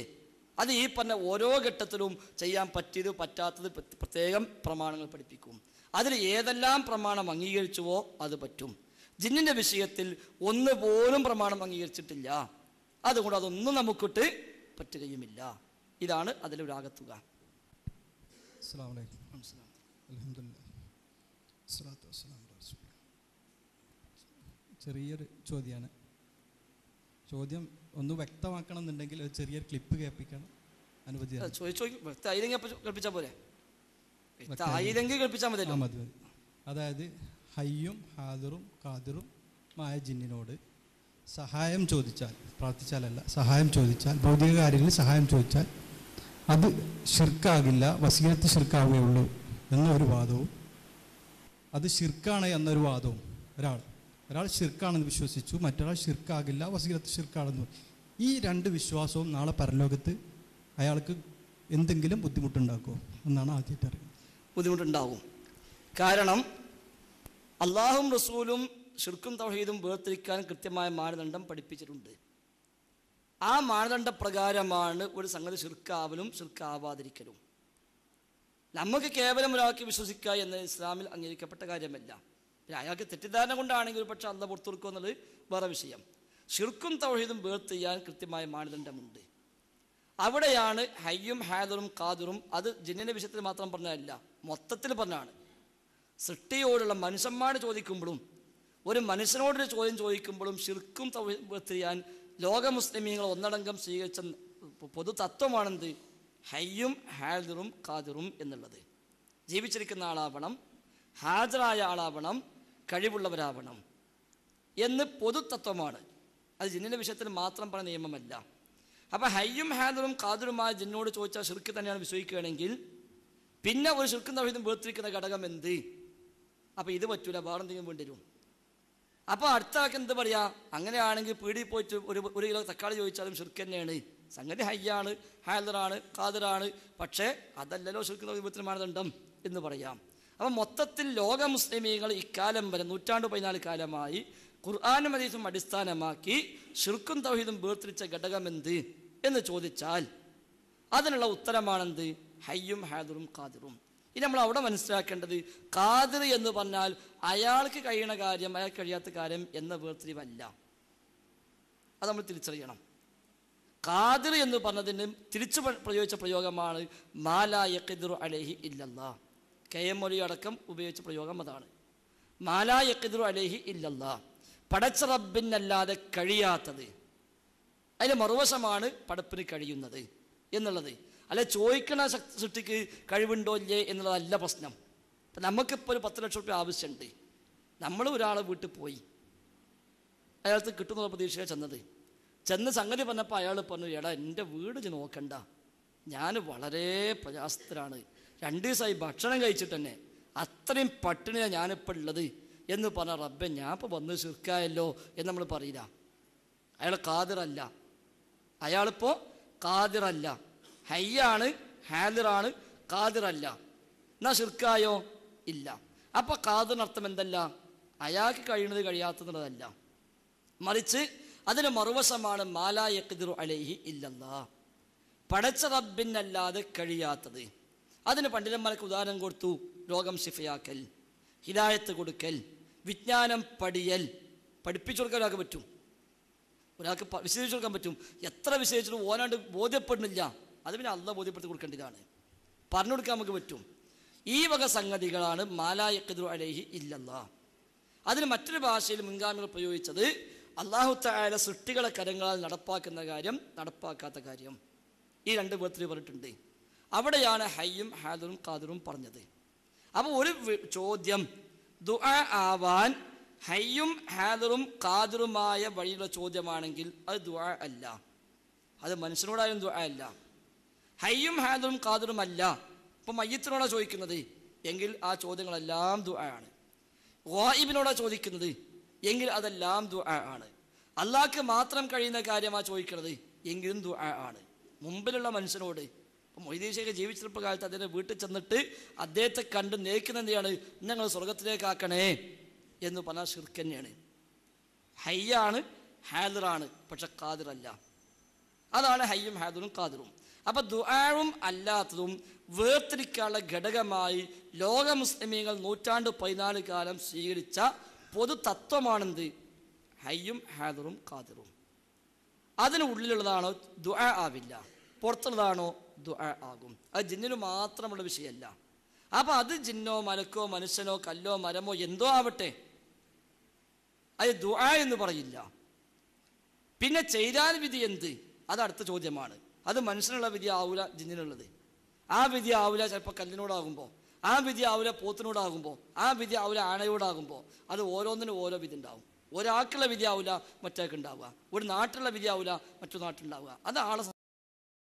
അത് ഈ പറഞ്ഞ ഓരോ ഘട്ടത്തിലും ചെയ്യാൻ പറ്റിയത് പറ്റാത്തത് പ്രത്യേകം പ്രമാണങ്ങൾ പഠിപ്പിക്കും. അതിൽ ഏതെല്ലാം പ്രമാണം അംഗീകരിച്ചുവോ അത് പറ്റും. ജിന്നിൻ്റെ വിഷയത്തിൽ ഒന്ന് പോലും പ്രമാണം അംഗീകരിച്ചിട്ടില്ല, അതുകൊണ്ട് അതൊന്നും നമുക്കിട്ട് പറ്റുകയുമില്ല. ഇതാണ് അതിലൊരാകത്തുക. ചെറിയൊരു ചോദ്യമാണ്. ചോദ്യം ഒന്ന് വ്യക്തമാക്കണം എന്നുണ്ടെങ്കിൽ ഒരു ചെറിയൊരു ക്ലിപ്പ് കേൾപ്പിക്കണം, അനുമതിയാണ്. കേൾപ്പിച്ചാൽ പോരെ? കേൾപ്പിച്ചാൽ മതി. മതി. അതായത് ഹയ്യും ഹാദിറും ഖാദിറും മായ ജിന്നിനോട് സഹായം ചോദിച്ചാൽ, പ്രാർത്ഥിച്ചാലല്ല, സഹായം ചോദിച്ചാൽ, ഭൗതിക കാര്യങ്ങളിൽ സഹായം ചോദിച്ചാൽ അത് ഷിർക്കാകില്ല, വസീയത്ത് ഷിർക്കാവുകയുള്ളൂ എന്നൊരു വാദവും, അത് ഷിർക്കാണ് എന്നൊരു വാദവും. ഒരാൾ ഷിർക്കാണെന്ന് വിശ്വസിച്ചു, മറ്റൊരാൾ ഷിർക്കാകില്ല, വസീയത്ത് ഷിർക്കാണെന്ന്. ഈ രണ്ട് വിശ്വാസവും നാളെ പരലോകത്ത് അയാൾക്ക് എന്തെങ്കിലും ബുദ്ധിമുട്ടുണ്ടാക്കുമോ എന്നാണ് ആദ്യമായിട്ട് അറിയുന്നത്. ബുദ്ധിമുട്ടുണ്ടാവും. കാരണം അള്ളാഹും റസൂലും ഷിർക്കും തൗഹീദും വേർതിരിക്കാൻ കൃത്യമായ മാനദണ്ഡം പഠിപ്പിച്ചിട്ടുണ്ട്. ആ മാനദണ്ഡ പ്രകാരമാണ് ഒരു സംഗതി ഷിർക്കാവലും ഷിർക്കാവാതിരിക്കലും. നമുക്ക് കേവലം ഒരാൾക്ക് വിശ്വസിക്കുക എന്ന് ഇസ്ലാമിൽ അംഗീകരിക്കപ്പെട്ട കാര്യമല്ല. പിന്നെ അയാൾക്ക് തെറ്റിദ്ധാരണ കൊണ്ടാണെങ്കിൽ ഒരു പക്ഷേ അള്ളാഹ് പുറത്തു കൊടുക്കുക എന്നുള്ളത് വേറെ വിഷയം. ഷിർക്കും തൗഹീദും വേർതിരിയാൻ കൃത്യമായ മാനദണ്ഡമുണ്ട്. അവിടെയാണ് ഹയ്യും ഹാദിറും ഖാദിറും. അത് ജിന്നിൻ്റെ വിഷയത്തിൽ മാത്രം പറഞ്ഞതല്ല, മൊത്തത്തിൽ പറഞ്ഞാണ്. സൃഷ്ടിയോടുള്ള മനുഷ്യന്മാർ ചോദിക്കുമ്പോഴും ഒരു മനുഷ്യനോടൊരു ചോദ്യം ചോദിക്കുമ്പോഴും ഷിർക്കും തൗഹീദും വേർതിരിയാൻ ലോക മുസ്ലിമീങ്ങൾ ഒന്നടങ്കം സ്വീകരിച്ച പൊതു തത്വമാണെന്ത്? ഹയ്യും ഹാദിറും ഖാദിറും എന്നുള്ളത്. ജീവിച്ചിരിക്കുന്ന ആളാവണം, ഹാജറായ ആളാവണം, കഴിവുള്ളവരാവണം എന്ന് പൊതു തത്വമാണ്. അത് ജിന്നിൻ്റെ വിഷയത്തിൽ മാത്രം പറഞ്ഞ നിയമമല്ല. അപ്പം ഹയ്യും ഹാദിറും ഖാദിറുമായ ജിന്നോട് ചോദിച്ചാൽ ഷിർക്ക് തന്നെയാണ് വിശ്വസിക്കുകയാണെങ്കിൽ പിന്നെ ഒരു ഷിർക്കും തൗഹീദും വേർതിരിക്കുന്ന ഘടകം എന്ത്? അപ്പം ഇത് പറ്റൂല, വേറെ എന്തെങ്കിലും വേണ്ടി വരും. അപ്പോൾ അടുത്ത ആൾക്ക് എന്ത് പറയാ? അങ്ങനെയാണെങ്കിൽ പീടിയിൽ പോയിട്ട് ഒരു കിലോ തക്കാളി ചോദിച്ചാലും ഷിർക്ക് തന്നെയാണ്. സംഗതി ഹയ്യാണ്, ഹാദിറാണ്, ഖാദിറാണ്, പക്ഷേ അതല്ലല്ലോ ഷിർക്ക് തൗഹീദ് മാനദണ്ഡം എന്ന് പറയാം. അപ്പം മൊത്തത്തിൽ ലോക മുസ്ലിമീങ്ങൾ ഇക്കാലം വരെ 114 കാലമായി ഖുർആനും ഹദീസും അടിസ്ഥാനമാക്കി ഷിർക്കും തൗഹീദും വേർതിരിച്ച ഘടകം എന്ത് എന്ന് ചോദിച്ചാൽ അതിനുള്ള ഉത്തരമാണെന്ത്? ഹയ്യും ഹാദിറും ഖാദിറും. ഇനി നമ്മൾ അവിടെ മനസ്സിലാക്കേണ്ടത് ഖാദിർ എന്ന് പറഞ്ഞാൽ അയാൾക്ക് കഴിയണ കാര്യം അയാൾക്ക് കഴിയാത്ത കാര്യം എന്ന വേർതിരിവല്ല. അത് നമ്മൾ തിരിച്ചറിയണം. ഖാദിർ എന്ന് പറഞ്ഞതിന് തിരിച്ചു പ്രയോഗിച്ച പ്രയോഗമാണ് മാലാ യഖ്ദിറു അലൈഹി ഇല്ലല്ലാ. KM മൊഴി അടക്കം ഉപയോഗിച്ച പ്രയോഗം അതാണ്. മാലാ യഖ്ദിറു അലൈഹി ഇല്ലല്ലാ, പടച്ച റബ്ബിനല്ലാതെ കഴിയാത്തത്. അതിൻ്റെ മറുവശമാണ് പടപ്പിന് കഴിയുന്നത് എന്നുള്ളത്. അല്ലെ ചോദിക്കണ സൃഷ്ടിക്ക് കഴിവുണ്ടോ ഇല്ലേ എന്നുള്ളതല്ല പ്രശ്നം. ഇപ്പം നമുക്കിപ്പോൾ ഒരു 10 ലക്ഷം രൂപ ആവശ്യമുണ്ട്. നമ്മൾ ഒരാളെ വീട്ടിൽ പോയി, അയാൾക്ക് കിട്ടുന്നുള്ള പ്രതീക്ഷയാണ് ചെന്ന് സംഗതി പറഞ്ഞപ്പോൾ അയാൾ പറഞ്ഞു, എടാ എൻ്റെ വീട് നോക്കണ്ട, ഞാൻ വളരെ പ്രയാസത്തിലാണ്, 2 ദിവസമായി ഭക്ഷണം കഴിച്ചിട്ട് തന്നെ അത്രയും പട്ടിണിയാണ് ഞാനിപ്പോൾ ഉള്ളത് എന്ന് പറഞ്ഞ റബ്ബെ ഞാൻ ഇപ്പോൾ വന്ന് ശിർക്കായല്ലോ എന്ന് നമ്മൾ പറയില്ല. അയാൾ ഖാദിറല്ല, അയാളിപ്പോൾ ഖാദിറല്ല, ഹയ്യാണ്, ഹാദിറാണ്, ഖാദിറല്ല. എന്നാ ശിർക്കായോ? ഇല്ല. അപ്പോൾ ഖാദിറിനർത്ഥം എന്തല്ല? അയാൾക്ക് കഴിയുന്നത് കഴിയാത്തതുള്ളതല്ല, മറിച്ച് അതിന് മറുവശമാണ് മാലാ യഖ്ദിറു അലൈഹി ഇല്ലല്ലാ, പടച്ച റബ്ബിനല്ലാതെ കഴിയാത്തത്. അതിന് പണ്ഡിതന്മാർക്ക് ഉദാഹരണം കൊടുത്തു. രോഗം ശിഫയാക്കൽ, ഹിദായത്ത് കൊടുക്കൽ, വിജ്ഞാനം പഠിയൽ. പഠിപ്പിച്ചു കൊടുക്കാൻ ഒരാൾക്ക് പറ്റും, ഒരാൾക്ക് വിശദീകരിച്ചു കൊടുക്കാൻ പറ്റും. എത്ര വിശദീകരിച്ചിട്ടും ഓനാണ്ട് ബോധ്യപ്പെടുന്നില്ല, അത് പിന്നെ അള്ളാഹ് ബോധ്യപ്പെടുത്തി കൊടുക്കേണ്ടതാണ്. പറഞ്ഞു കൊടുക്കാൻ നമുക്ക് പറ്റും. ഈ വക സംഗതികളാണ് മാലാ യഖ്ദിറു അലൈഹി ഇല്ലല്ലാ. അതിന് മറ്റൊരു ഭാഷയിൽ മുൻഗാമികൾ പ്രയോഗിച്ചത് അല്ലാഹു തആല സൃഷ്ടികളെ കരങ്ങളാൽ നടപ്പാക്കുന്ന കാര്യം, നടപ്പാക്കാത്ത കാര്യം, ഈ രണ്ട് വിധത്തിൽ പറഞ്ഞിട്ടുണ്ട്. അവിടെയാണ് ഹയ്യും ഹാദിറും ഖാദിറും പറഞ്ഞത്. അപ്പോൾ ഒരു ചോദ്യം ദുആ ആവാൻ ഹയ്യും ഹാദിറും ഖാദിറുമായ വഴിയുള്ള ചോദ്യമാണെങ്കിൽ അത് ദുആ അല്ല, അത് മനുഷ്യനോടായാലും ദുആ അല്ല. ഹയ്യും ഹാദിറും ഖാദിറും അല്ല, ഇപ്പം മയ്യത്തിനോടാണ് ചോദിക്കുന്നത് എങ്കിൽ ആ ചോദ്യങ്ങളെല്ലാം ദുആ ആണ്. ഗായിബിനോടാണ് ചോദിക്കുന്നത് എങ്കിൽ അതെല്ലാം ദുആ ആണ്. അള്ളാഹ്ക്ക് മാത്രം കഴിയുന്ന കാര്യമാണ് ചോദിക്കുന്നത് എങ്കിലും ദുആ ആണ്. മുമ്പിലുള്ള മനുഷ്യനോട്, ഇപ്പം മൊയ്തീൻ ശൈഖ് ജീവിച്ചിരിപ്പ കാലത്ത് അദ്ദേഹത്തെ വീട്ടിൽ ചെന്നിട്ട് അദ്ദേഹത്തെ കണ്ട് നേക്കുന്ന എന്തെയാണ്, ഞങ്ങൾ സ്വർഗത്തിലേക്ക് ആക്കണേ എന്ന് പറഞ്ഞാൽ ശിർക്ക് തന്നെയാണ്. ഹയ്യാണ് ഹാദിറാണ്, പക്ഷെ ഖാദിറല്ല. അതാണ് ഹയ്യും ഹാദിറും ഖാദിറും. അപ്പം ദുആവും അല്ലാത്തതും വേർതിരിക്കാനുള്ള ഘടകമായി ലോക മുസ്ലിമീങ്ങൾ 114 കാലം സ്വീകരിച്ച പൊതു തത്വമാണെന്ത്? ഹയ്യും ഹാദിറും ഖാദിറും. അതിന് ഉള്ളിലുള്ളതാണോ ദുആ ആവില്ല, പുറത്തുള്ളതാണോ ദുആ ആകും. അത് ജിന്നിന് മാത്രമുള്ള വിഷയമല്ല. അപ്പം അത് ജിന്നോ മലക്കോ മനുഷ്യനോ കല്ലോ മരമോ എന്തോ ആവട്ടെ, അത് ദുആ എന്ന് പറയില്ല. പിന്നെ ചെയ്താൽ വിധി എന്ത്? അത് അടുത്ത ചോദ്യമാണ്. അത് മനുഷ്യനുള്ള വിധി ആവൂല, ജിന്നിനുള്ളത്. ആ വിധി ആവൂല ചിലപ്പോൾ കല്ലിനോടാകുമ്പോൾ, ആ വിധി ആവൂല പോത്തിനോടാകുമ്പോൾ, ആ വിധി ആവൂല ആനയോടാകുമ്പോൾ. അത് ഓരോന്നിനും ഓരോ വിധി ഉണ്ടാവും. ഒരാൾക്കുള്ള വിധി ആവില്ല മറ്റേക്ക് ഉണ്ടാവുക, ഒരു നാട്ടിലുള്ള വിധി ആവില്ല മറ്റു നാട്ടിലുണ്ടാവുക. അത് ആളെ